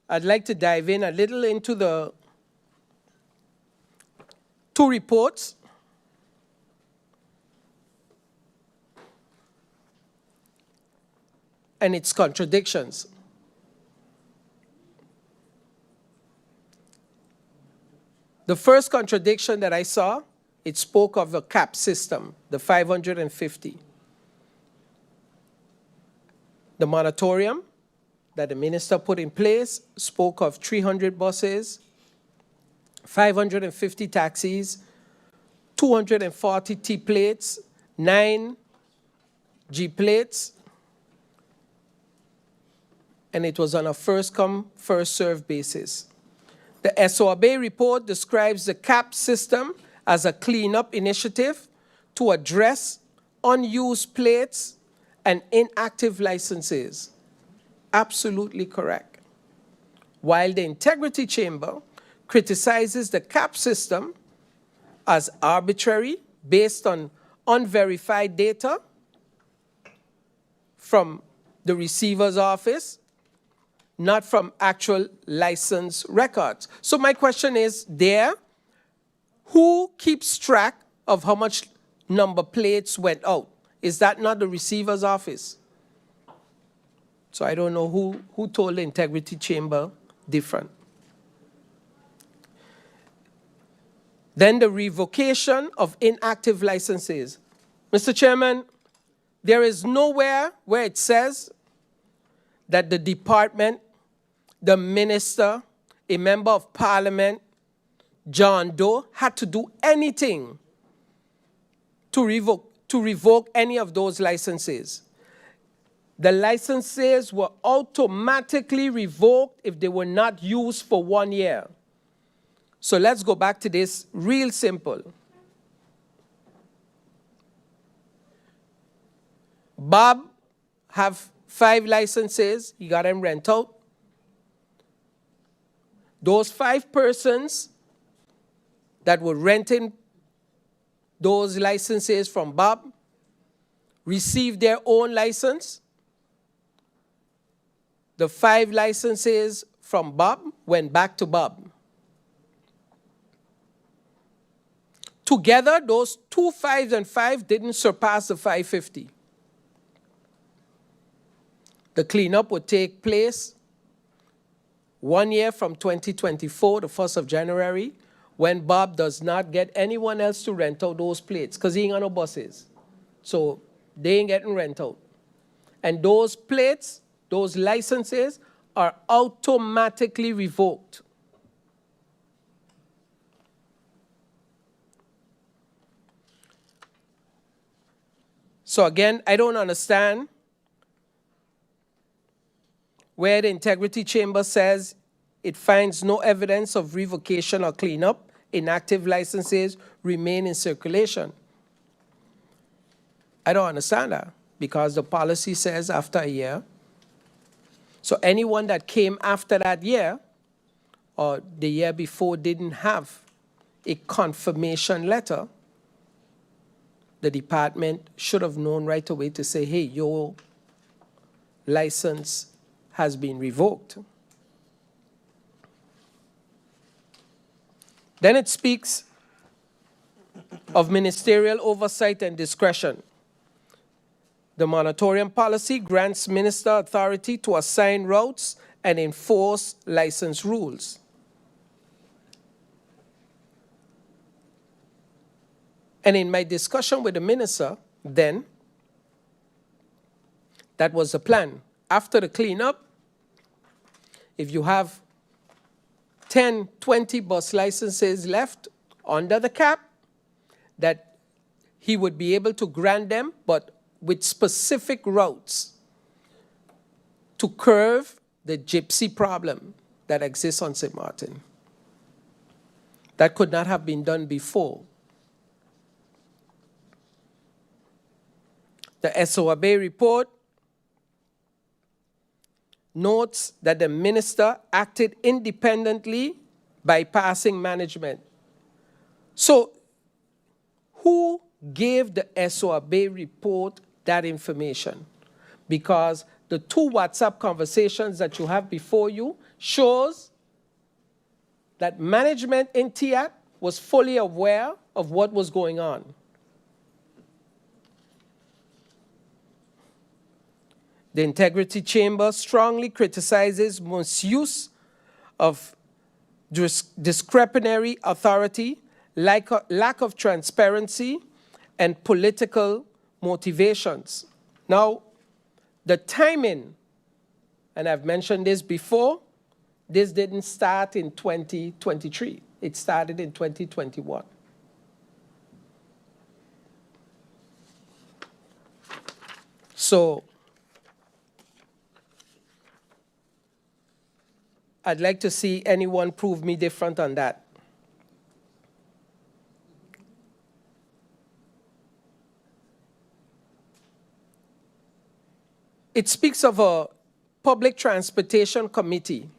I'd like to dive in a little into the 2 reports. And its contradictions. The first contradiction that I saw, it spoke of a cap system, the 550. The moratorium that the minister put in place spoke of 300 buses, 550 taxis, 240 T-plates, 9 G-plates, and it was on a first-come, first-served basis. The SOAB report describes the CAP system as a cleanup initiative to address unused plates and inactive licenses. Absolutely correct. while the Integrity Chamber criticizes the cap system as arbitrary based on unverified data from the receiver's office, not from actual license records. So my question is there, who keeps track of how much number plates went out? Is that not the receiver's office? So I don't know who told the Integrity Chamber different. Then the revocation of inactive licenses. Mr. Chairman, there is nowhere where it says that the department, the minister, a member of parliament, John Doe, had to do anything to revoke any of those licenses. The licenses were automatically revoked if they were not used for 1 year. So let's go back to this real simple. Bob have 5 licenses, he got them rent out. Those 5 persons that were renting those licenses from Bob received their own license. The 5 licenses from Bob went back to Bob. Together, those 2 5s and 5 didn't surpass the 550. The cleanup would take place 1 year from 2024, the 1st of January, when Bob does not get anyone else to rent out those plates, because he ain't got no buses. So they ain't getting rent out. And those plates, those licenses, are automatically revoked. So again, I don't understand where the Integrity Chamber says it finds no evidence of revocation or cleanup, inactive licenses remain in circulation. I don't understand that, because the policy says after a year. So anyone that came after that year or the year before didn't have a confirmation letter, the department should have known right away to say, hey, your license has been revoked. Then it speaks of ministerial oversight and discretion. The moratorium policy grants minister authority to assign routes and enforce license rules. And in my discussion with the minister then, that was the plan. After the cleanup, if you have 10, 20 bus licenses left under the cap, that he would be able to grant them, but with specific routes to curb the gypsy problem that exists on St. Martin. That could not have been done before. The S.A report notes that the minister acted independently, bypassing management. So who gave the S.A report that information? Because the 2 WhatsApp conversations that you have before you shows that management in CTEATT was fully aware of what was going on. The Integrity Chamber strongly criticizes misuse of discretionary authority, lack of transparency, and political motivations. Now, the timing, and I've mentioned this before, this didn't start in 2023. It started in 2021. So, I'd like to see anyone prove me different on that. It speaks of a public transportation committee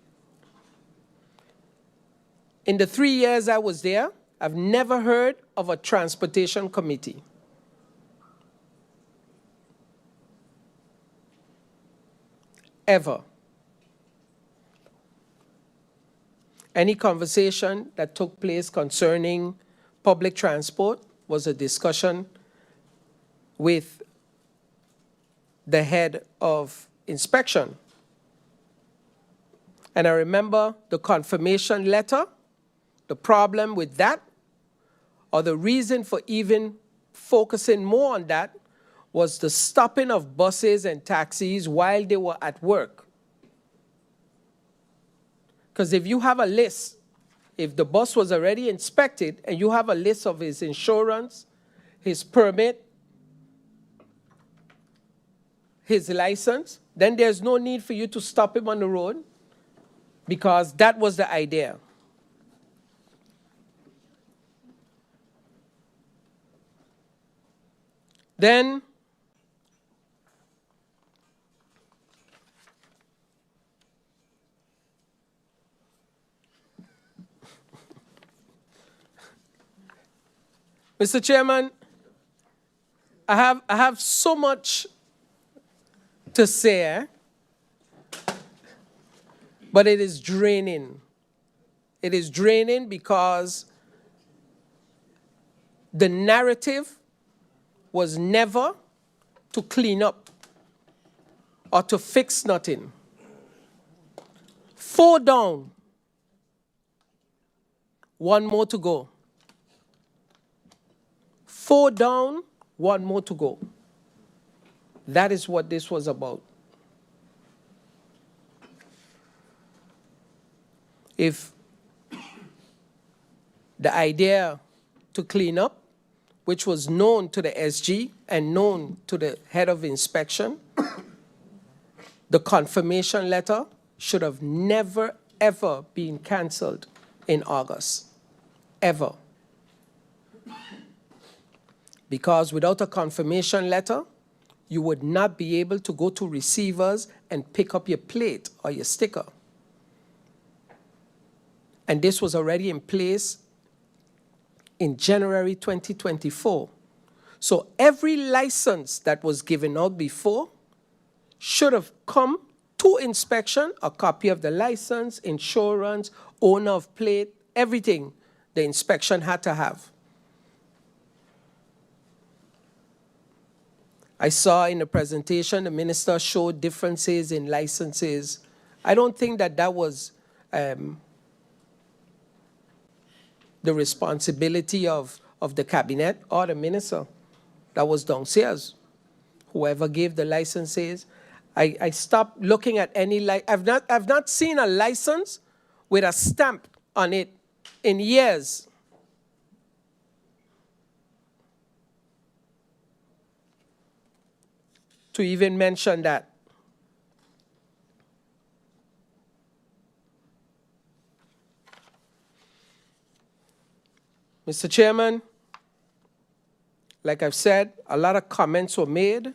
In the 3 years I was there, I've never heard of a transportation committee. Ever. Any conversation that took place concerning public transport was a discussion with the head of inspection. And I remember the confirmation letter, the problem with that, or the reason for even focusing more on that, was the stopping of buses and taxis while they were at work. Because if you have a list, if the bus was already inspected and you have a list of his insurance, his permit, his license, then there's no need for you to stop him on the road, because that was the idea. Then Mr. Chairman, I have so much to say, but it is draining. It is draining because the narrative was never to clean up or to fix nothing. 4 down, 1 more to go. 4 down, 1 more to go. That is what this was about. If the idea to clean up, which was known to the SG and known to the head of inspection, the confirmation letter should have never, ever been canceled in August. Ever. Because without a confirmation letter, you would not be able to go to receivers and pick up your plate or your sticker. And this was already in place in January 2024. So every license that was given out before should have come to inspection, a copy of the license, insurance, owner of plate, everything the inspection had to have. I saw in the presentation the minister showed differences in licenses. I don't think that that was the responsibility of the cabinet or the minister. That was downstairs. Whoever gave the licenses. I stopped looking at any I've not seen a license with a stamp on it in years. To even mention that. Mr. Chairman, like I've said, a lot of comments were made.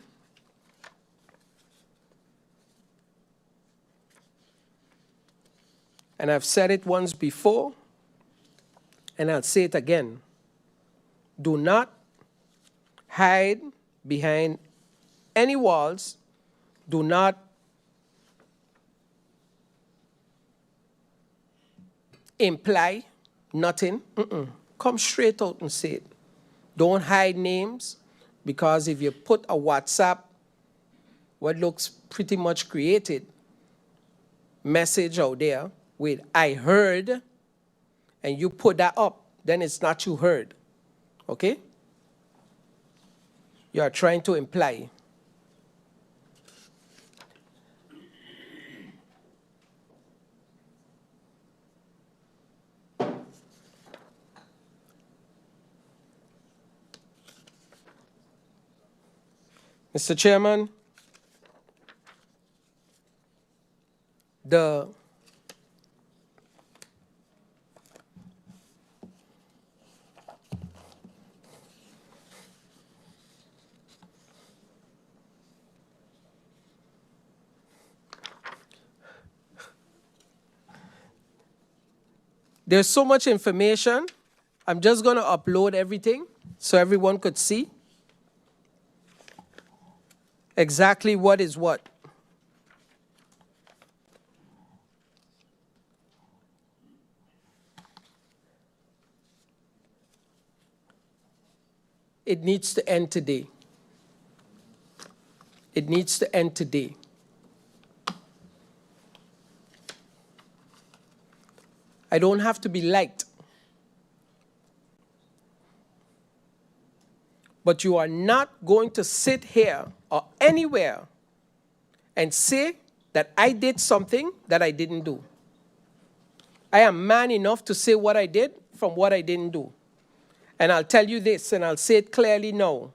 And I've said it once before, and I'll say it again. Do not hide behind any walls. Do not imply nothing. Come straight out and say it. Don't hide names, because if you put a WhatsApp, what looks pretty much created, message out there with "I heard," and you put that up, then it's not you heard. Okay? You are trying to imply. Mr. Chairman, the There's so much information. I'm just going to upload everything so everyone could see exactly what is what. It needs to end today. It needs to end today. I don't have to be liked. But you are not going to sit here or anywhere and say that I did something that I didn't do. I am man enough to say what I did from what I didn't do. And I'll tell you this, and I'll say it clearly now.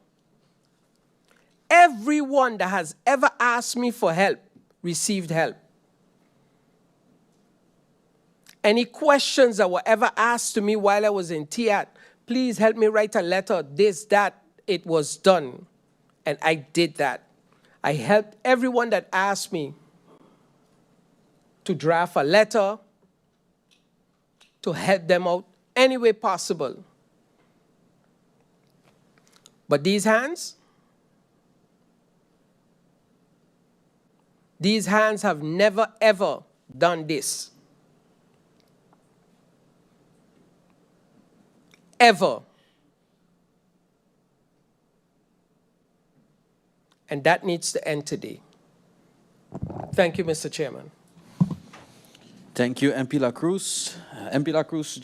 Everyone that has ever asked me for help received help. Any questions that were ever asked to me while I was in CTEATT, please help me write a letter, this, that, it was done. And I did that. I helped everyone that asked me to draft a letter, to help them out any way possible. But these hands have never, ever done this. Ever. And that needs to end today. Thank you, Mr. Chairman. Thank you, MP La Cruz. MP La Cruz,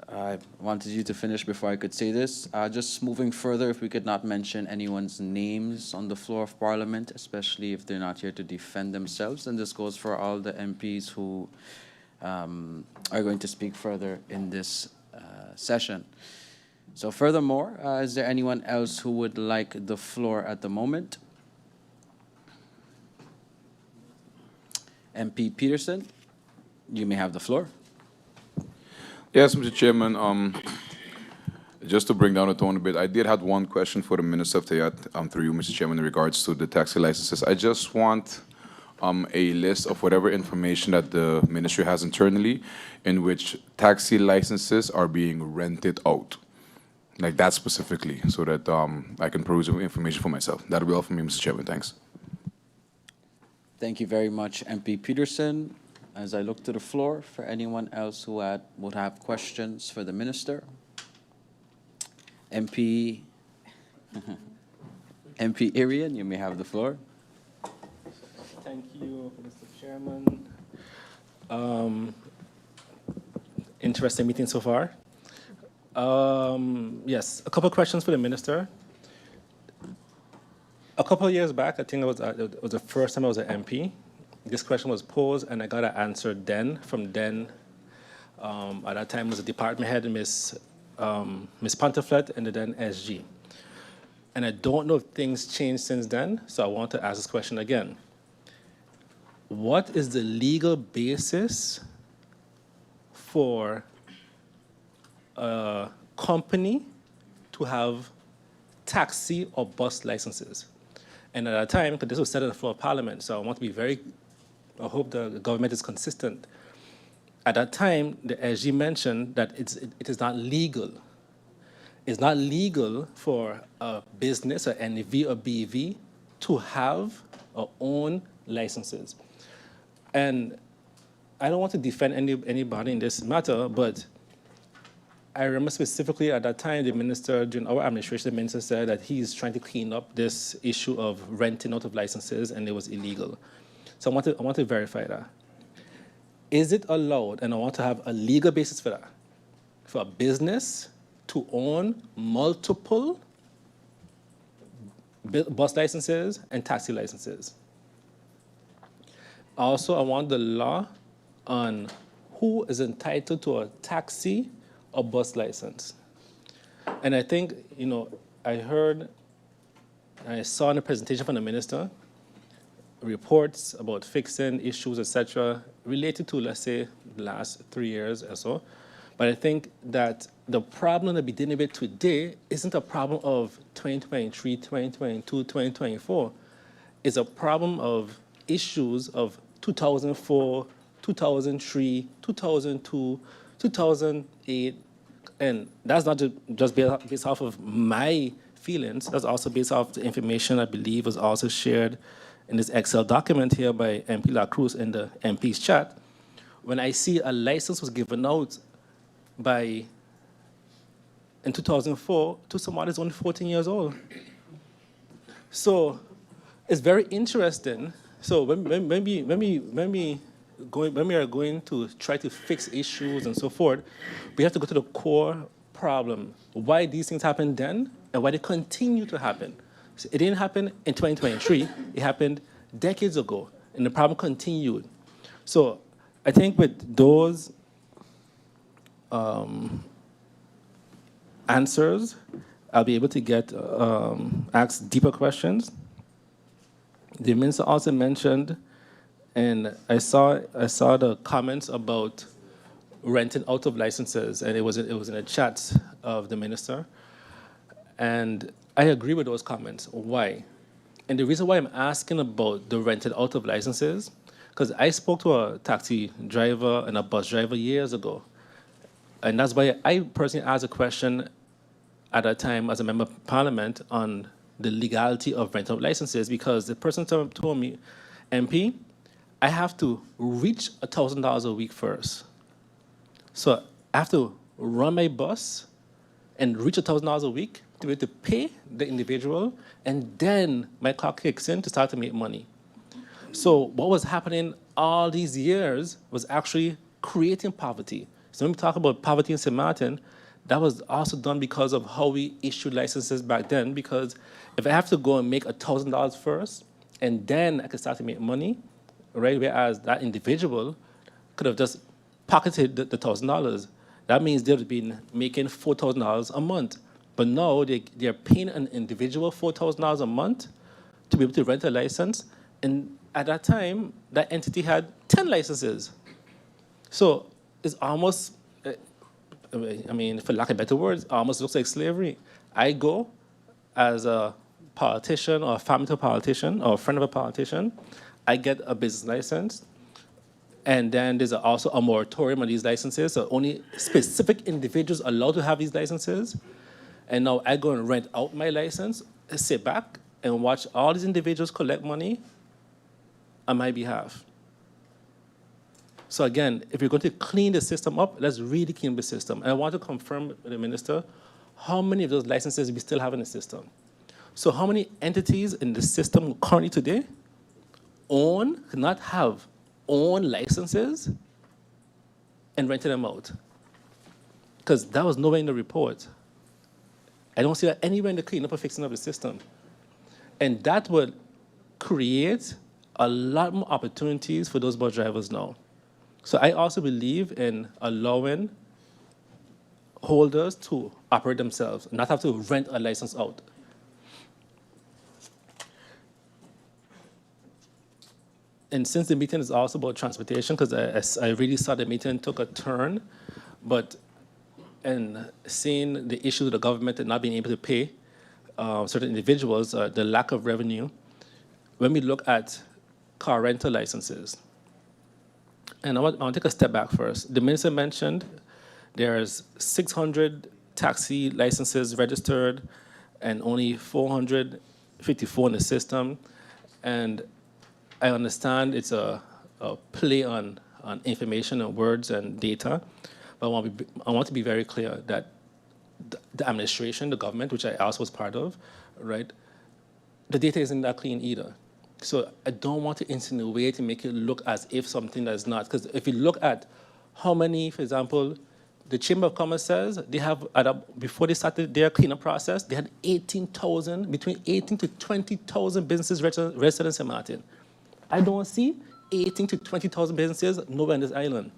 I wanted you to finish before I could say this. Just moving further, if we could not mention anyone's names on the floor of Parliament, especially if they're not here to defend themselves. And this goes for all the MPs who are going to speak further in this session. So furthermore, is there anyone else who would like the floor at the moment? MP Peterson, you may have the floor. Yes, Mr. Chairman. Just to bring down the tone a bit, I did have one question for the Minister of CTEATT through you, Mr. Chairman, in regards to the taxi licenses. I just want a list of whatever information that the ministry has internally in which taxi licenses are being rented out. Like that specifically, so that I can peruse information for myself. That'll be all for me, Mr. Chairman. Thanks. Thank you very much, MP Peterson. As I look to the floor, for anyone else who would have questions for the minister, MP Arian, you may have the floor. Thank you, Mr. Chairman. Interesting meeting so far. Yes, a couple of questions for the minister. A couple of years back, I think it was the first time I was an MP. This question was posed, and I got an answer then from then. At that time, was the department head, Miss Pontiflet, and the then SG. And I don't know if things changed since then, so I want to ask this question again. What is the legal basis for a company to have taxi or bus licenses? And at that time, because this was said on the floor of Parliament, so I want to be I hope the government is consistent. At that time, the SG mentioned that it is not legal. It's not legal for a business, or NEV or BV, to have or own licenses. And I don't want to defend anybody in this matter, but I remember specifically at that time, the minister, during our administration, the minister said that he's trying to clean up this issue of renting out of licenses, and it was illegal. So I want to verify that. Is it allowed, and I want to have a legal basis for that, for a business to own multiple bus licenses and taxi licenses? Also, I want the law on who is entitled to a taxi or bus license. And I think, I heard, I saw in the presentation from the minister, reports about fixing issues, etc., related to, let's say, the last 3 years or so. But I think that the problem that we're dealing with today isn't a problem of 2023, 2022, 2024. It's a problem of issues of 2004, 2003, 2002, 2008, and that's not just based off of my feelings, that's also based off the information I believe was also shared in this Excel document here by MP La Cruz in the MP's chat. When I see a license was given out in 2004 to someone who's only 14 years old. So it's very interesting. So when we are going to try to fix issues and so forth, we have to go to the core problem. Why these things happened then and why they continue to happen. So it didn't happen in 2023, it happened decades ago, and the problem continued. So I think with those answers, I'll be able to get ask deeper questions. The minister also mentioned, and I saw the comments about renting out of licenses, and it was in a chat of the minister, and I agree with those comments. Why? And the reason why I'm asking about the rented out of licenses, because I spoke to a taxi driver and a bus driver years ago, and that's why I personally asked a question at that time as a member of parliament on the legality of rental licenses, because the person told me, MP, I have to reach $1,000 a week first. So I have to run my bus and reach $1,000 a week to be able to pay the individual, and then my clock kicks in to start to make money. So what was happening all these years was actually creating poverty. So when we talk about poverty in St. Martin, that was also done because of how we issued licenses back then, because if I have to go and make $1,000 first, and then I can start to make money, right? Whereas that individual could have just pocketed the $1,000. That means they've been making $4,000 a month. But now they're paying an individual $4,000 a month to be able to rent a license. And at that time, that entity had 10 licenses. So it's almost, I mean, for lack of better words, almost looks like slavery. I go as a politician or a family of a politician or a friend of a politician, I get a business license, and then there's also a moratorium on these licenses, so only specific individuals are allowed to have these licenses. And now I go and rent out my license, sit back and watch all these individuals collect money on my behalf. So again, if you're going to clean the system up, let's really clean the system. And I want to confirm with the minister how many of those licenses we still have in the system. So how many entities in the system currently today cannot have own licenses and rented them out? Because that was nowhere in the report. I don't see that anywhere in the cleanup or fixing of the system. And that would create a lot more opportunities for those bus drivers now. So I also believe in allowing holders to operate themselves, not have to rent a license out. And since the meeting is also about transportation, because I really saw the meeting took a turn, but in seeing the issue of the government and not being able to pay certain individuals, the lack of revenue, when we look at car rental licenses, and I want to take a step back first. The minister mentioned there's 600 taxi licenses registered and only 454 in the system. And I understand it's a play on information and words and data, but I want to be very clear that the administration, the government, which I also was part of, right, the data isn't that clean either. So I don't want to insinuate and make it look as if something that's not. Because if you look at how many, for example, the Chamber of Commerce says they have, before they started their cleanup process, they had 18,000, between 18 to 20,000 businesses registered in St. Martin. I don't see 18 to 20,000 businesses nowhere on this island.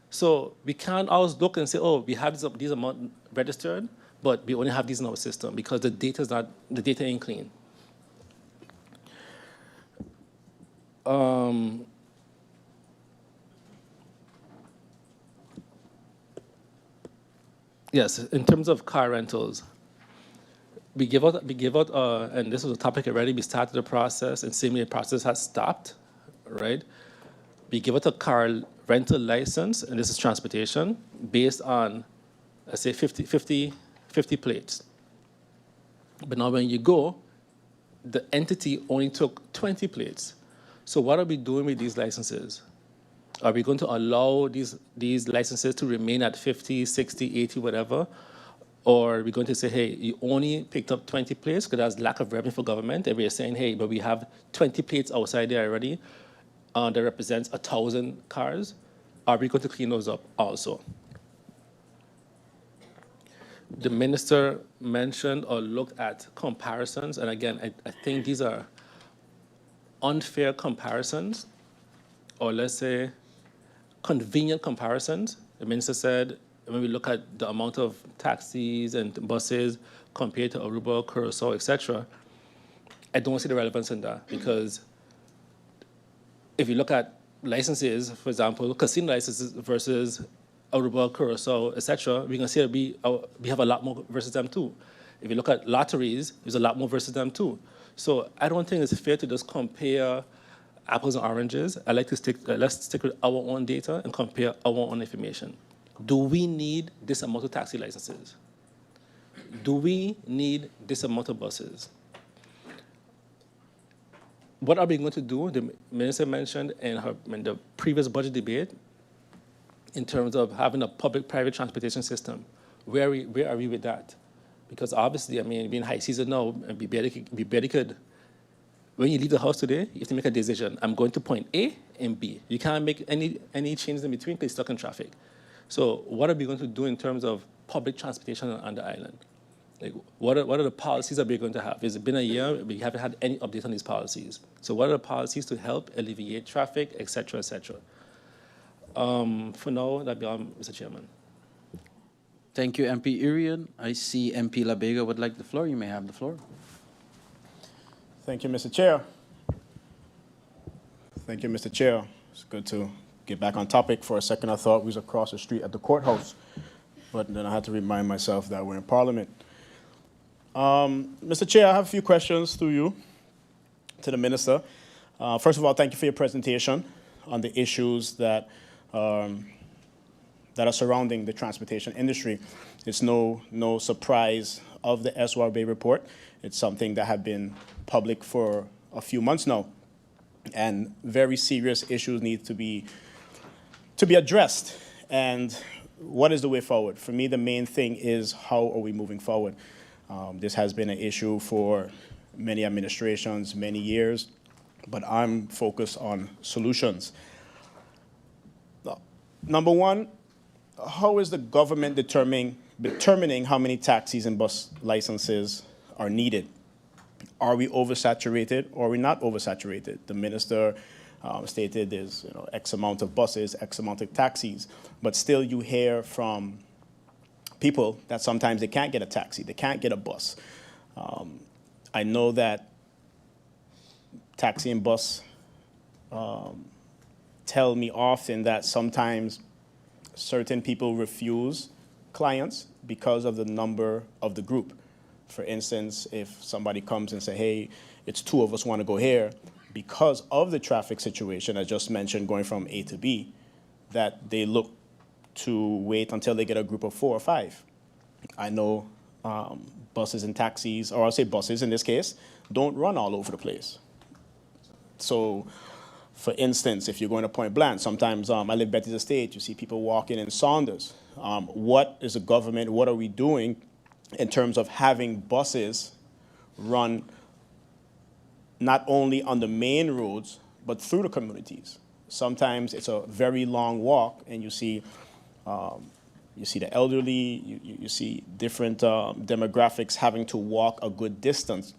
So we can't always look and say, oh, we have these amount registered, but we only have these in our system because the data ain't clean. Yes, in terms of car rentals, we give out, and this was a topic already, we started the process, and seemingly the process has stopped, right? we give it a car rental license, and this is transportation, based on, let's say, 50 plates. But now when you go, the entity only took 20 plates. So what are we doing with these licenses? Are we going to allow these licenses to remain at 50, 60, 80, whatever? Or are we going to say, hey, you only picked up 20 plates because there's lack of revenue for government, and we're saying, hey, but we have 20 plates outside there already that represents 1,000 cars. Are we going to clean those up also? The minister mentioned or looked at comparisons, and again, I think these are unfair comparisons, or let's say convenient comparisons. The minister said, when we look at the amount of taxis and buses compared to Aruba, Curacao, etc., I don't see the relevance in that, because if you look at licenses, for example, casino licenses versus Aruba, Curacao, etc., we can see that we have a lot more versus them too. If you look at lotteries, there's a lot more versus them too. So I don't think it's fair to just compare apples and oranges. I like to let's stick with our own data and compare our own information. Do we need this amount of taxi licenses? Do we need this amount of buses? What are we going to do? The minister mentioned in the previous budget debate in terms of having a public-private transportation system. Where are we with that? Because obviously, I mean, being high season now, and we barely could. When you leave the house today, you have to make a decision. I'm going to point A and B. You can't make any changes in between because you're stuck in traffic. So what are we going to do in terms of public transportation on the island? Like, what are the policies that we're going to have? It's been a year, we haven't had any update on these policies. So what are the policies to help alleviate traffic, et cetera, et cetera? For now, that'll be all, Mr. Chairman. Thank you, MP Irian. I see MP Labega would like the floor. You may have the floor. Thank you, Mr. Chair. Thank you, Mr. Chair. It's good to get back on topic. For a second, I thought we was across the street at the courthouse, but then I had to remind myself that we're in Parliament. Mr. Chair, I have a few questions to you, to the Minister. First of all, thank you for your presentation on the issues that are surrounding the transportation industry. It's no surprise of the SWRB report. It's something that had been public for a few months now, and very serious issues need to be addressed. And what is the way forward? For me, the main thing is, how are we moving forward? This has been an issue for many administrations, many years, but I'm focused on solutions. Number one, how is the government determining how many taxis and bus licenses are needed? Are we oversaturated or are we not oversaturated? The minister stated there's X amount of buses, X amount of taxis, but still you hear from people that sometimes they can't get a taxi, they can't get a bus. I know that taxi and bus tell me often that sometimes certain people refuse clients because of the number of the group. For instance, if somebody comes and say, hey, it's two of us want to go here, because of the traffic situation I just mentioned going from A to B, that they look to wait until they get a group of 4 or 5. I know buses and taxis, or I'll say buses in this case, don't run all over the place. So, for instance, if you're going to Point Blank, sometimes I live Betty's Estate, you see people walking in Saunders. What is the government, what are we doing in terms of having buses run not only on the main roads, but through the communities? Sometimes it's a very long walk, and you see the elderly, you see different demographics having to walk a good distance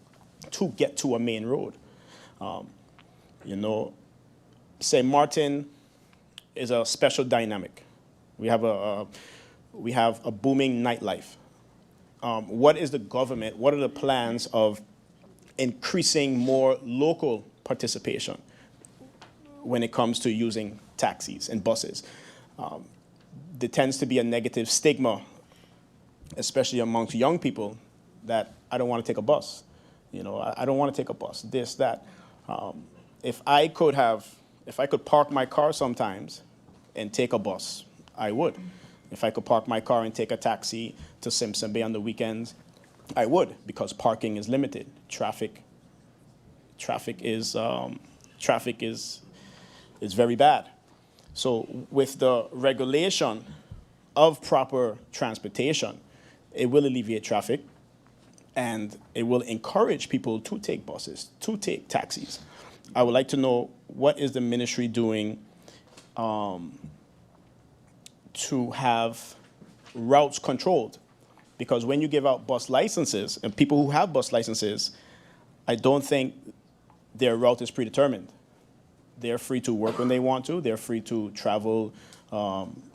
to get to a main road. St. Martin is a special dynamic. We have a booming nightlife. What is the government, what are the plans of increasing more local participation when it comes to using taxis and buses? There tends to be a negative stigma, especially amongst young people, that I don't want to take a bus. I don't want to take a bus, this, that. If If I could park my car sometimes and take a bus, I would. If I could park my car and take a taxi to Simpson Bay on the weekends, I would, because parking is limited. Traffic is very bad. So with the regulation of proper transportation, it will alleviate traffic, and it will encourage people to take buses, to take taxis. I would like to know, what is the ministry doing to have routes controlled? Because when you give out bus licenses, and people who have bus licenses, I don't think their route is predetermined. They're free to work when they want to. They're free to travel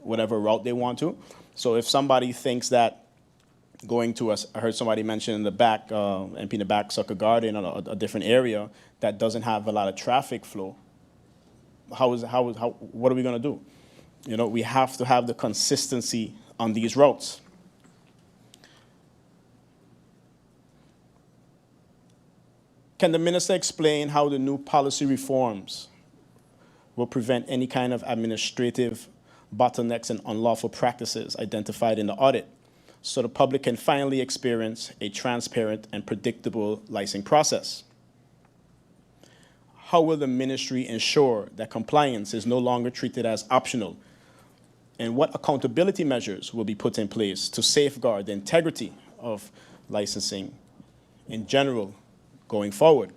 whatever route they want to. So if somebody thinks that going to I heard somebody mention in the back, MP in the back, Sucker Garden, or a different area that doesn't have a lot of traffic flow, what are we going to do? You know, we have to have the consistency on these routes. Can the minister explain how the new policy reforms will prevent any kind of administrative bottlenecks and unlawful practices identified in the audit, so the public can finally experience a transparent and predictable licensing process? How will the ministry ensure that compliance is no longer treated as optional? And what accountability measures will be put in place to safeguard the integrity of licensing in general going forward?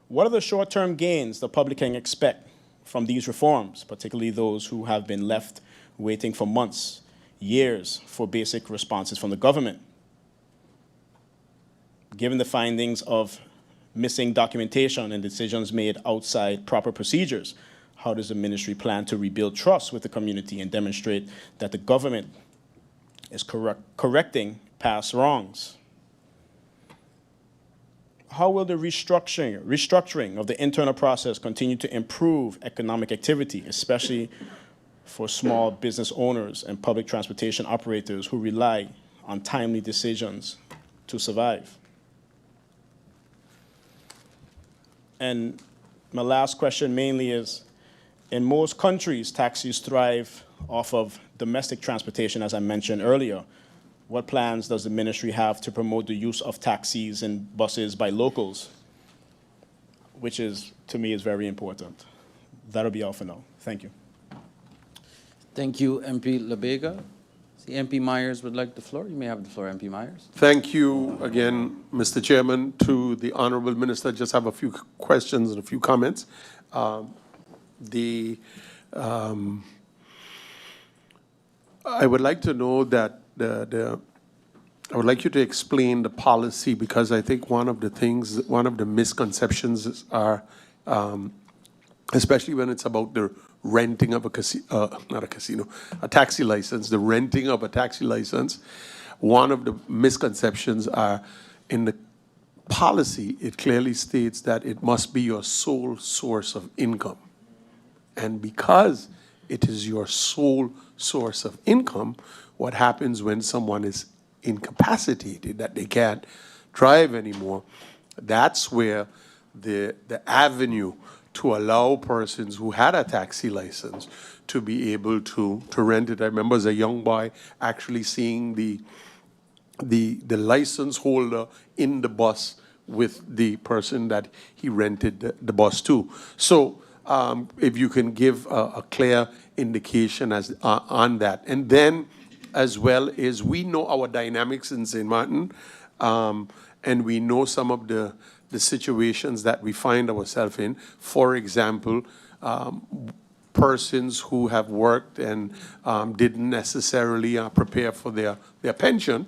What are the short-term gains the public can expect from these reforms, particularly those who have been left waiting for months, years for basic responses from the government? Given the findings of missing documentation and decisions made outside proper procedures, how does the ministry plan to rebuild trust with the community and demonstrate that the government is correcting past wrongs? How will the restructuring of the internal process continue to improve economic activity, especially for small business owners and public transportation operators who rely on timely decisions to survive? And my last question mainly is, in most countries, taxis thrive off of domestic transportation, as I mentioned earlier. What plans does the ministry have to promote the use of taxis and buses by locals, which is, to me, is very important? That'll be all for now. Thank you. Thank you, MP Labega. See, MP Myers would like the floor. You may have the floor, MP Myers. Thank you again, Mr. Chairman. To the Honorable Minister, just have a few questions and a few comments. I would like to know that I would like you to explain the policy, because I think one of the misconceptions are, especially when it's about the renting of a taxi license, the renting of a taxi license. One of the misconceptions are, in the policy, it clearly states that it must be your sole source of income. And because it is your sole source of income, what happens when someone is incapacitated, that they can't drive anymore, that's where the avenue to allow persons who had a taxi license to be able to rent it. I remember as a young boy actually seeing the license holder in the bus with the person that he rented the bus to. So if you can give a clear indication as on that. And then, as well as we know our dynamics in St. Martin, and we know some of the situations that we find ourselves in. For example, persons who have worked and didn't necessarily prepare for their pension.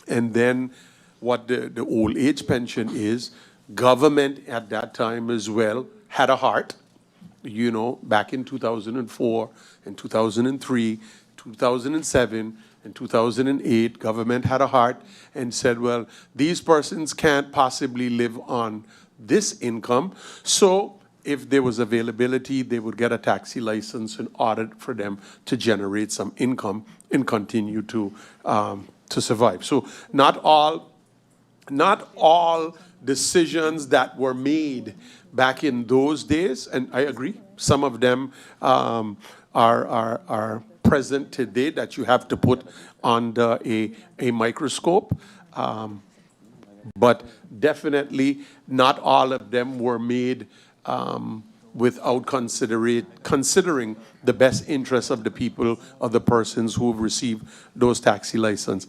And then what the old age pension is, government at that time as well had a heart. You know, back in 2004 and 2003, 2007 and 2008, government had a heart and said, well, these persons can't possibly live on this income. So if there was availability, they would get a taxi license in order for them to generate some income and continue to survive. So not all decisions that were made back in those days, and I agree, some of them are present today that you have to put under a microscope. But definitely not all of them were made without considering the best interests of the people, of the persons who have received those taxi licenses.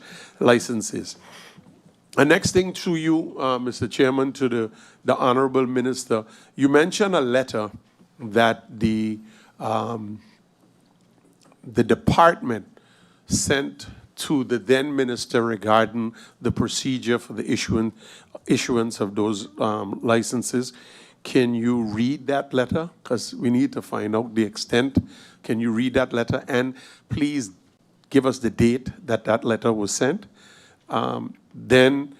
The next thing to you, Mr. Chairman, to the Honorable Minister, you mentioned a letter that the department sent to the then minister regarding the procedure for the issuance of those licenses. Can you read that letter? Because we need to find out the extent. Can you read that letter? And please give us the date that that letter was sent. Then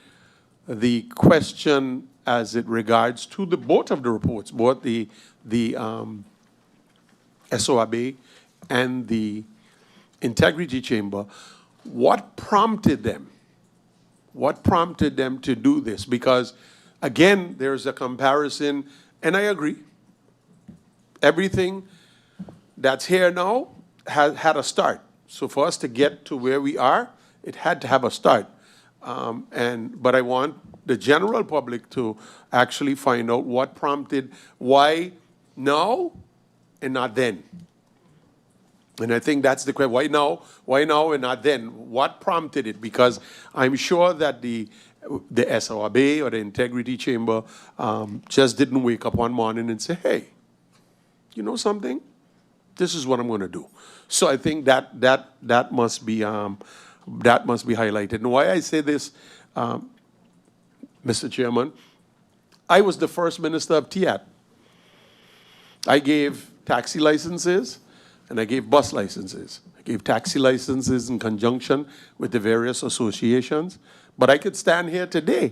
the question as it regards to both of the reports, both the SOAB and the Integrity Chamber, what prompted them? What prompted them to do this? Because, again, there's a comparison, and I agree. Everything that's here now had a start. So for us to get to where we are, it had to have a start. But I want the general public to actually find out what prompted, why now and not then. And I think that's the question. Why now and not then? What prompted it? Because I'm sure that the SOAB or the Integrity Chamber just didn't wake up one morning and say, hey, you know something? This is what I'm going to do. So I think that must be highlighted. And why I say this, Mr. Chairman, I was the first minister of CTEATT. I gave taxi licenses and I gave bus licenses. I gave taxi licenses in conjunction with the various associations. But I could stand here today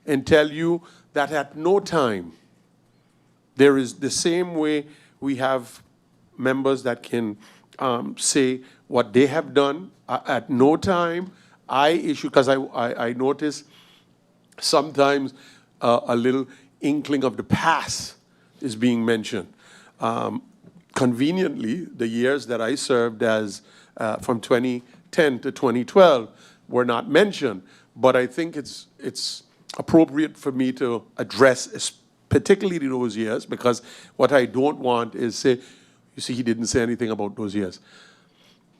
and tell you that at no time, there is the same way we have members that can say what they have done. At no time, I issue, because I notice sometimes a little inkling of the past is being mentioned. Conveniently, the years that I served as from 2010 to 2012 were not mentioned, but I think it's appropriate for me to address particularly those years, because what I don't want is say, you see, he didn't say anything about those years.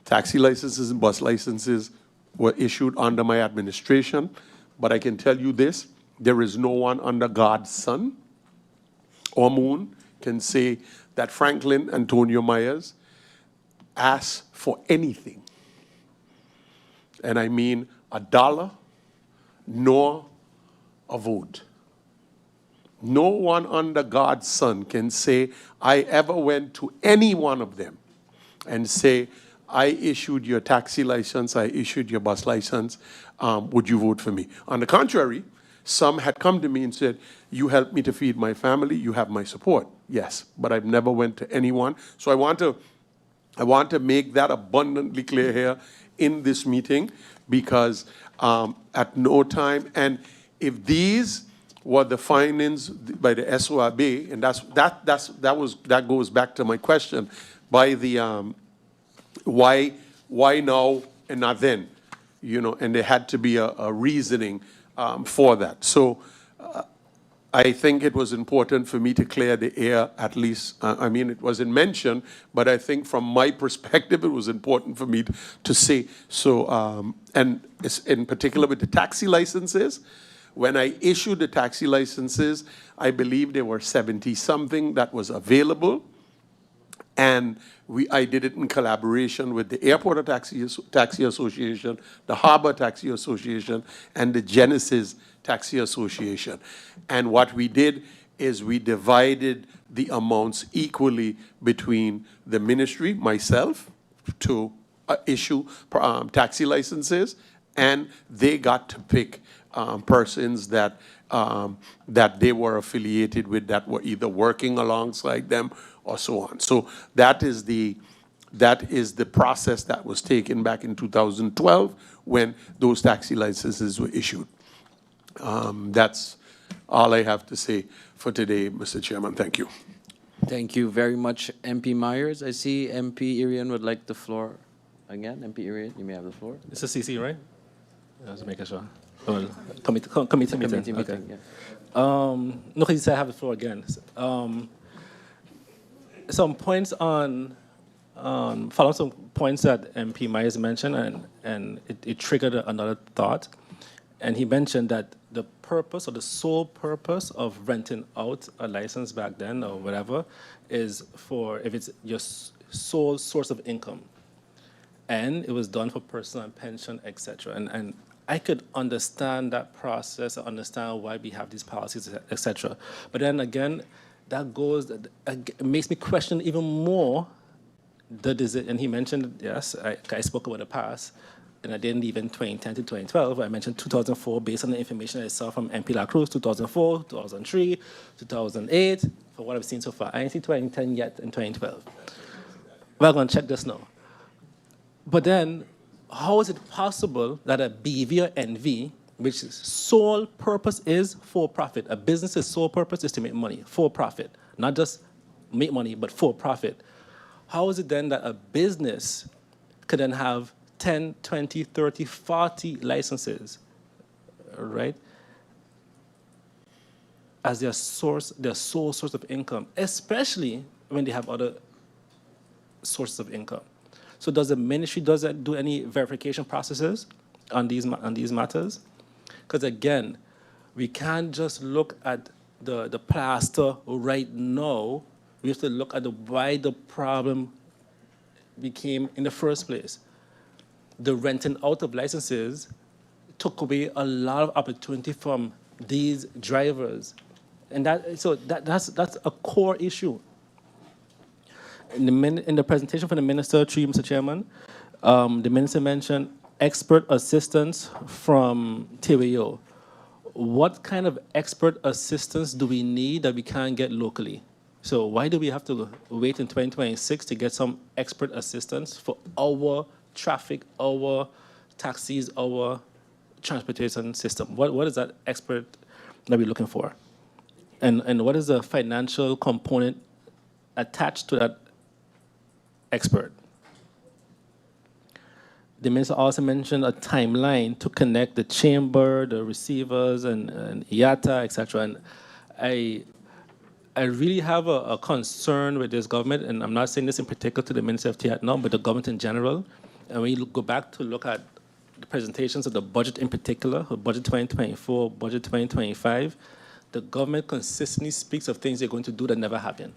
Taxi licenses and bus licenses were issued under my administration, but I can tell you this, there is no one under God's sun or moon can say that Franklin Antonio Myers asked for anything, and I mean $1, nor a vote. No one under God's sun can say, I ever went to any one of them and say, I issued your taxi license, I issued your bus license, would you vote for me? On the contrary, some had come to me and said, you helped me to feed my family, you have my support. Yes, but I've never went to anyone. So I want to make that abundantly clear here in this meeting, because at no time, and if these were the findings by the SOAB, and that goes back to my question, by the why now and not then, you know, and there had to be a reasoning for that. So I think it was important for me to clear the air, at least. I mean, it wasn't mentioned, but I think from my perspective, it was important for me to say. So, and it's in particular with the taxi licenses, when I issued the taxi licenses, I believe there were 70-something that was available. And I did it in collaboration with the Airport Taxi Association, the Harbor Taxi Association, and the Genesis Taxi Association. And what we did is we divided the amounts equally between the ministry, myself, to issue taxi licenses, and they got to pick persons that they were affiliated with, that were either working alongside them or so on. So that is the process that was taken back in 2012 when those taxi licenses were issued. That's all I have to say for today, Mr. Chairman. Thank you. Thank you very much, MP Myers. I see MP Irian would like the floor again. MP Irian, you may have the floor. It's a CC, right? I was making sure. Well, committee meeting. Committee Okay. meeting, yeah. No, he said I have the floor again. Some points on, follow some points that MP Myers mentioned, and it triggered another thought. And he mentioned that the purpose or the sole purpose of renting out a license back then or whatever is for if it's your sole source of income. And it was done for personal and pension, etc. And I could understand that process, understand why we have these policies, etc. But then again, that goes, it makes me question even more the decision. And he mentioned, yes, I spoke about the past, and I didn't even 2010 to 2012. I mentioned 2004 based on the information I saw from MP La Cruz, 2004, 2003, 2008, for what I've seen so far. I didn't see 2010 yet in 2012. We're going to check this now. But then, how is it possible that a BV or NV, which sole purpose is for profit, a business's sole purpose is to make money, for profit, not just make money, but for profit. How is it then that a business could then have 10, 20, 30, 40 licenses, right, as their sole source of income, especially when they have other sources of income? So does the ministry do any verification processes on these matters? Because again, we can't just look at the plaster right now. We have to look at why the problem became in the first place. The renting out of licenses took away a lot of opportunity from these drivers, and that's a core issue. In the presentation from the minister, through you, Mr. Chairman, the minister mentioned expert assistance from TWO. What kind of expert assistance do we need that we can't get locally? So why do we have to wait in 2026 to get some expert assistance for our traffic, our taxis, our transportation system? What is that expert that we're looking for? And what is the financial component attached to that expert? The minister also mentioned a timeline to connect the chamber, the receivers, and CTEATT, etc. And I really have a concern with this government, and I'm not saying this in particular to the Minister of CTEATT now, but the government in general. And when you go back to look at the presentations of the budget in particular, budget 2024, budget 2025, the government consistently speaks of things they're going to do that never happen.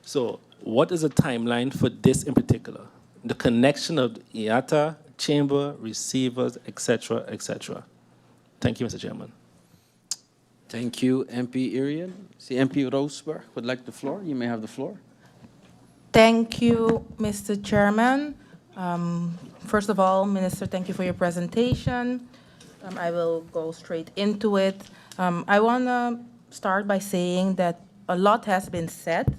So what is the timeline for this in particular? The connection of CTEATT, chamber, receivers, etc., etc. Thank you, Mr. Chairman. Thank you, MP Irian. See, MP Roseberg would like the floor. You may have the floor. Thank you, Mr. Chairman. First of all, Minister, thank you for your presentation. I will go straight into it. I want to start by saying that a lot has been said.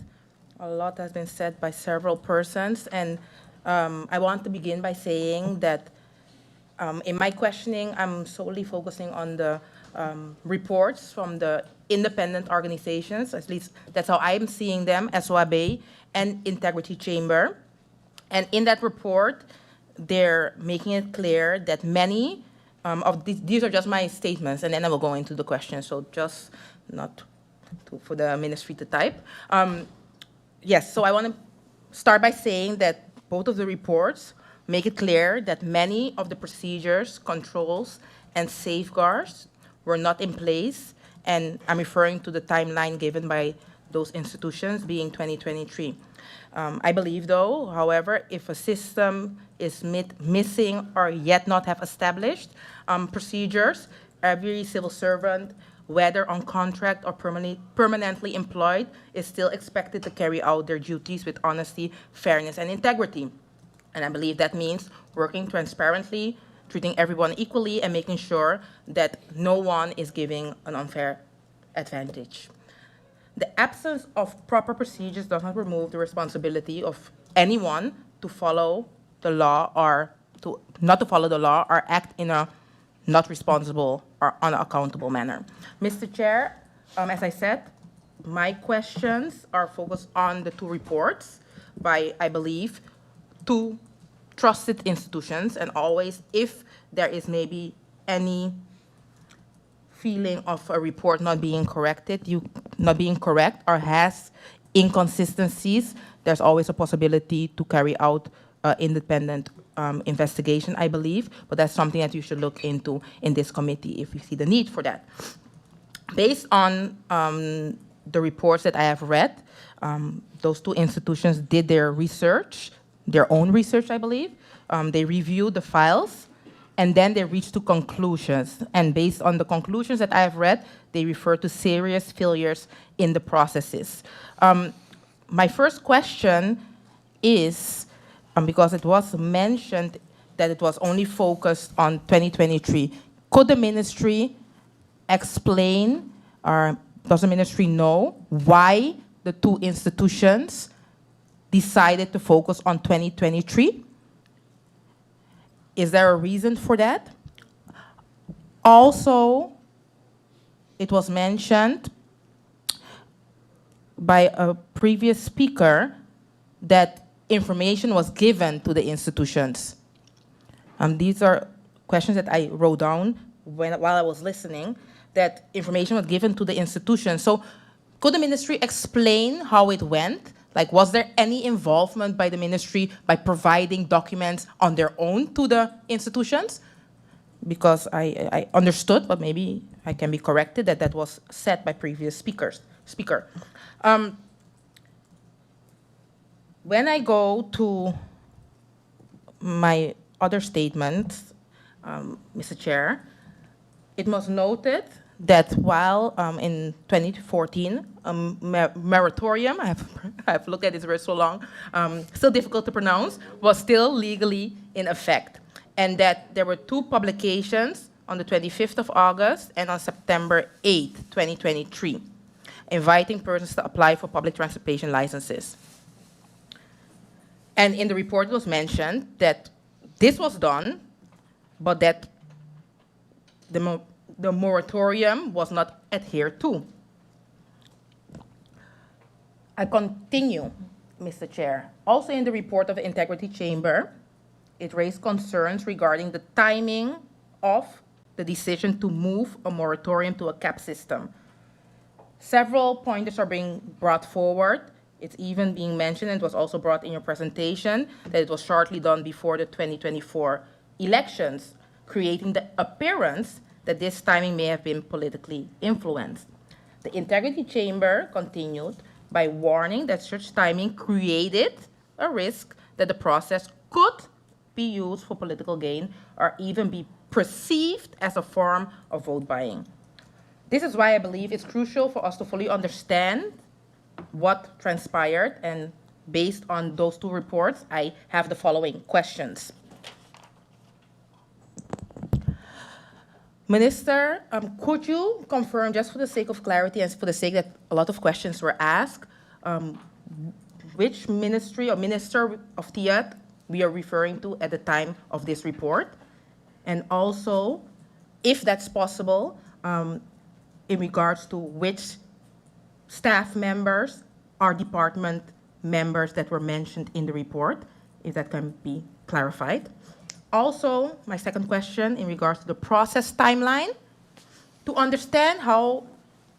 A lot has been said by several persons, and I want to begin by saying that in my questioning, I'm solely focusing on the reports from the independent organizations, at least that's how I'm seeing them, SOAB and Integrity Chamber. And in that report, they're making it clear that many of these are just my statements, and then I will go into the questions, so just not for the ministry to type. Yes, so I want to start by saying that both of the reports make it clear that many of the procedures, controls, and safeguards were not in place, and I'm referring to the timeline given by those institutions being 2023. I believe, though, however, if a system is missing or yet not have established procedures, every civil servant, whether on contract or permanently employed, is still expected to carry out their duties with honesty, fairness, and integrity. And I believe that means working transparently, treating everyone equally, and making sure that no one is giving an unfair advantage. The absence of proper procedures does not remove the responsibility of anyone to follow the law or to not to follow the law or act in a not responsible or unaccountable manner. Mr. Chair, as I said, my questions are focused on the two reports by, I believe, two trusted institutions, and always, if there is maybe any feeling of a report not being correct or has inconsistencies, there's always a possibility to carry out independent investigation, I believe, but that's something that you should look into in this committee if you see the need for that. Based on the reports that I have read, those two institutions did their research, their own research, I believe. They reviewed the files, and then they reached to conclusions. And based on the conclusions that I have read, they refer to serious failures in the processes. My first question is, because it was mentioned that it was only focused on 2023, could the ministry explain, or does the ministry know why the two institutions decided to focus on 2023? Is there a reason for that? Also, it was mentioned by a previous speaker that information was given to the institutions. These are questions that I wrote down while I was listening, that information was given to the institutions. So could the ministry explain how it went? Like, was there any involvement by the ministry by providing documents on their own to the institutions? Because I understood, but maybe I can be corrected, that that was said by previous speaker. When I go to my other statements, Mr. Chair, it was noted that while in 2014, moratorium, I have looked at this for so long, still difficult to pronounce, was still legally in effect. And that there were two publications on the 25th of August and on September 8th, 2023, inviting persons to apply for public transportation licenses. And in the report it was mentioned that this was done, but that the moratorium was not adhered to. I continue, Mr. Chair. Also in the report of the Integrity Chamber, it raised concerns regarding the timing of the decision to move a moratorium to a cap system. Several pointers are being brought forward. It's even being mentioned, and it was also brought in your presentation, that it was shortly done before the 2024 elections, creating the appearance that this timing may have been politically influenced. The Integrity Chamber continued by warning that such timing created a risk that the process could be used for political gain or even be perceived as a form of vote buying. This is why I believe it's crucial for us to fully understand what transpired, and based on those two reports, I have the following questions. Minister, could you confirm, just for the sake of clarity and for the sake that a lot of questions were asked, which ministry or minister of CTEATT we are referring to at the time of this report? And also, if that's possible, in regards to which staff members or department members that were mentioned in the report, if that can be clarified. Also, my second question in regards to the process timeline, to understand how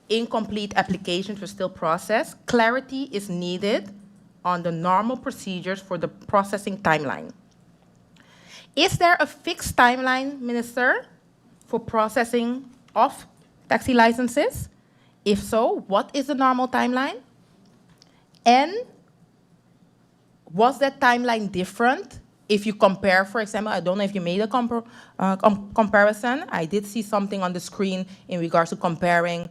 incomplete applications were still processed, clarity is needed on the normal procedures for the processing timeline. Is there a fixed timeline, Minister, for processing of taxi licenses? If so, what is the normal timeline? And was that timeline different if you compare, for example, I don't know if you made a comparison. I did see something on the screen in regards to comparing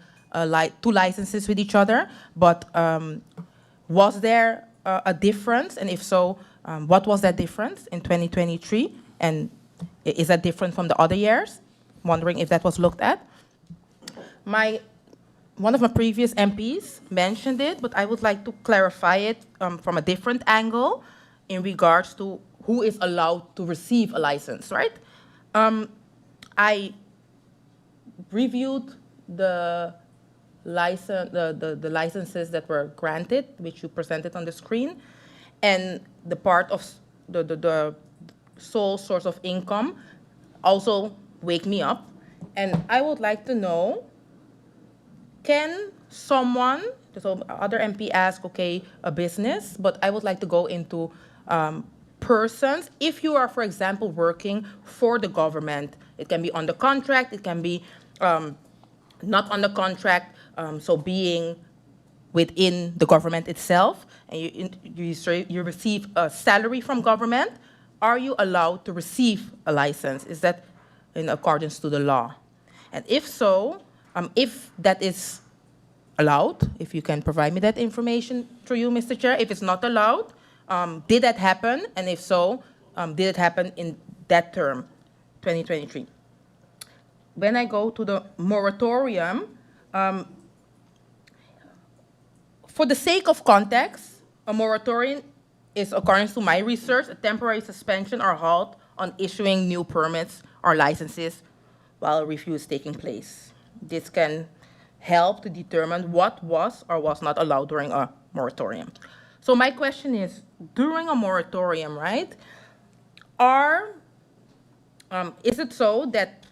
two licenses with each other, but was there a difference? And if so, what was that difference in 2023? And is that different from the other years? Wondering if that was looked at. One of my previous MPs mentioned it, but I would like to clarify it from a different angle in regards to who is allowed to receive a license, right? I reviewed the licenses that were granted, which you presented on the screen, and the part of the sole source of income also wake me up. And I would like to know, can someone, so other MP ask, okay, a business, but I would like to go into persons. If you are, for example, working for the government, it can be on the contract, it can be not on the contract, so being within the government itself, and you receive a salary from government, are you allowed to receive a license? Is that in accordance to the law? And if so, if that is allowed, if you can provide me that information through you, Mr. Chair. If it's not allowed, did that happen? And if so, did it happen in that term, 2023? When I go to the moratorium, for the sake of context, a moratorium is, according to my research, a temporary suspension or halt on issuing new permits or licenses while a review is taking place. This can help to determine what was or was not allowed during a moratorium. So my question is, during a moratorium, right, is it so that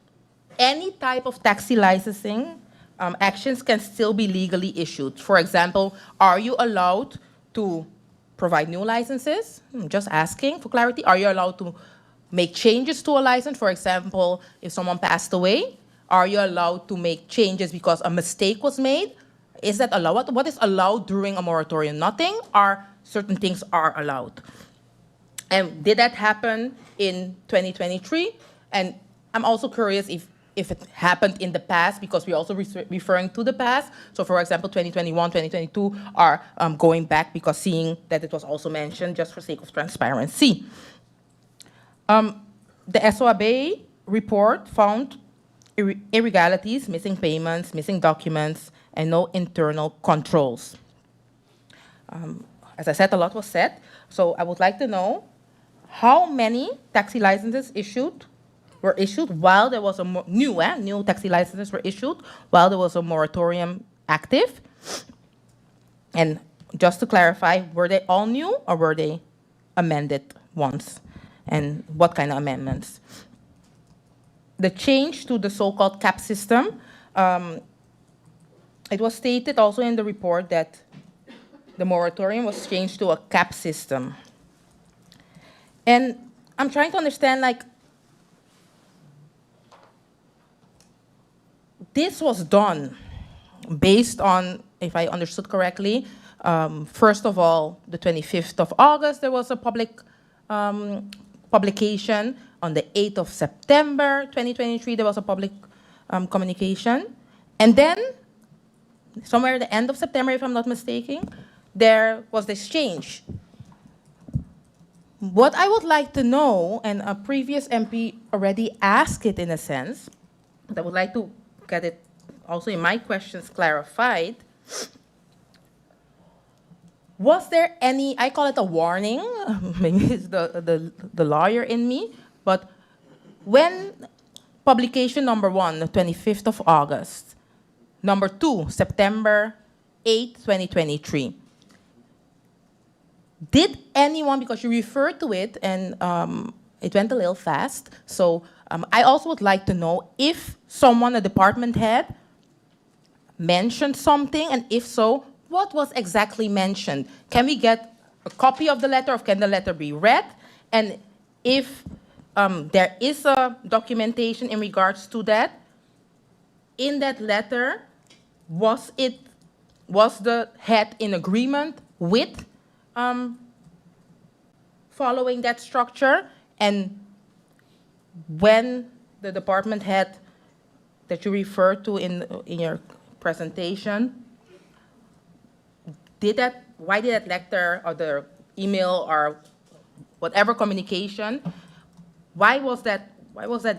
any type of taxi licensing actions can still be legally issued? For example, are you allowed to provide new licenses? I'm just asking for clarity. Are you allowed to make changes to a license? For example, if someone passed away, are you allowed to make changes because a mistake was made? Is that allowed? What is allowed during a moratorium? Nothing, or certain things are allowed? And did that happen in 2023? And I'm also curious if it happened in the past, because we're also referring to the past. So for example, 2021, 2022 are going back, because seeing that it was also mentioned, just for sake of transparency. The SOAB report found irregularities, missing payments, missing documents, and no internal controls. As I said, a lot was said. So I would like to know how many taxi licenses were issued while there was a new taxi licenses were issued while there was a moratorium active. And just to clarify, were they all new or were they amended once? And what kind of amendments? The change to the so-called cap system, it was stated also in the report that the moratorium was changed to a cap system. And I'm trying to understand, like, this was done based on, if I understood correctly, first of all, the 25th of August, there was a public publication. On the 8th of September, 2023, there was a public communication. And then, somewhere at the end of September, if I'm not mistaken, there was this change. What I would like to know, and a previous MP already asked it in a sense, but I would like to get it also in my questions clarified. Was there any, I call it a warning, maybe it's the lawyer in me, but when publication number 1, the 25th of August, number 2, September 8, 2023, did anyone, because you referred to it and it went a little fast, so I also would like to know if someone, a department head, mentioned something, and if so, what was exactly mentioned? Can we get a copy of the letter, or can the letter be read? And if there is a documentation in regards to that, in that letter, was the head in agreement with following that structure? And when the department head that you referred to in your presentation, why did that letter or the email or whatever communication, why was that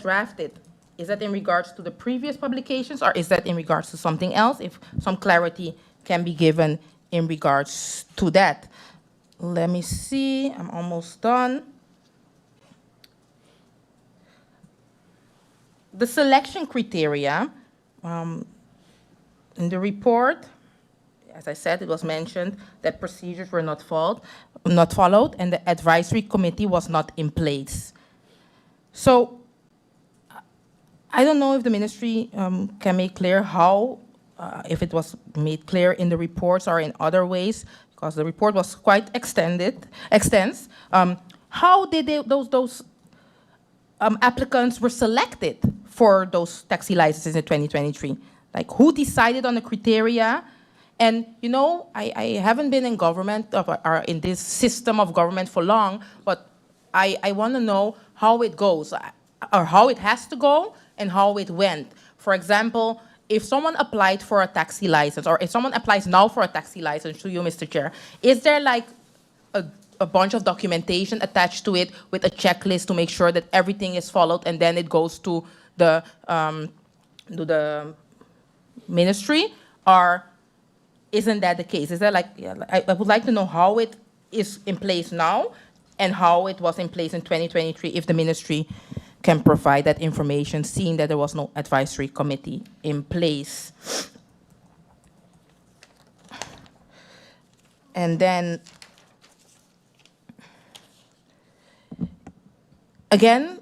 drafted? Is that in regards to the previous publications, or is that in regards to something else? If some clarity can be given in regards to that. Let me see, I'm almost done. the selection criteria, in the report, as I said, it was mentioned that procedures were not followed, and the advisory committee was not in place. So I don't know if the ministry can make clear how, if it was made clear in the reports or in other ways, because the report was quite extensive. How did those applicants were selected for those taxi licenses in 2023? Like, who decided on the criteria? And, you know, I haven't been in government or in this system of government for long, but I want to know how it goes, or how it has to go and how it went. For example, if someone applied for a taxi license, or if someone applies now for a taxi license to you, Mr. Chair, is there like a bunch of documentation attached to it with a checklist to make sure that everything is followed, and then it goes to the ministry? Or isn't that the case? Is that like, yeah, I would like to know how it is in place now and how it was in place in 2023, if the ministry can provide that information, seeing that there was no advisory committee in place. And then, again,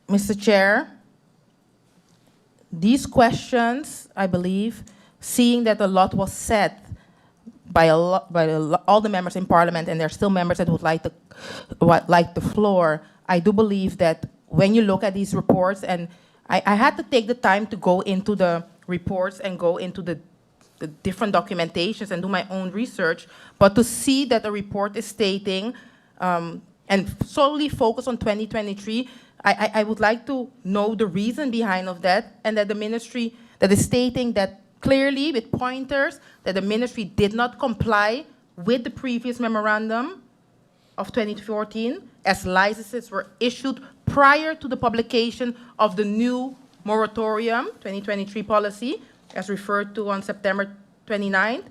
Mr. Chair, these questions, I believe, seeing that a lot was said by all the members in Parliament, and there are still members that would like the floor, I do believe that when you look at these reports, and I had to take the time to go into the reports and go into the different documentations and do my own research, but to see that the report is stating, and solely focus on 2023, I would like to know the reason behind of that, and that the ministry that is stating that clearly with pointers that the ministry did not comply with the previous memorandum of 2014, as licenses were issued prior to the publication of the new moratorium 2023 policy, as referred to on September 29th,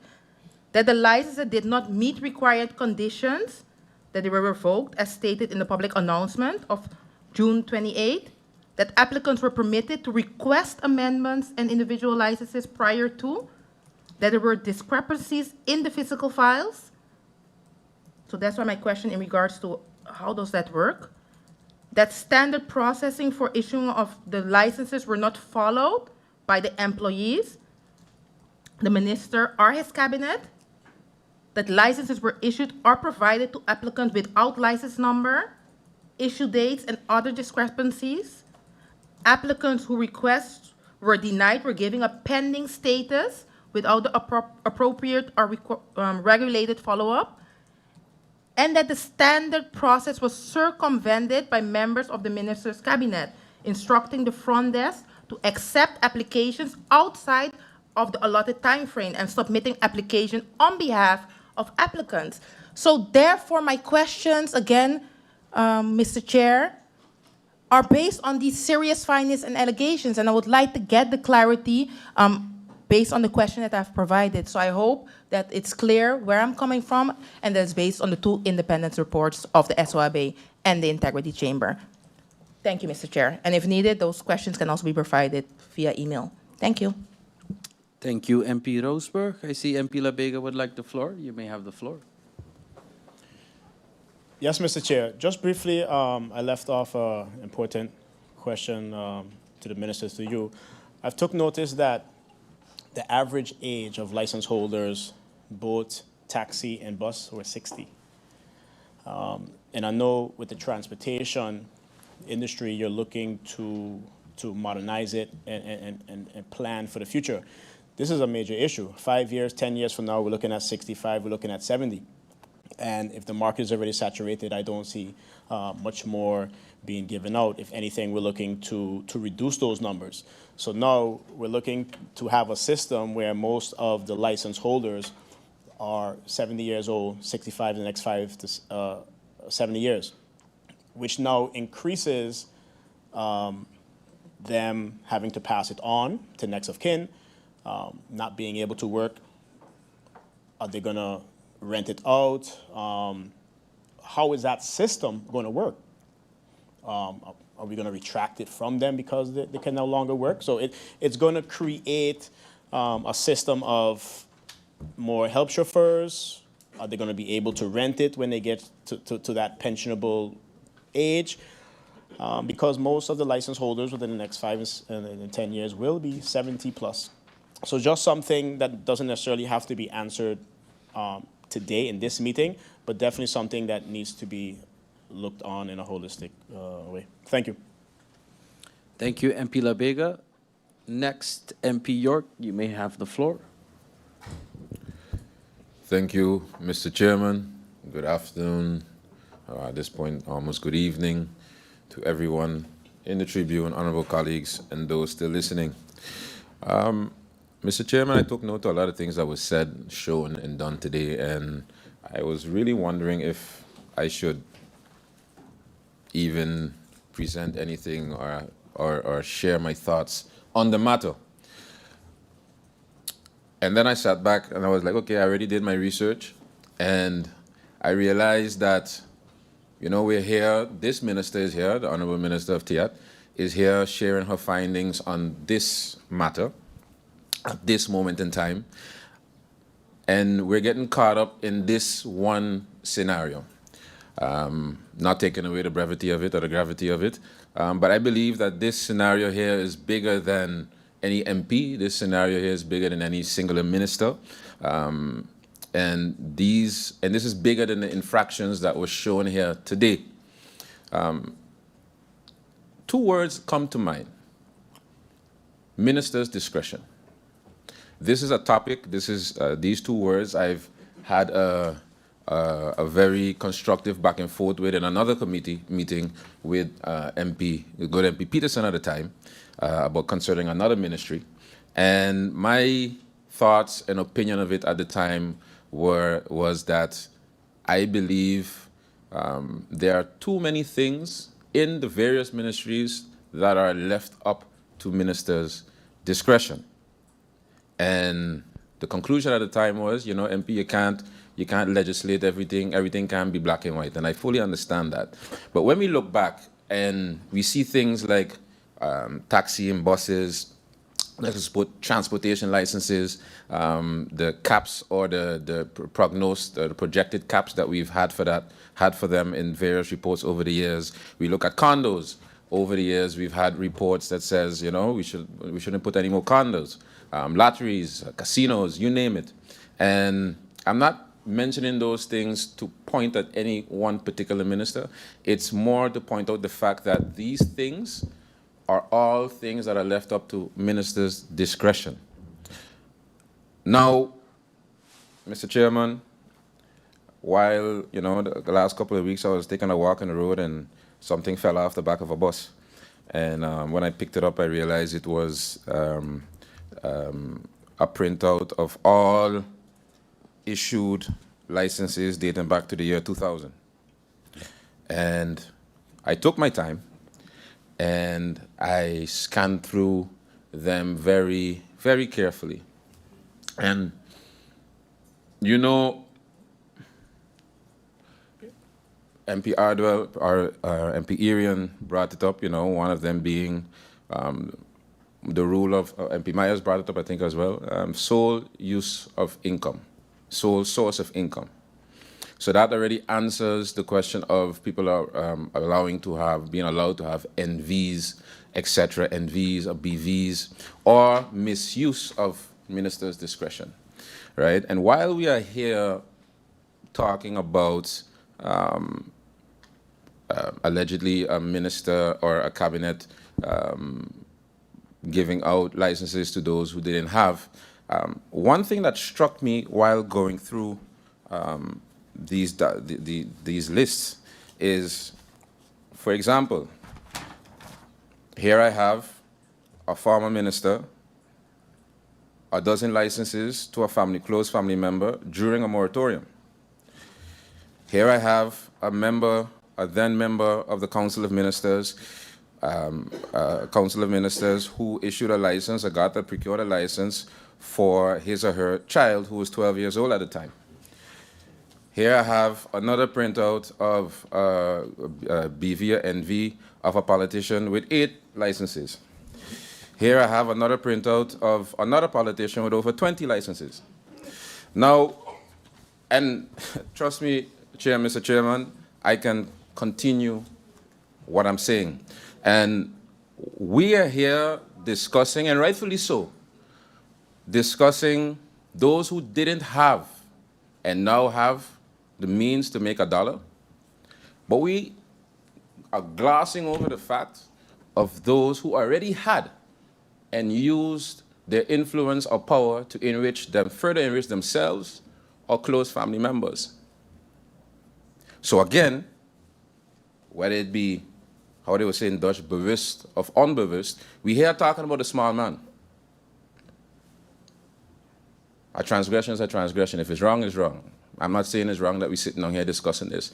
that the licenses did not meet required conditions, that they were revoked, as stated in the public announcement of June 28, that applicants were permitted to request amendments and individual licenses prior to, that there were discrepancies in the physical files. So that's why my question in regards to how does that work? That standard processing for issuing of the licenses were not followed by the employees, the minister, or his cabinet, that licenses were issued or provided to applicants without license number, issue dates, and other discrepancies. Applicants who requests were denied were given a pending status without the appropriate or regulated follow-up, and that the standard process was circumvented by members of the minister's cabinet, instructing the front desk to accept applications outside of the allotted time frame and submitting application on behalf of applicants. So therefore, my questions, again, Mr. Chair, are based on these serious findings and allegations, and I would like to get the clarity based on the question that I've provided. So I hope that it's clear where I'm coming from, and that's based on the two independent reports of the SOAB and the Integrity Chamber. Thank you, Mr. Chair. And if needed, those questions can also be provided via email. Thank you. Thank you, MP Roseberg. I see MP Labega would like the floor. You may have the floor. Yes, Mr. Chair. Just briefly, I left off an important question to the ministers, to you. I've took notice that the average age of license holders, both taxi and bus, were 60. And I know with the transportation industry, you're looking to modernize it and plan for the future. This is a major issue. 5 years, 10 years from now, we're looking at 65, we're looking at 70. And if the market is already saturated, I don't see much more being given out. If anything, we're looking to reduce those numbers. So now we're looking to have a system where most of the license holders are 70 years old, 65 in the next 5 to 70 years, which now increases them having to pass it on to next of kin, not being able to work. Are they going to rent it out? How is that system going to work? are we going to retract it from them because they can no longer work? So it's going to create a system of more help chauffeurs. Are they going to be able to rent it when they get to that pensionable age? Because most of the license holders within the next 5 and 10 years will be 70 plus. So just something that doesn't necessarily have to be answered today in this meeting, but definitely something that needs to be looked on in a holistic way. Thank you. Thank you, MP La Vega. Next, MP York, you may have the floor. Thank you, Mr. Chairman. Good afternoon. At this point, almost good evening to everyone in the Tribune, honorable colleagues, and those still listening. Mr. Chairman, I took note of a lot of things that was said, shown, and done today, and I was really wondering if I should even present anything or share my thoughts on the matter. And then I sat back and I was like, okay, I already did my research, and I realized that, you know, we're here, this minister is here, the Honorable Minister of CTEATT, is here sharing her findings on this matter at this moment in time. And we're getting caught up in this one scenario. Not taking away the brevity of it or the gravity of it, but I believe that this scenario here is bigger than any MP. This scenario here is bigger than any singular minister. And this is bigger than the infractions that were shown here today. 2 words come to mind: minister's discretion. This is a topic, these 2 words I've had a very constructive back and forth with in another committee meeting with good MP Peterson at the time, about concerning another ministry. And my thoughts and opinion of it at the time was that I believe there are too many things in the various ministries that are left up to ministers' discretion. And the conclusion at the time was, you know, MP, you can't legislate everything can't be black and white, and I fully understand that. But when we look back and we see things like taxi and buses, let's put transportation licenses, the caps or the projected caps that we've had for them in various reports over the years. We look at condos. Over the years, we've had reports that says, you know, we shouldn't put any more condos, lotteries, casinos, you name it. And I'm not mentioning those things to point at any one particular minister. It's more to point out the fact that these things are all things that are left up to ministers' discretion. Now, Mr. Chairman, while, you know, the last couple of weeks I was taking a walk on the road and something fell off the back of a bus. And when I picked it up, I realized it was a printout of all issued licenses dating back to the year 2000. And I took my time and I scanned through them very, very carefully. And, you know, MP Ardwell or MP Irian brought it up, you know, one of them being the rule of, MP Myers brought it up, I think, as well, sole use of income, sole source of income. So that already answers the question of people are being allowed to have NVs, etc., NVs or BVs, or misuse of ministers' discretion, right? And while we are here talking about allegedly a minister or a cabinet giving out licenses to those who didn't have, one thing that struck me while going through these lists is, for example, here I have a former minister, a dozen licenses to a close family member during a moratorium. Here I have a then member of the Council of Ministers, who issued a license, procured a license for his or her child who was 12 years old at the time. Here I have another printout of BV or NV of a politician with 8 licenses. Here I have another printout of another politician with over 20 licenses. Now, and trust me, Mr. Chairman, I can continue what I'm saying. And we are here discussing, and rightfully so, discussing those who didn't have and now have the means to make $1. But we are glossing over the fact of those who already had and used their influence or power to enrich them, further enrich themselves or close family members. So again, whether it be, how they would say in Dutch, bewust of unbewust, we here talking about the small man. A transgression is a transgression. If it's wrong, it's wrong. I'm not saying it's wrong that we're sitting down here discussing this.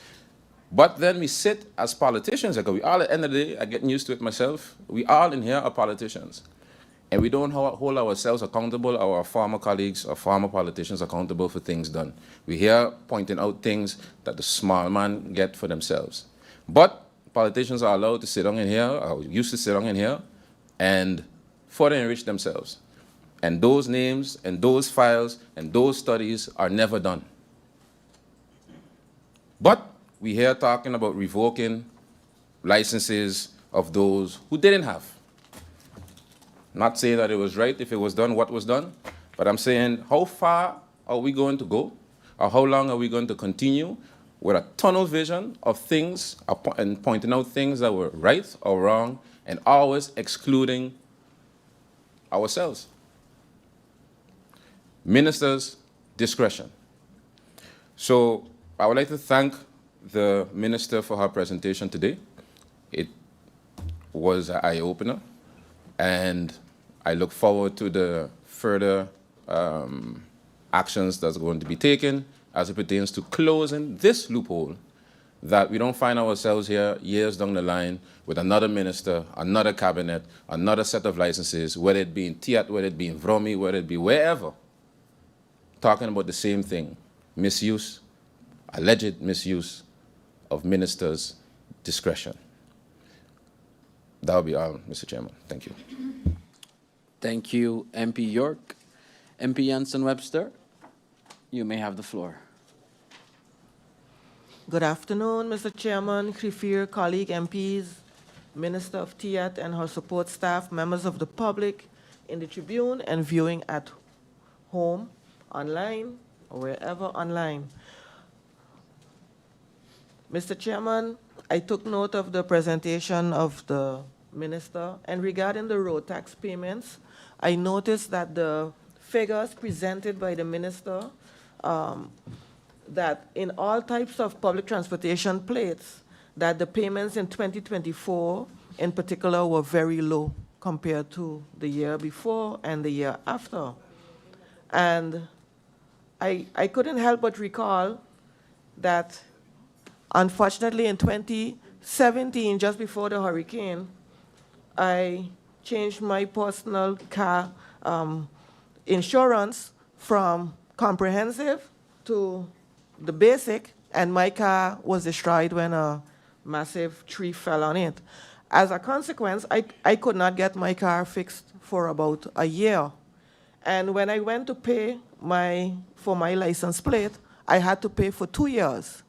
But then we sit as politicians, because we all, at the end of the day, I'm getting used to it myself, we all in here are politicians. And we don't hold ourselves accountable, our former colleagues or former politicians accountable for things done. We're here pointing out things that the small man get for themselves. But politicians are allowed to sit down in here, or used to sit down in here, and further enrich themselves. And those names and those files and those studies are never done. But we're here talking about revoking licenses of those who didn't have. Not saying that it was right if it was done, what was done, but I'm saying how far are we going to go, or how long are we going to continue with a tunnel vision of things and pointing out things that were right or wrong and always excluding ourselves. Minister's discretion. So I would like to thank the minister for her presentation today. It was an eye-opener, and I look forward to the further actions that's going to be taken as it pertains to closing this loophole, that we don't find ourselves here years down the line with another minister, another cabinet, another set of licenses, whether it be in CTEATT, whether it be in VROMI, whether it be wherever, talking about the same thing, misuse, alleged misuse of ministers' discretion. That will be all, Mr. Chairman. Thank you. Thank you, MP York. MP Jensen-Webster, you may have the floor. Good afternoon, Mr. Chairman, Griffier, colleague MPs, Minister of CTEATT and her support staff, members of the public in the Tribune and viewing at home, online, or wherever online. Mr. Chairman, I took note of the presentation of the minister, and regarding the road tax payments, I noticed that the figures presented by the minister, that in all types of public transportation plates, that the payments in 2024 in particular were very low compared to the year before and the year after. And I couldn't help but recall that unfortunately in 2017, just before the hurricane, I changed my personal car insurance from comprehensive to the basic, and my car was destroyed when a massive tree fell on it. As a consequence, I could not get my car fixed for about a year. And when I went to pay for my license plate, I had to pay for 2 years.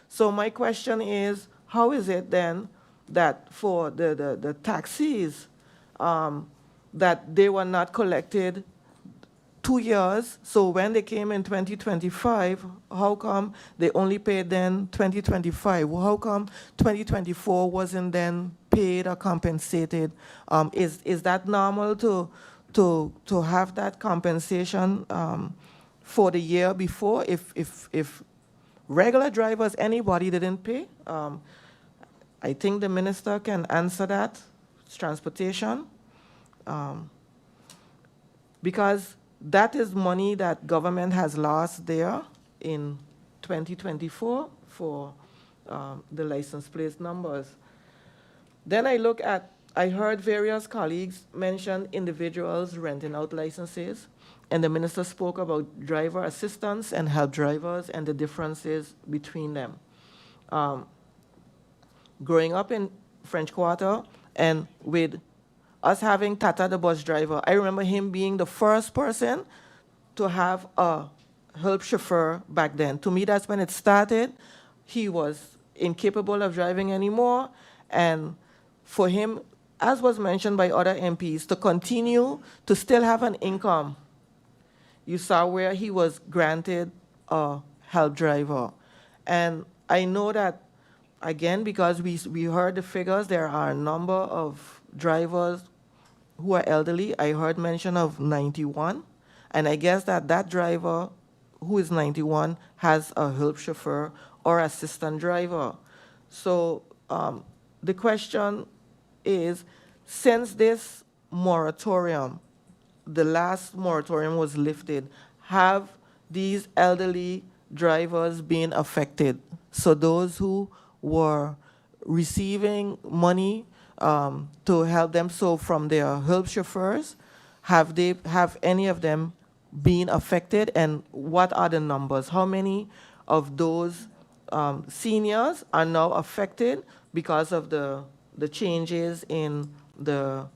So my question is, how is it then that for the taxis, that they were not collected 2 years? So when they came in 2025, how come they only paid then 2025? How come 2024 wasn't then paid or compensated? Is that normal to have that compensation for the year before if regular drivers, anybody didn't pay? I think the minister can answer that. It's transportation. Because that is money that government has lost there in 2024 for the license plate numbers. Then I heard various colleagues mention individuals renting out licenses, and the minister spoke about driver assistance and help drivers and the differences between them. Growing up in French Quarter, and with us having Tata the bus driver, I remember him being the first person to have a help chauffeur back then. To me, that's when it started. He was incapable of driving anymore, and for him, as was mentioned by other MPs, to continue to still have an income, you saw where he was granted a help driver. And I know that, again, because we heard the figures, there are a number of drivers who are elderly. I heard mention of 91, and I guess that driver who is 91 has a help chauffeur or assistant driver. So the question is, since this moratorium, the last moratorium was lifted, have these elderly drivers been affected? So those who were receiving money to help them, so from their help chauffeurs, have any of them been affected, and what are the numbers? How many of those seniors are now affected because of the changes in the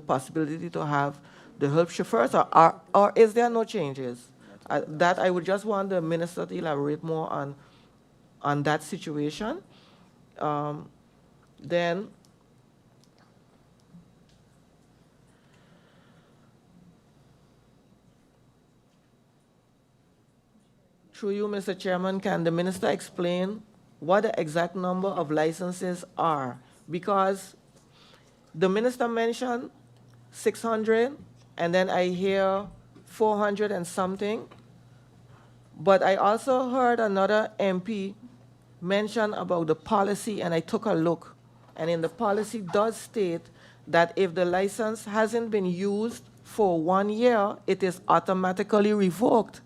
possibility to have the help chauffeurs, or is there no changes? That I would just want the minister to elaborate more on that situation. Then through you, Mr. Chairman, can the minister explain what the exact number of licenses are? Because the minister mentioned 600, and then I hear 400 and something. But I also heard another MP mention about the policy, and I took a look. And in the policy does state that if the license hasn't been used for 1 year, it is automatically revoked.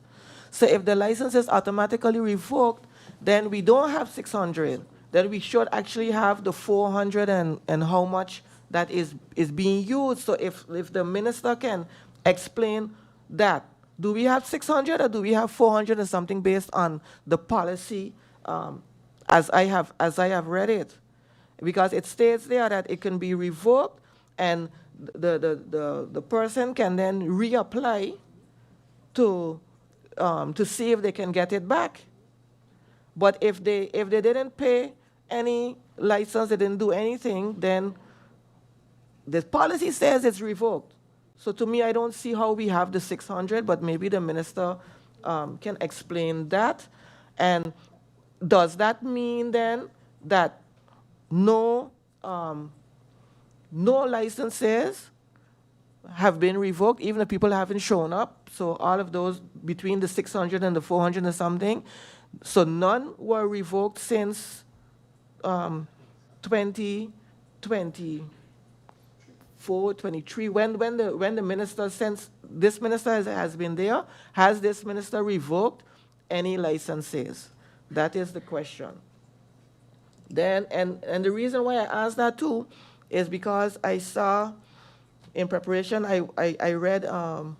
So if the license is automatically revoked, then we don't have 600. Then we should actually have the 400 and how much that is being used. So if the minister can explain that, do we have 600 or do we have 400 and something based on the policy as I have read it? Because it states there that it can be revoked, and the person can then reapply to see if they can get it back. But if they didn't pay any license, they didn't do anything, then the policy says it's revoked. So to me, I don't see how we have the 600, but maybe the minister can explain that. And does that mean then that no licenses have been revoked, even if people haven't shown up? So all of those between the 600 and the 400 and something, so none were revoked since 2024, 23. When the minister, since this minister has been there, has this minister revoked any licenses? That is the question. Then, and the reason why I asked that too is because I saw in preparation, I read an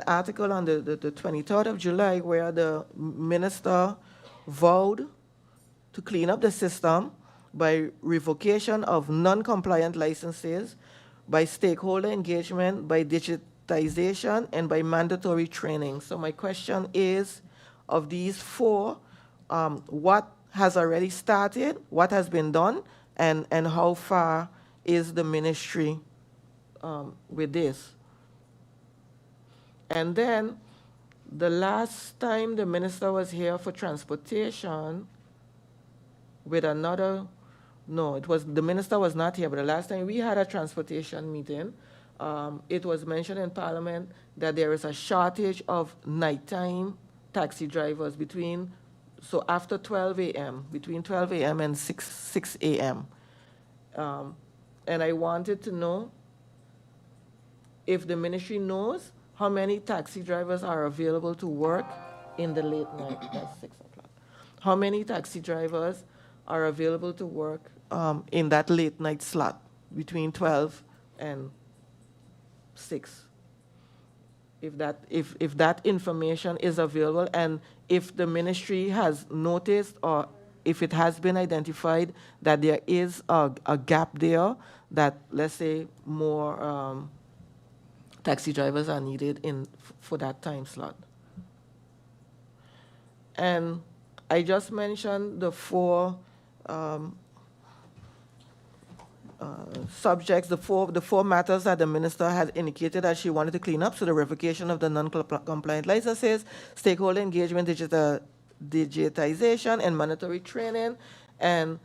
article on the 23rd of July where the minister vowed to clean up the system by revocation of non-compliant licenses, by stakeholder engagement, by digitization, and by mandatory training. So my question is, of these four, what has already started, what has been done, and how far is the ministry with this? And then the last time the minister was here for transportation with another, no, the minister was not here, but the last time we had a transportation meeting, it was mentioned in Parliament that there is a shortage of nighttime taxi drivers so after 12 a.m., between 12 a.m. and 6 a.m. And I wanted to know if the ministry knows how many taxi drivers are available to work in the late night. That's 6 o'clock. How many taxi drivers are available to work in that late night slot between 12 and 6? If that information is available, and if the ministry has noticed or if it has been identified that there is a gap there, that, let's say, more taxi drivers are needed for that time slot. And I just mentioned the four subjects, the four matters that the minister had indicated that she wanted to clean up. So the revocation of the non-compliant licenses, stakeholder engagement, digitization, and mandatory training, and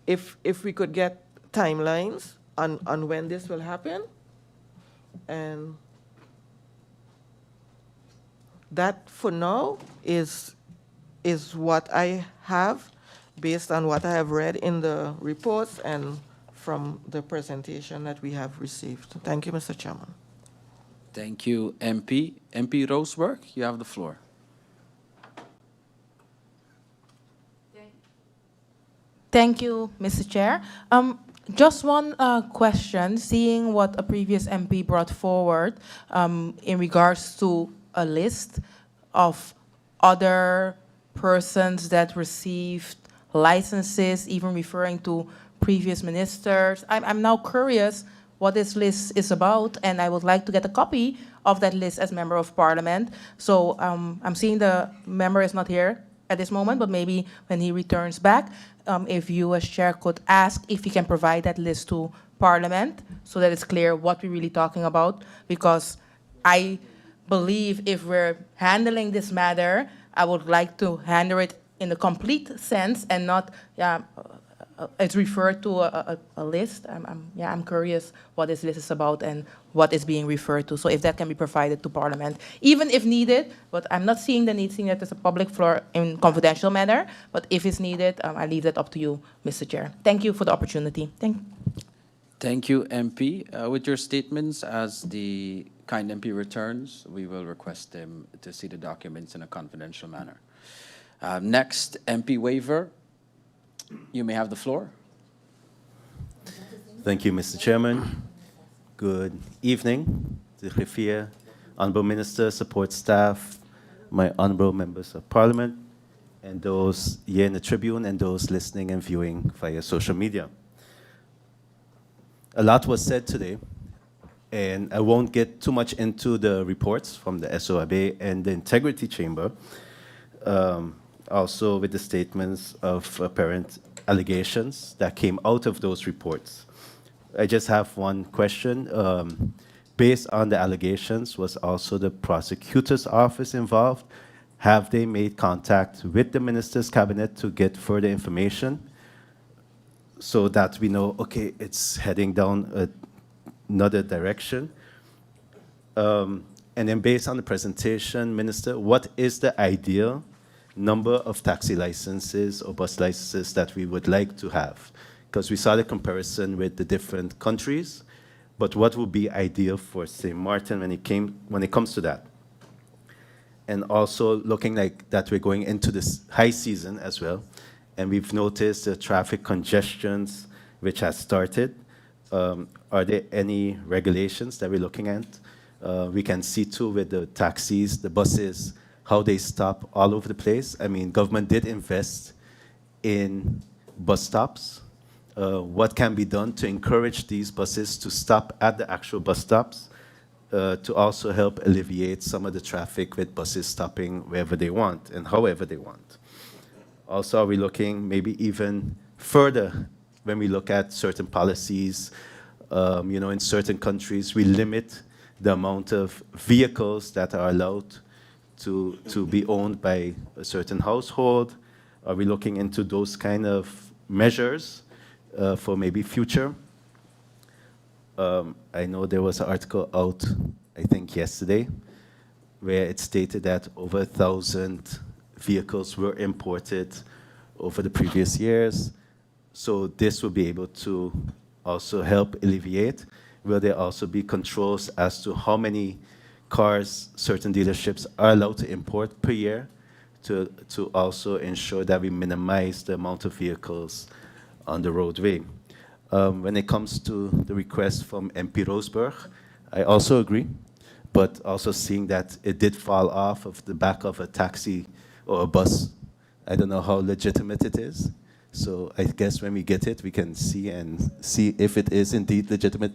if we could get timelines on when this will happen, and that for now is what I have based on what I have read in the reports and from the presentation that we have received. Thank you, Mr. Chairman. Thank you, MP. MP Roseberg, you have the floor. Thank you, Mr. Chair. Just one question, seeing what a previous MP brought forward in regards to a list of other persons that received licenses, even referring to previous ministers. I'm now curious what this list is about, and I would like to get a copy of that list as Member of Parliament. So I'm seeing the member is not here at this moment, but maybe when he returns back, if you as chair could ask if he can provide that list to Parliament so that it's clear what we're really talking about, because I believe if we're handling this matter, I would like to handle it in a complete sense and not it's referred to a list. I'm curious what this list is about and what is being referred to. So if that can be provided to Parliament, even if needed, but I'm not seeing the need, seeing that it's a public floor in confidential manner, but if it's needed, I leave that up to you, Mr. Chair. Thank you for the opportunity. Thank you, MP. With your statements, as the kind MP returns, we will request him to see the documents in a confidential manner. Next, MP Waiver. You may have the floor. Thank you, Mr. Chairman. Good evening to Griffier, Honorable Minister, support staff, my honorable members of Parliament, and those here in the Tribune and those listening and viewing via social media. A lot was said today, and I won't get too much into the reports from the SOAB and the Integrity Chamber, also with the statements of apparent allegations that came out of those reports. I just have one question. Based on the allegations, was also the prosecutor's office involved? Have they made contact with the minister's cabinet to get further information so that we know, okay, it's heading down another direction? And then based on the presentation, Minister, what is the ideal number of taxi licenses or bus licenses that we would like to have? Because we saw the comparison with the different countries, but what would be ideal for St. Martin when it comes to that? And also looking like that we're going into this high season as well, and we've noticed the traffic congestions which has started. Are there any regulations that we're looking at? We can see too with the taxis, the buses, how they stop all over the place. I mean, government did invest in bus stops. What can be done to encourage these buses to stop at the actual bus stops to also help alleviate some of the traffic with buses stopping wherever they want and however they want? Also, are we looking maybe even further when we look at certain policies? You know, in certain countries, we limit the amount of vehicles that are allowed to be owned by a certain household? Are we looking into those kind of measures for maybe future? I know there was an article out, I think yesterday, where it stated that over 1,000 vehicles were imported over the previous years. So this will be able to also help alleviate. Will there also be controls as to how many cars certain dealerships are allowed to import per year to also ensure that we minimize the amount of vehicles on the roadway? When it comes to the request from MP Roseberg, I also agree. but also seeing that it did fall off of the back of a taxi or a bus. I don't know how legitimate it is. So I guess when we get it, we can see if it is indeed legitimate.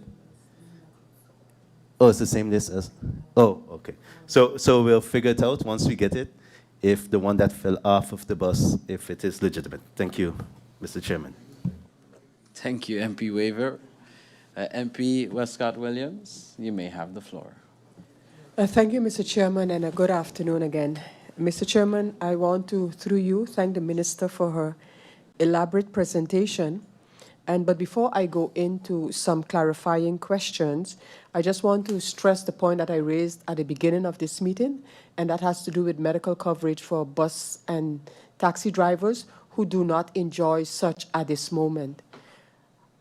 Oh, it's the same list as, oh, okay. So we'll figure it out once we get it, if the one that fell off of the bus, if it is legitimate. Thank you, Mr. Chairman. Thank you, MP Waver. MP Wescot-Williams, you may have the floor. Thank you, Mr. Chairman, and a good afternoon again. Mr. Chairman, I want to, through you, thank the Minister for her elaborate presentation. But before I go into some clarifying questions, I just want to stress the point that I raised at the beginning of this meeting, and that has to do with medical coverage for bus and taxi drivers who do not enjoy such at this moment.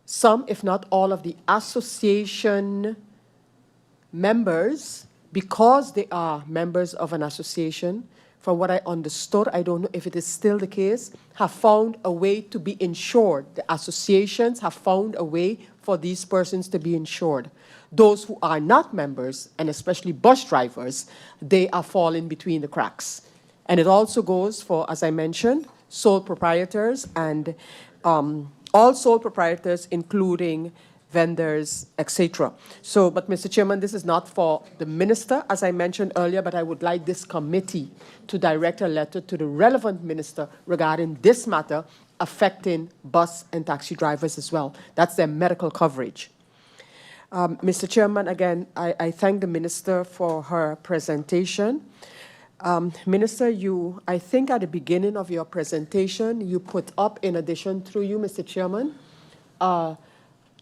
Some, if not all, of the association members, because they are members of an association, from what I understood, I don't know if it is still the case, have found a way to be insured. The associations have found a way for these persons to be insured. Those who are not members, and especially bus drivers, they are falling between the cracks. And it also goes for, as I mentioned, sole proprietors and all sole proprietors, including vendors, etc. So, but Mr. Chairman, this is not for the minister, as I mentioned earlier, but I would like this committee to direct a letter to the relevant minister regarding this matter affecting bus and taxi drivers as well. That's their medical coverage. Mr. Chairman, again, I thank the minister for her presentation. Minister, I think at the beginning of your presentation, you put up, in addition through you, Mr. Chairman,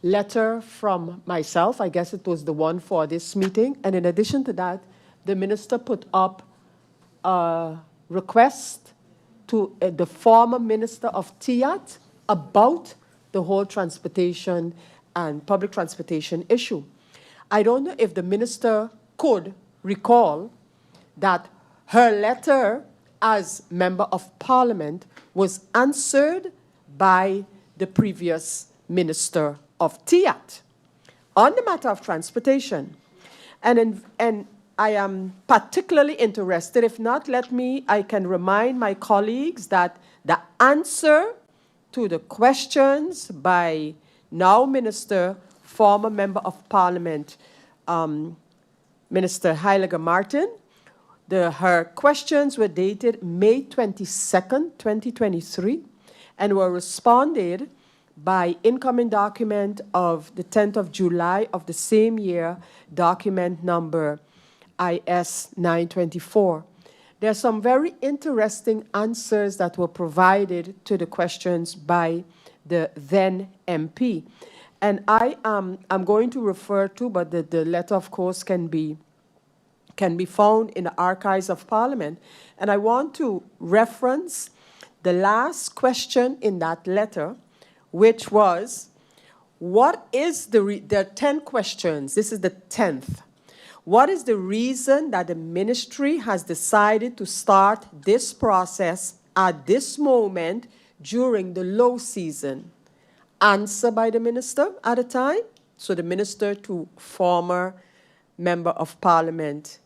letter from myself. I guess it was the one for this meeting. And in addition to that, the minister put up a request to the former minister of CTEATT about the whole transportation and public transportation issue. I don't know if the minister could recall that her letter as member of parliament was answered by the previous minister of CTEATT on the matter of transportation. And I am particularly interested, if not, I can remind my colleagues that the answer to the questions by now Minister, former Member of Parliament, Minister Heiliger Martin, her questions were dated May 22nd, 2023, and were responded by incoming document of the 10th of July of the same year, document number IS 924. There are some very interesting answers that were provided to the questions by the then MP. And I'm going to refer to, but the letter, of course, can be found in the archives of Parliament. And I want to reference the last question in that letter, which was, what is there are 10 questions. This is the 10th. What is the reason that the ministry has decided to start this process at this moment during the low season? Answer by the minister at the time. So the minister to former Member of Parliament,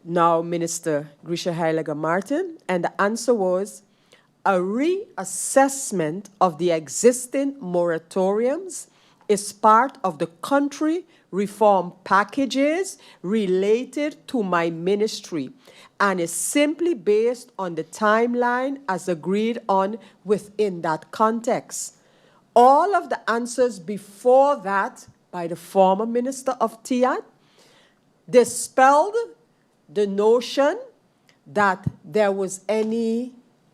now Minister Grisha Heiliger Martin, and the answer was a reassessment of the existing moratoriums is part of the country reform packages related to my ministry and is simply based on the timeline as agreed on within that context. All of the answers before that by the former Minister of CTEATT dispelled the notion that there was any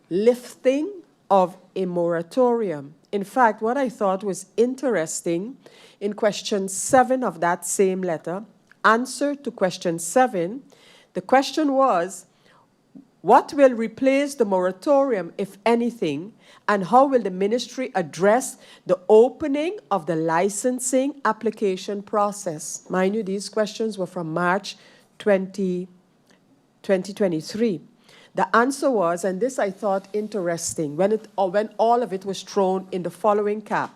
lifting of a moratorium. In fact, what I thought was interesting in question 7 of that same letter, answer to question 7, the question was, what will replace the moratorium, if anything, and how will the ministry address the opening of the licensing application process? Mind you, these questions were from March 2023. The answer was, and this I thought interesting, when all of it was thrown in the following cap.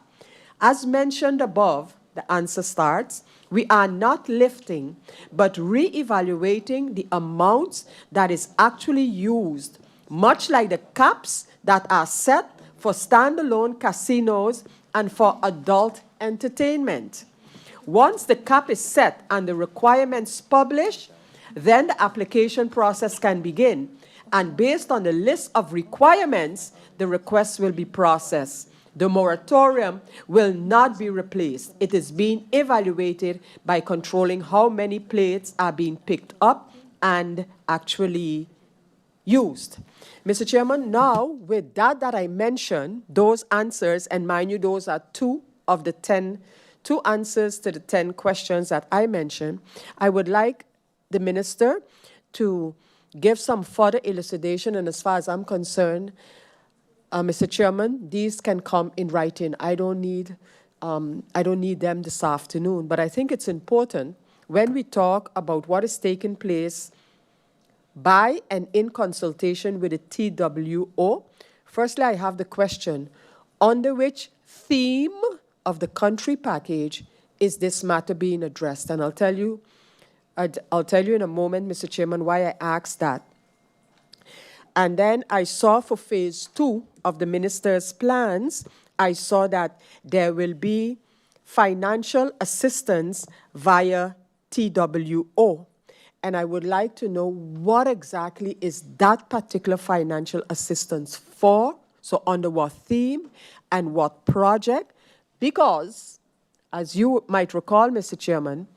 As mentioned above, the answer starts, we are not lifting, but re-evaluating the amounts that is actually used, much like the caps that are set for standalone casinos and for adult entertainment. Once the cap is set and the requirements published, then the application process can begin. And based on the list of requirements, the request will be processed. The moratorium will not be replaced. It is being evaluated by controlling how many plates are being picked up and actually used. Mr. Chairman, now with that I mentioned, those answers, and mind you, those are two answers to the 10 questions that I mentioned, I would like the minister to give some further elucidation, and as far as I'm concerned, Mr. Chairman, these can come in writing. I don't need them this afternoon, but I think it's important when we talk about what is taking place by and in consultation with the TWO. Firstly, I have the question, under which theme of the country package is this matter being addressed? And I'll tell you in a moment, Mr. Chairman, why I asked that. And then I saw for phase 2 of the minister's plans, I saw that there will be financial assistance via TWO. And I would like to know what exactly is that particular financial assistance for, so under what theme and what project, because as you might recall, Mr. Chairman,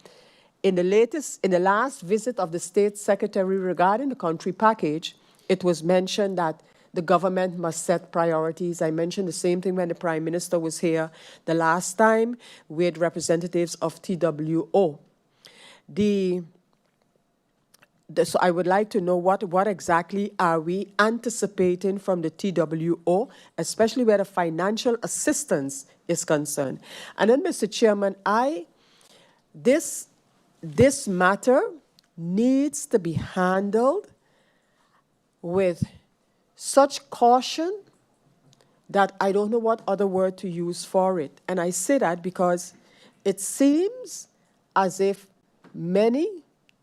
in the last visit of the State Secretary regarding the country package, it was mentioned that the government must set priorities. I mentioned the same thing when the Prime Minister was here the last time with representatives of TWO. So I would like to know what exactly are we anticipating from the TWO, especially where the financial assistance is concerned. And then, Mr. Chairman, this matter needs to be handled with such caution that I don't know what other word to use for it. And I say that because it seems as if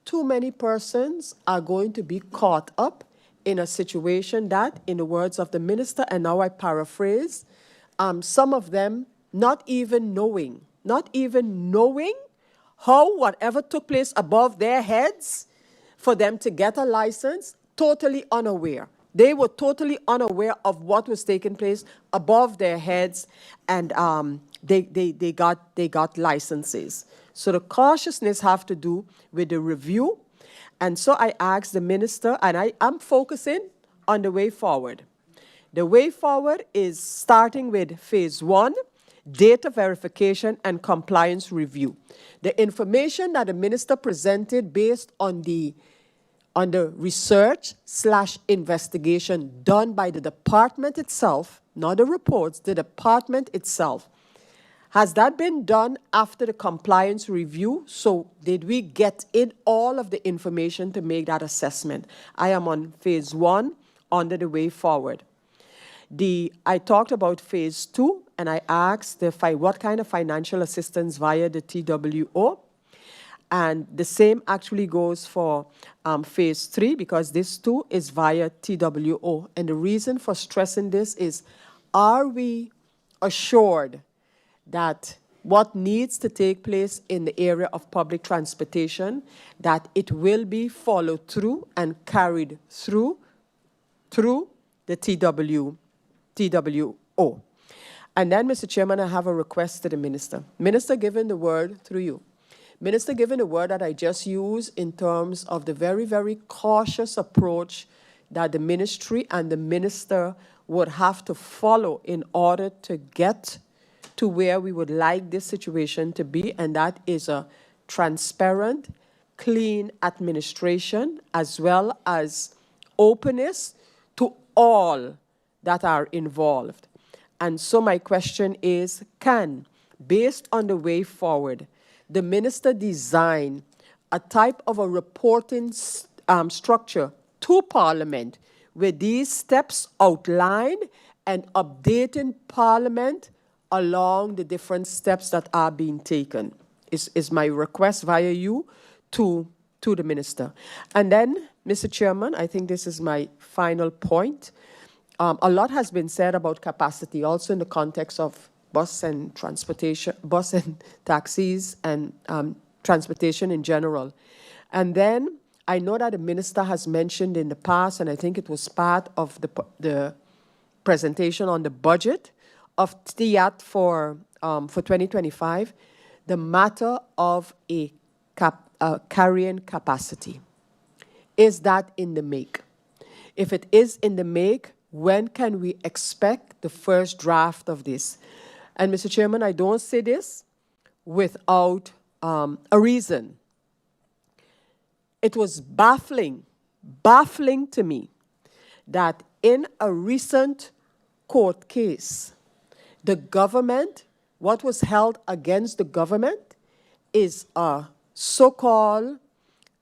too many persons are going to be caught up in a situation that, in the words of the minister, and now I paraphrase, some of them not even knowing how whatever took place above their heads for them to get a license, totally unaware. They were totally unaware of what was taking place above their heads, and they got licenses. So the cautiousness have to do with the review. And so I asked the minister, and I'm focusing on the way forward. The way forward is starting with phase 1, data verification and compliance review. The information that the minister presented based on the research/investigation done by the department itself, not the reports, the department itself. Has that been done after the compliance review? So did we get in all of the information to make that assessment? I am on phase 1, under the way forward. I talked about phase 2, and I asked what kind of financial assistance via the TWO. And the same actually goes for phase 3, because this too is via TWO. And the reason for stressing this is, are we assured that what needs to take place in the area of public transportation, that it will be followed through and carried through the TWO? And then, Mr. Chairman, I have a request to the minister. Minister, given the word through you. Minister, given the word that I just used in terms of the very, very cautious approach that the ministry and the minister would have to follow in order to get to where we would like this situation to be, and that is a transparent, clean administration, as well as openness to all that are involved. And so my question is, can, based on the way forward, the minister design a type of a reporting structure to Parliament with these steps outlined and updating Parliament along the different steps that are being taken, is my request via you to the minister. And then, Mr. Chairman, I think this is my final point. A lot has been said about capacity, also in the context of bus and transportation, bus and taxis and transportation in general. And then I know that the minister has mentioned in the past, and I think it was part of the presentation on the budget of CTEATT for 2025, the matter of a carrying capacity. Is that in the make? If it is in the make, when can we expect the first draft of this? And Mr. Chairman, I don't say this without a reason. It was baffling to me that in a recent court case, the government, what was held against the government is a so-called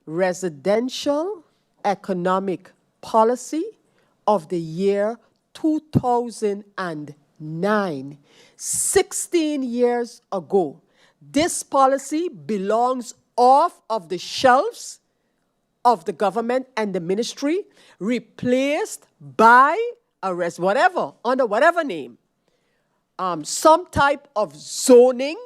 residential economic policy of the year 2009, 16 years ago. This policy belongs off of the shelves of the government and the ministry, replaced by whatever, under whatever name, some type of zoning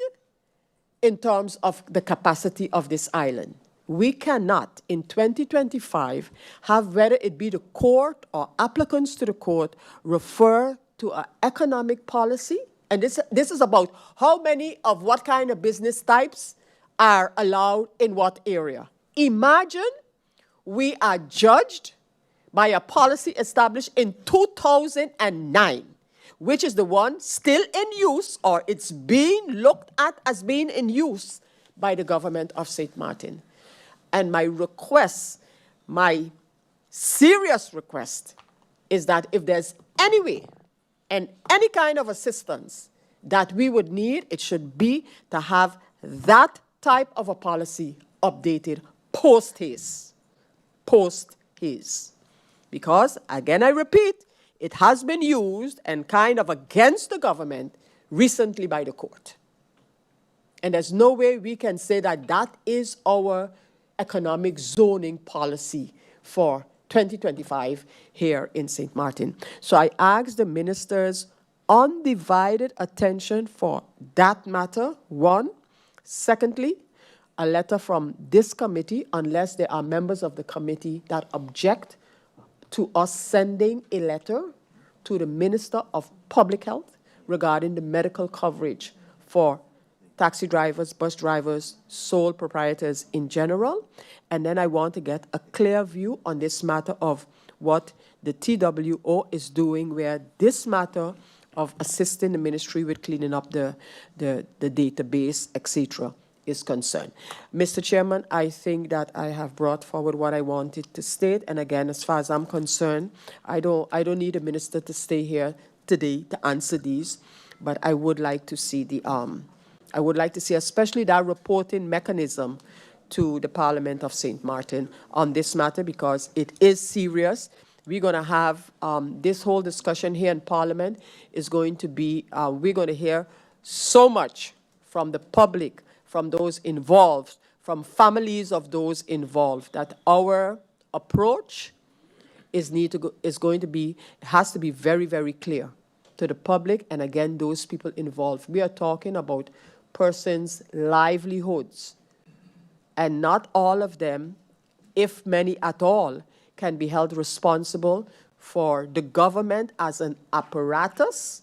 in terms of the capacity of this island. We cannot, in 2025, have whether it be the court or applicants to the court refer to an economic policy. And this is about how many of what kind of business types are allowed in what area. Imagine we are judged by a policy established in 2009, which is the one still in use, or it's being looked at as being in use by the government of St. Martin. And my request, my serious request, is that if there's any way and any kind of assistance that we would need, it should be to have that type of a policy updated post-haste. Post-haste. Because, again, I repeat, it has been used and kind of against the government recently by the court. And there's no way we can say that that is our economic zoning policy for 2025 here in St. Martin. So I ask the minister's undivided attention for that matter, one. Secondly, a letter from this committee, unless there are members of the committee that object to us sending a letter to the Minister of Public Health regarding the medical coverage for taxi drivers, bus drivers, sole proprietors in general. And then I want to get a clear view on this matter of what the TWO is doing, where this matter of assisting the ministry with cleaning up the database, etc., is concerned. Mr. Chairman, I think that I have brought forward what I wanted to state. And again, as far as I'm concerned, I don't need a minister to stay here today to answer these, but I would like to see especially that reporting mechanism to the Parliament of St. Martin on this matter, because it is serious. We're going to have this whole discussion here in Parliament is going to be, we're going to hear so much from the public, from those involved, from families of those involved, that our approach has to be very, very clear to the public and, again, those people involved. We are talking about persons' livelihoods, and not all of them, if many at all, can be held responsible for the government as an apparatus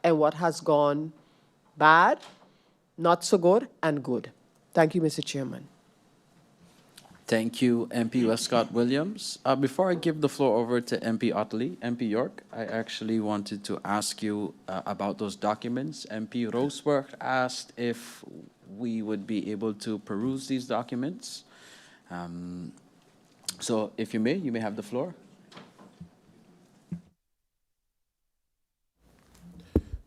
and what has gone bad, not so good, and good. Thank you, Mr. Chairman. Thank you, MP Wescot-Williams. Before I give the floor over to MP Otley, MP York, I actually wanted to ask you about those documents. MP Roseworth asked if we would be able to peruse these documents. So if you may have the floor.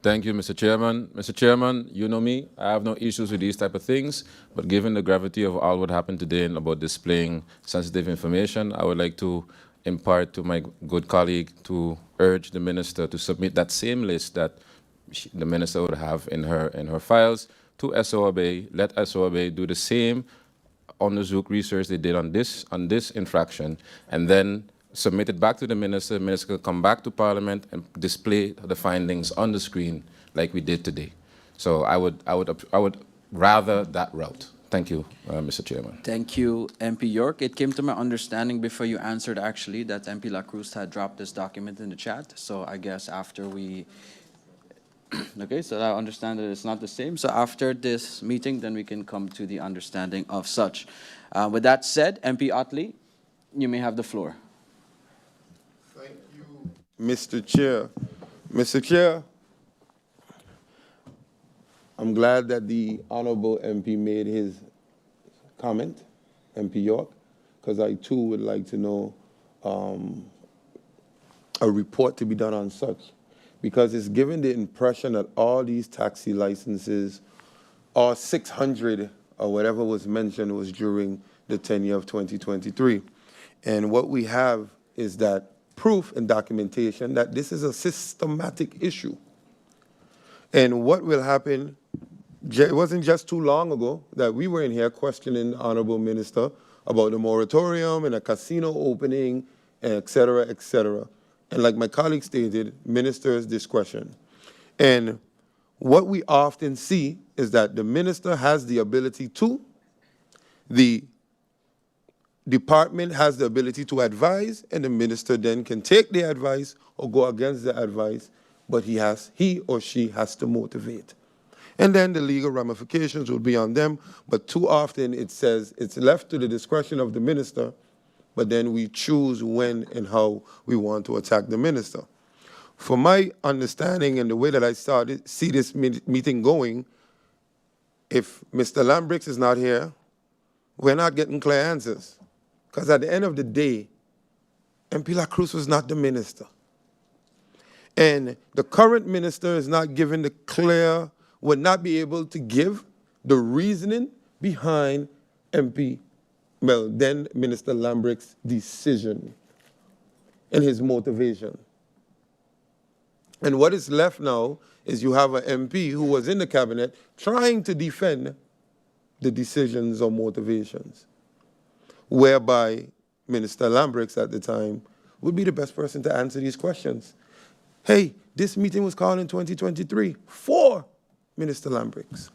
Thank you, Mr. Chairman. Mr. Chairman, you know me, I have no issues with these type of things, but given the gravity of all what happened today and about displaying sensitive information, I would like to impart to my good colleague to urge the minister to submit that same list that the minister would have in her files to SOAB. Let SOAB do the same on the Zook research they did on this infraction, and then submit it back to the minister. The minister will come back to Parliament and display the findings on the screen like we did today. So I would rather that route. Thank you, Mr. Chairman. Thank you, MP York. It came to my understanding before you answered, actually, that MP La Cruz had dropped this document in the chat. So I guess after we... Okay, so I understand that it's not the same. So after this meeting, then we can come to the understanding of such. With that said, MP Otley, you may have the floor. Thank you, Mr. Chair. Mr. Chair, I'm glad that the Honorable MP made his comment, MP York, because I too would like to know a report to be done on such, because it's given the impression that all these taxi licenses, all 600 or whatever was mentioned, was during the tenure of 2023. And what we have is that proof and documentation that this is a systematic issue. And what will happen, it wasn't just too long ago that we were in here questioning the Honorable Minister about the moratorium and a casino opening, et cetera, et cetera. And like my colleague stated, minister's discretion. And what we often see is that the minister has the ability to, the department has the ability to advise, and the minister then can take the advice or go against the advice, but he or she has to motivate. And then the legal ramifications will be on them, but too often it says it's left to the discretion of the minister, but then we choose when and how we want to attack the minister. For my understanding and the way that I see this meeting going, if Mr. Lambrix is not here, we're not getting clear answers. Because at the end of the day, MP La Cruz was not the minister. And the current minister is not given the clear, would not be able to give the reasoning behind then Minister Lambrix's decision and his motivation. And what is left now is you have an MP who was in the cabinet trying to defend the decisions or motivations, whereby Minister Lambrix at the time would be the best person to answer these questions. Hey, this meeting was called in 2023 for Minister Lambrix.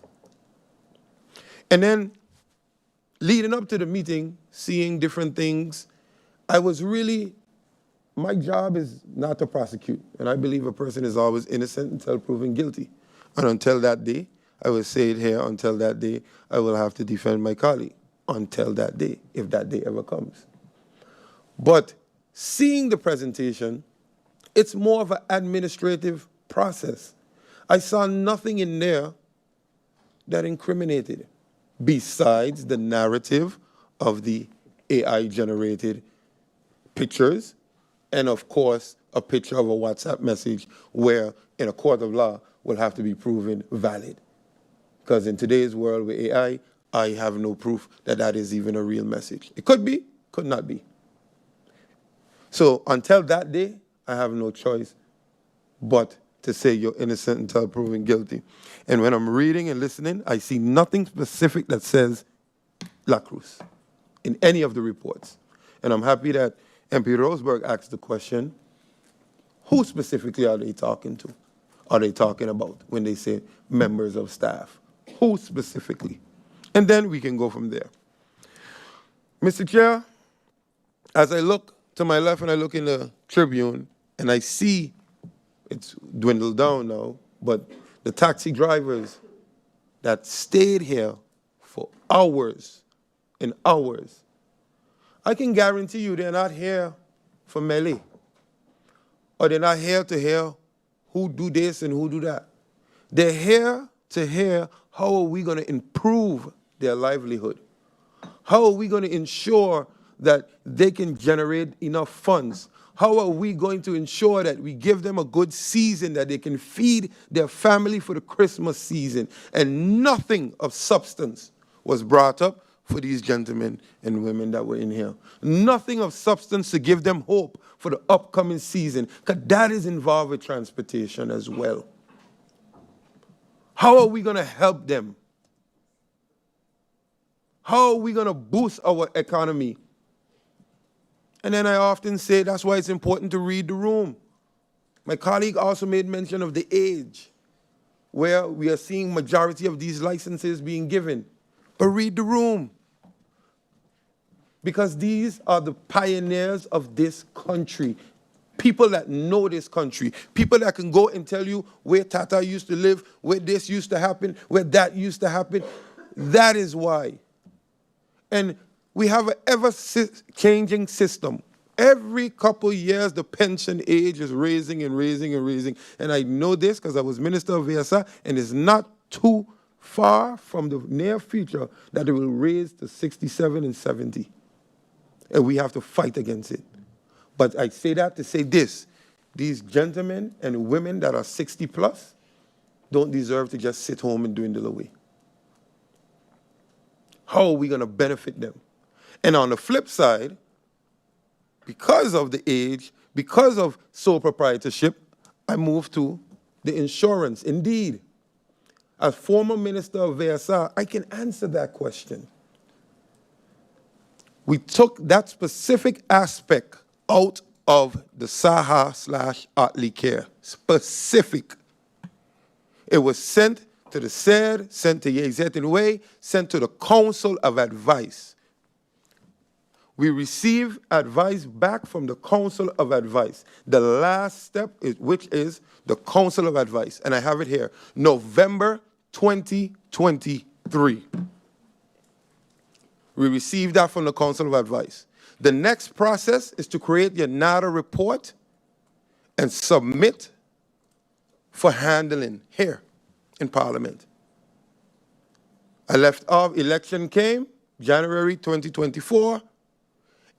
And then leading up to the meeting, seeing different things, my job is not to prosecute. And I believe a person is always innocent until proven guilty. And until that day, I will say it here, until that day, I will have to defend my colleague. Until that day, if that day ever comes. But seeing the presentation, it's more of an administrative process. I saw nothing in there that incriminated, besides the narrative of the AI-generated pictures, and of course, a picture of a WhatsApp message where, in a court of law, will have to be proven valid. Because in today's world with AI, I have no proof that that is even a real message. It could be, could not be. So until that day, I have no choice but to say you're innocent until proven guilty. And when I'm reading and listening, I see nothing specific that says La Cruz in any of the reports. And I'm happy that MP Roseberg asked the question, who specifically are they talking to? Are they talking about when they say members of staff? Who specifically? And then we can go from there. Mr. Chair, as I look to my left and I look in the Tribune, and I see it's dwindled down now, but the taxi drivers that stayed here for hours and hours, I can guarantee you they're not here for melee, or they're not here to hear who do this and who do that. They're here to hear how are we going to improve their livelihood. How are we going to ensure that they can generate enough funds? How are we going to ensure that we give them a good season, that they can feed their family for the Christmas season? And nothing of substance was brought up for these gentlemen and women that were in here. Nothing of substance to give them hope for the upcoming season, because that is involved with transportation as well. How are we going to help them? How are we going to boost our economy? And then I often say that's why it's important to read the room. My colleague also made mention of the age, where we are seeing majority of these licenses being given. But read the room. Because these are the pioneers of this country. People that know this country. People that can go and tell you where Tata used to live, where this used to happen, where that used to happen. That is why. And we have an ever-changing system. Every couple years, the pension age is raising and raising and raising. And I know this because I was Minister of VSA, and it's not too far from the near future that it will raise to 67 and 70. And we have to fight against it. But I say that to say this. These gentlemen and women that are 60 plus don't deserve to just sit home and dwindle away. How are we going to benefit them? And on the flip side, because of the age, because of sole proprietorship, I moved to the insurance. Indeed, as former Minister of VSA, I can answer that question. We took that specific aspect out of the SAHA/Attlee care. Specific. It was sent to the SED, sent to Yezetinwe, sent to the Council of Advice. We receive advice back from the Council of Advice. The last step, which is the Council of Advice, and I have it here, November 2023. We received that from the Council of Advice. The next process is to create your NADA report and submit for handling here in Parliament. I left off, election came, January 2024,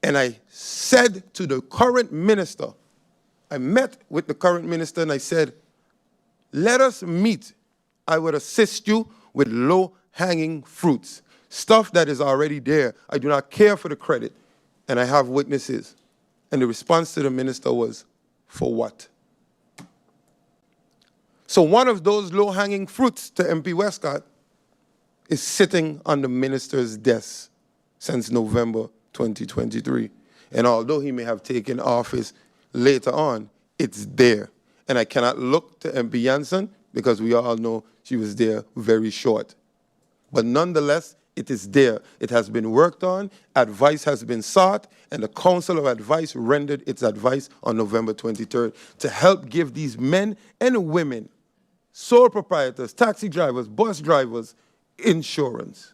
and I said to the current minister, I met with the current minister and I said, let us meet. I would assist you with low-hanging fruits, stuff that is already there. I do not care for the credit, and I have witnesses. And the response to the minister was, for what? So one of those low-hanging fruits to MP Wescott is sitting on the minister's desk since November 2023. And although he may have taken office later on, it's there. And I cannot look to MP Janssen because we all know she was there very short. But nonetheless, it is there. It has been worked on, advice has been sought, and the Council of Advice rendered its advice on November 23rd to help give these men and women, sole proprietors, taxi drivers, bus drivers, insurance.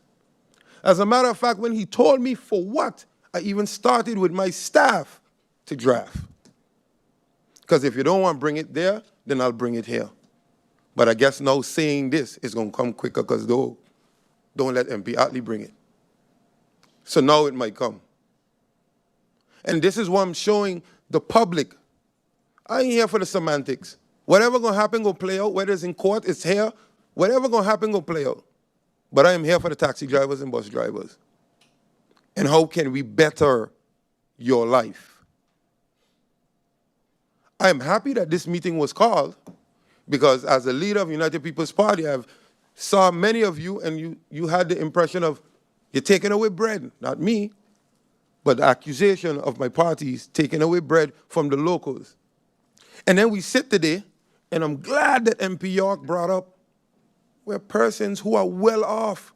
As a matter of fact, when he told me for what, I even started with my staff to draft. Because if you don't want to bring it there, then I'll bring it here. But I guess now saying this is going to come quicker because don't let MP Attlee bring it. So now it might come. And this is what I'm showing the public. I ain't here for the semantics. Whatever going to happen, going to play out. Whether it's in court, it's here. Whatever going to happen, going to play out. But I am here for the taxi drivers and bus drivers. And how can we better your life? I am happy that this meeting was called because as a leader of United People's Party, I've saw many of you and you had the impression of you're taking away bread, not me, but the accusation of my party is taking away bread from the locals. And then we sit today, and I'm glad that MP York brought up where persons who are well off,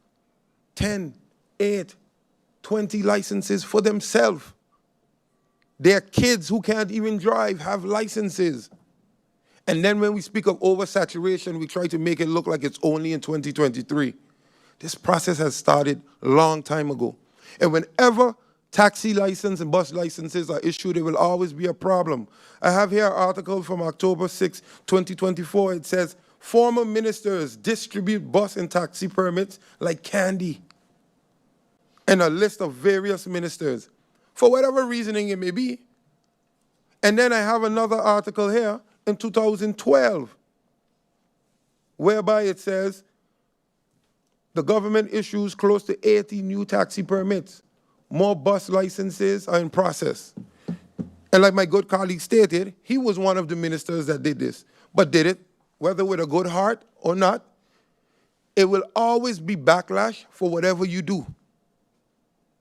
10, 8, 20 licenses for themselves. Their kids who can't even drive have licenses. And then when we speak of oversaturation, we try to make it look like it's only in 2023. This process has started a long time ago. And whenever taxi license and bus licenses are issued, there will always be a problem. I have here an article from October 6, 2024. It says, former ministers distribute bus and taxi permits like candy. And a list of various ministers, for whatever reasoning it may be. And then I have another article here in 2012, whereby it says the government issues close to 80 new taxi permits. More bus licenses are in process. And like my good colleague stated, he was one of the ministers that did this, but did it, whether with a good heart or not, it will always be backlash for whatever you do.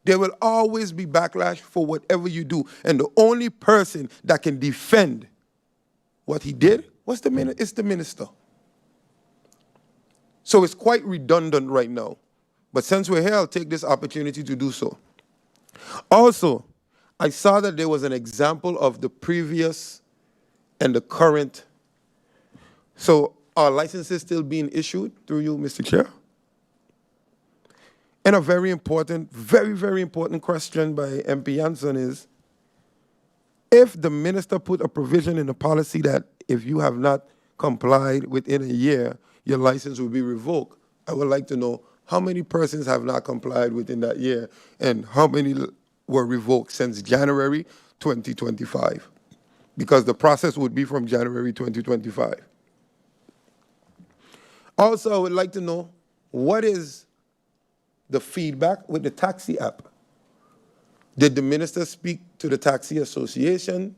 There will always be backlash for whatever you do. And the only person that can defend what he did was the minister. So it's quite redundant right now. But since we're here, I'll take this opportunity to do so. Also, I saw that there was an example of the previous and the current. So are licenses still being issued through you, Mr. Chair? And a very important, very, very important question by MP Jansen is, if the minister put a provision in the policy that if you have not complied within a year, your license will be revoked, I would like to know how many persons have not complied within that year and how many were revoked since January 2025, because the process would be from January 2025. Also, I would like to know what is the feedback with the taxi app. Did the minister speak to the taxi association?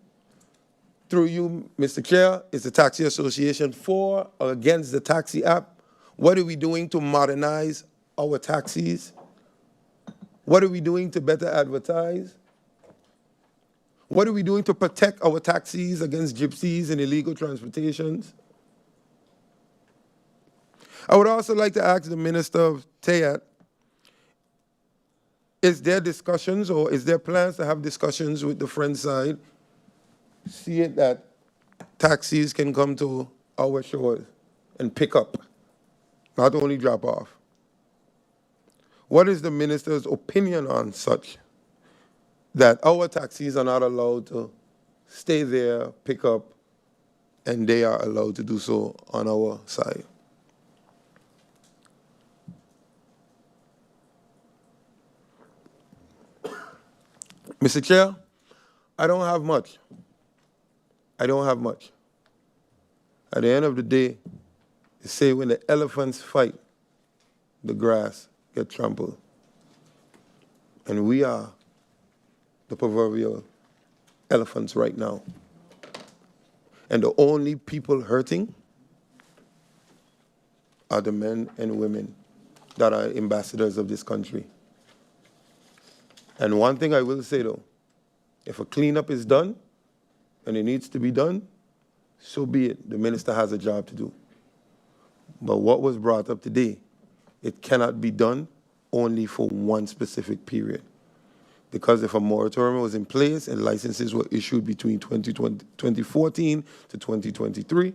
Through you, Mr. Chair, is the taxi association for or against the taxi app? What are we doing to modernize our taxis? What are we doing to better advertise? What are we doing to protect our taxis against gypsies and illegal transportations? I would also like to ask the Minister of CTEATT, is there discussions or is there plans to have discussions with the French side, see it that taxis can come to our shores and pick up, not only drop off? What is the minister's opinion on such, that our taxis are not allowed to stay there, pick up, and they are allowed to do so on our side? Mr. Chair, I don't have much. I don't have much. At the end of the day, they say when the elephants fight, the grass gets trampled. And we are the proverbial elephants right now. And the only people hurting are the men and women that are ambassadors of this country. And one thing I will say, though, if a cleanup is done and it needs to be done, so be it. The minister has a job to do. But what was brought up today, it cannot be done only for one specific period. Because if a moratorium was in place and licenses were issued between 2014 to 2023,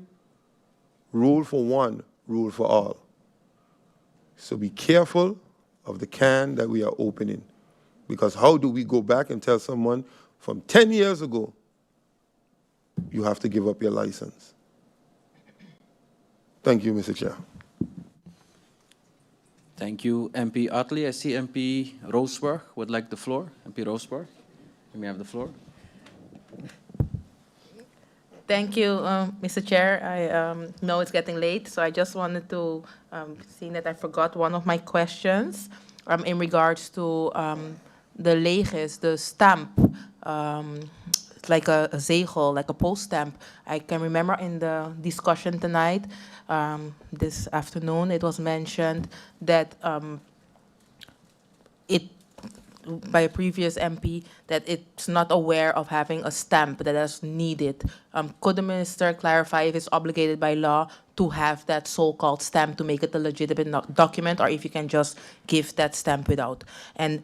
rule for one, rule for all. So be careful of the can that we are opening. Because how do we go back and tell someone from 10 years ago, you have to give up your license? Thank you, Mr. Chair. Thank you, MP Utley. I see MP Roseberg would like the floor. MP Roseberg, you may have the floor. Thank you, Mr. Chair. I know it's getting late, so I just wanted to, seeing that I forgot one of my questions in regards to the leges, the stamp, it's like a zegel, like a post stamp. I can remember in the discussion tonight, this afternoon, it was mentioned that by a previous MP, that it's not aware of having a stamp that is needed. Could the minister clarify if it's obligated by law to have that so-called stamp to make it a legitimate document, or if you can just give that stamp without? And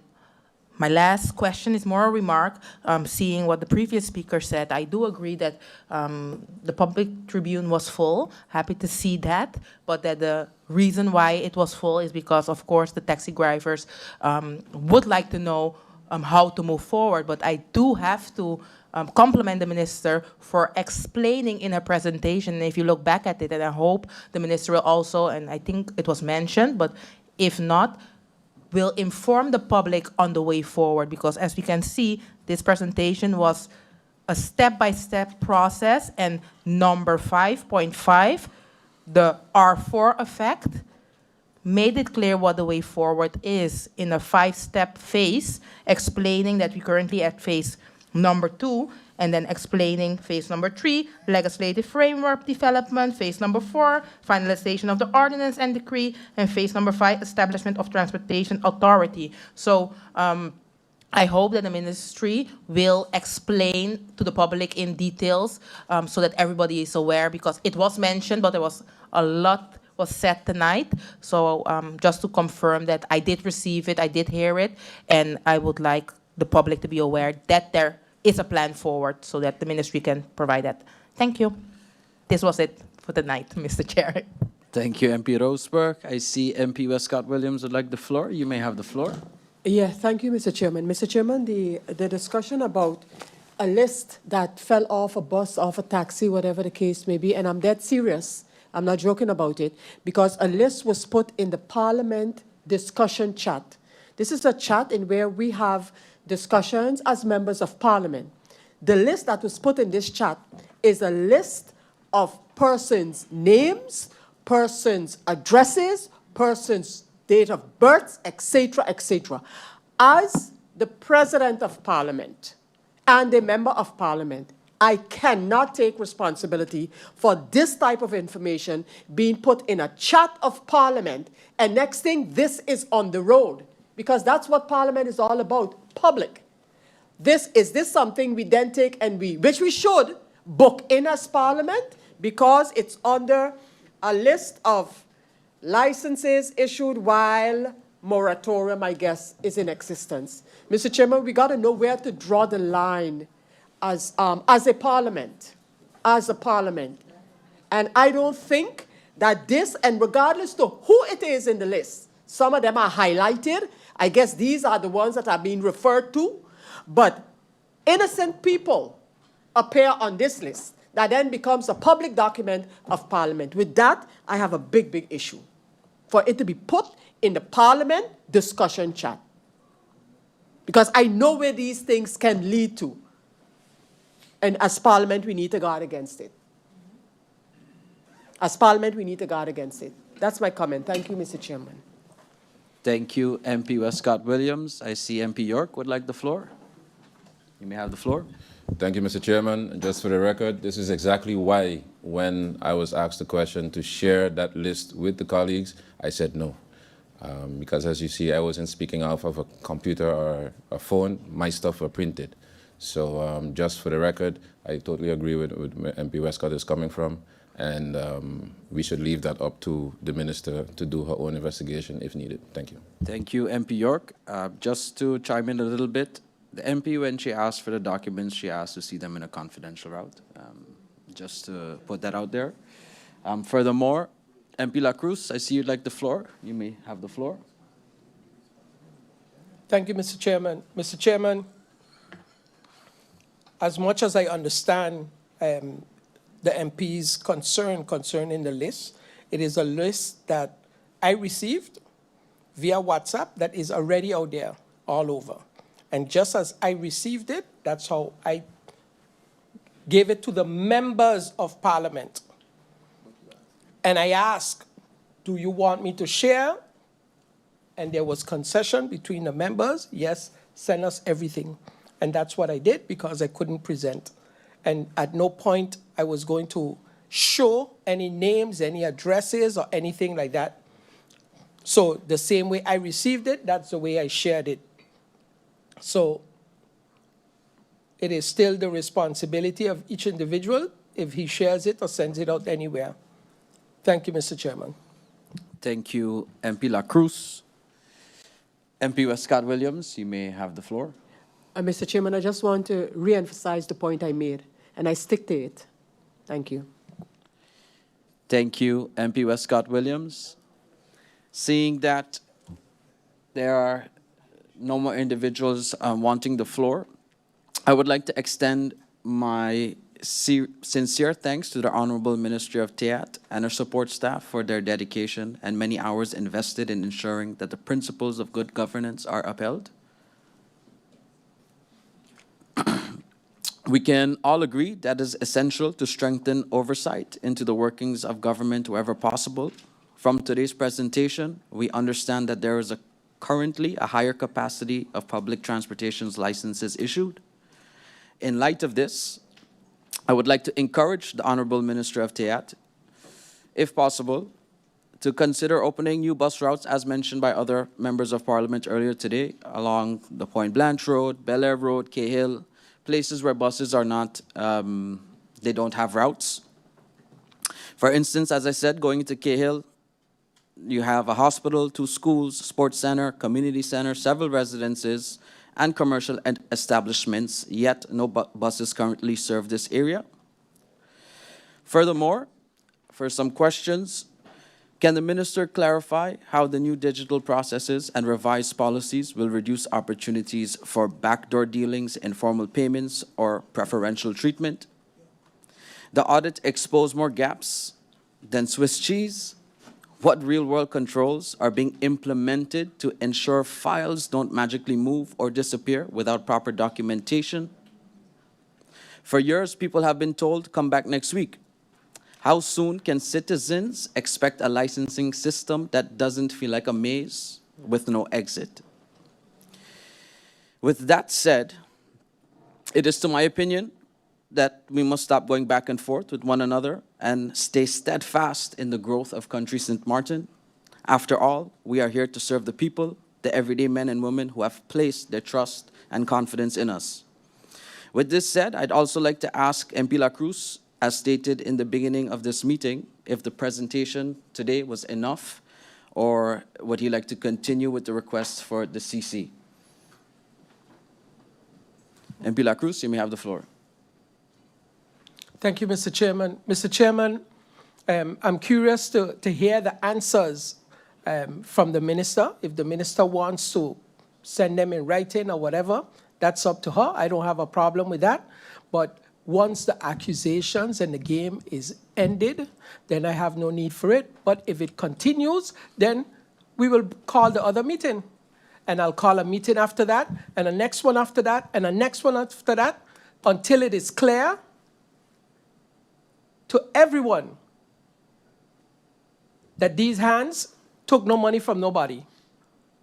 my last question is more a remark, seeing what the previous speaker said. I do agree that the public tribune was full, happy to see that, but that the reason why it was full is because, of course, the taxi drivers would like to know how to move forward. But I do have to compliment the minister for explaining in her presentation. And if you look back at it, and I hope the minister will also, and I think it was mentioned, but if not, will inform the public on the way forward, because as we can see, this presentation was a step-by-step process, and number 5.5, the R4 effect, made it clear what the way forward is in a 5-step phase, explaining that we're currently at phase number 2, and then explaining phase number 3, legislative framework development, phase number 4, finalization of the ordinance and decree, and phase number 5, establishment of transportation authority. So I hope that the ministry will explain to the public in details so that everybody is aware, because it was mentioned, but there was a lot was said tonight. So just to confirm that I did receive it, I did hear it, and I would like the public to be aware that there is a plan forward so that the ministry can provide that. Thank you. This was it for tonight, Mr. Chair. Thank you, MP Roseberg. I see MP Wescot-Williams would like the floor. You may have the floor. Yeah, thank you, Mr. Chairman. Mr. Chairman, the discussion about a list that fell off a bus, off a taxi, whatever the case may be, and I'm dead serious. I'm not joking about it, because a list was put in the Parliament discussion chat. This is a chat in where we have discussions as members of Parliament. The list that was put in this chat is a list of persons' names, persons' addresses, persons' date of birth, etc., etc. As the President of Parliament and a member of Parliament, I cannot take responsibility for this type of information being put in a chat of Parliament, and next thing, this is on the road, because that's what Parliament is all about, public. Is this something we then take and which we should book in as Parliament, because it's under a list of licenses issued while moratorium, I guess, is in existence. Mr. Chairman, we got to know where to draw the line as a Parliament, And I don't think that this, and regardless to who it is in the list, some of them are highlighted. I guess these are the ones that are being referred to. But innocent people appear on this list that then becomes a public document of Parliament. With that, I have a big, big issue for it to be put in the Parliament discussion chat. Because I know where these things can lead to. And as Parliament, we need to guard against it. As Parliament, we need to guard against it. That's my comment. Thank you, Mr. Chairman. Thank you, MP Wescot-Williams. I see MP York would like the floor. You may have the floor. Thank you, Mr. Chairman. Just for the record, this is exactly why when I was asked the question to share that list with the colleagues, I said no. Because as you see, I wasn't speaking off of a computer or a phone. My stuff were printed. So just for the record, I totally agree with where MP Wescott is coming from. And we should leave that up to the minister to do her own investigation if needed. Thank you. Thank you, MP York. Just to chime in a little bit, the MP, when she asked for the documents, she asked to see them in a confidential route. Just to put that out there. Furthermore, MP La Cruz, I see you'd like the floor. You may have the floor. Thank you, Mr. Chairman. Mr. Chairman, as much as I understand the MP's concern concerning the list, it is a list that I received via WhatsApp that is already out there all over. And just as I received it, that's how I gave it to the members of Parliament. And I asked, do you want me to share? And there was concession between the members. Yes, send us everything. And that's what I did because I couldn't present. And at no point I was going to show any names, any addresses, or anything like that. So the same way I received it, that's the way I shared it. So it is still the responsibility of each individual if he shares it or sends it out anywhere. Thank you, Mr. Chairman. Thank you, MP La Cruz. MP Wescot-Williams, you may have the floor. Mr. Chairman, I just want to re-emphasize the point I made, and I stick to it. Thank you. Thank you, MP Wescot-Williams. Seeing that there are no more individuals wanting the floor, I would like to extend my sincere thanks to the Honorable Ministry of CTEATT and her support staff for their dedication and many hours invested in ensuring that the principles of good governance are upheld. We can all agree that it is essential to strengthen oversight into the workings of government wherever possible. From today's presentation, we understand that there is currently a higher capacity of public transportation licenses issued. In light of this, I would like to encourage the Honorable Minister of CTEATT, if possible, to consider opening new bus routes, as mentioned by other members of Parliament earlier today, along the Point Blanche Road, Bel Air Road, Cahill, places where buses are not, they don't have routes. For instance, as I said, going into Cahill, you have a hospital, 2 schools, sports center, community center, several residences, and commercial establishments, yet no buses currently serve this area. Furthermore, for some questions, can the minister clarify how the new digital processes and revised policies will reduce opportunities for backdoor dealings, informal payments, or preferential treatment? The audit exposed more gaps than Swiss cheese. What real-world controls are being implemented to ensure files don't magically move or disappear without proper documentation? For years, people have been told, come back next week. How soon can citizens expect a licensing system that doesn't feel like a maze with no exit? With that said, it is to my opinion that we must stop going back and forth with one another and stay steadfast in the growth of country St. Martin. After all, we are here to serve the people, the everyday men and women who have placed their trust and confidence in us. With this said, I'd also like to ask MP La Cruz, as stated in the beginning of this meeting, if the presentation today was enough, or would he like to continue with the request for the CC? MP La Cruz, you may have the floor. Thank you, Mr. Chairman. Mr. Chairman, I'm curious to hear the answers from the minister. If the minister wants to send them in writing or whatever, that's up to her. I don't have a problem with that. But once the accusations and the game is ended, then I have no need for it. But if it continues, then we will call the other meeting. And I'll call a meeting after that, and the next one after that, and the next one after that, until it is clear to everyone that these hands took no money from nobody.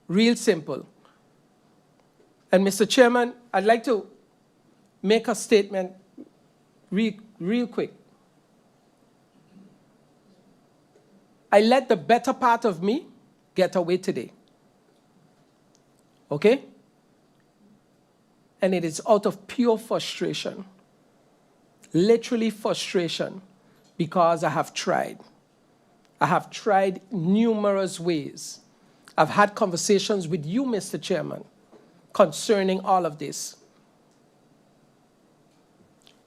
Real simple. And Mr. Chairman, I'd like to make a statement real quick. I let the better part of me get away today. Okay? And it is out of pure frustration. Literally frustration. Because I have tried. I have tried numerous ways. I've had conversations with you, Mr. Chairman, concerning all of this.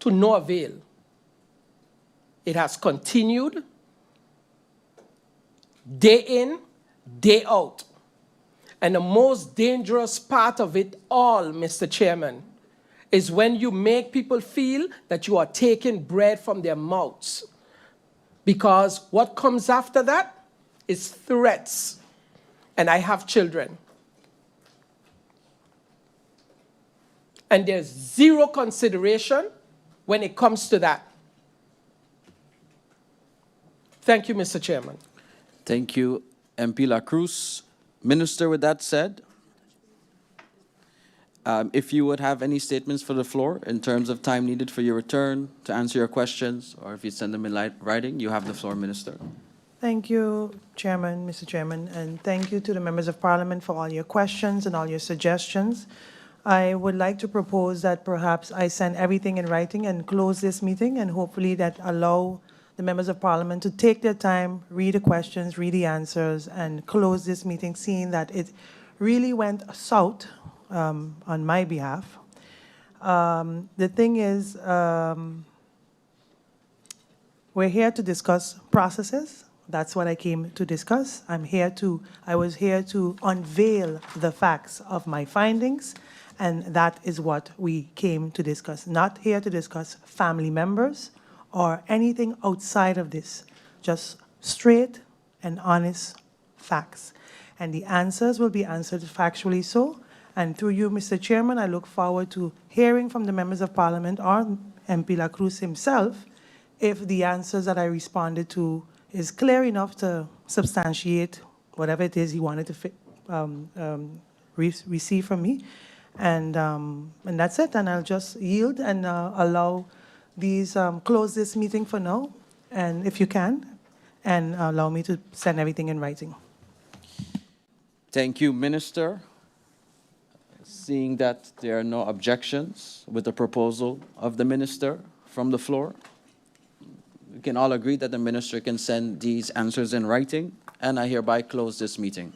To no avail. It has continued day in, day out. And the most dangerous part of it all, Mr. Chairman, is when you make people feel that you are taking bread from their mouths. Because what comes after that is threats. And I have children. And there's zero consideration when it comes to that. Thank you, Mr. Chairman. Thank you, MP La Cruz. Minister, with that said, if you would have any statements for the floor in terms of time needed for your return to answer your questions, or if you send them in writing, you have the floor, Minister. Thank you, Chairman, Mr. Chairman, and thank you to the members of Parliament for all your questions and all your suggestions. I would like to propose that perhaps I send everything in writing and close this meeting, and hopefully that allow the members of Parliament to take their time, read the questions, read the answers, and close this meeting, seeing that it really went south on my behalf. The thing is, we're here to discuss processes. That's what I came to discuss. I was here to unveil the facts of my findings, and that is what we came to discuss. Not here to discuss family members or anything outside of this, just straight and honest facts. And the answers will be answered factually so. And through you, Mr. Chairman, I look forward to hearing from the members of Parliament or MP La Cruz himself if the answers that I responded to is clear enough to substantiate whatever it is he wanted to receive from me. And that's it, and I'll just yield and allow close this meeting for now, and if you can, and allow me to send everything in writing. Thank you, Minister. Seeing that there are no objections with the proposal of the Minister from the floor, we can all agree that the Minister can send these answers in writing, and I hereby close this meeting.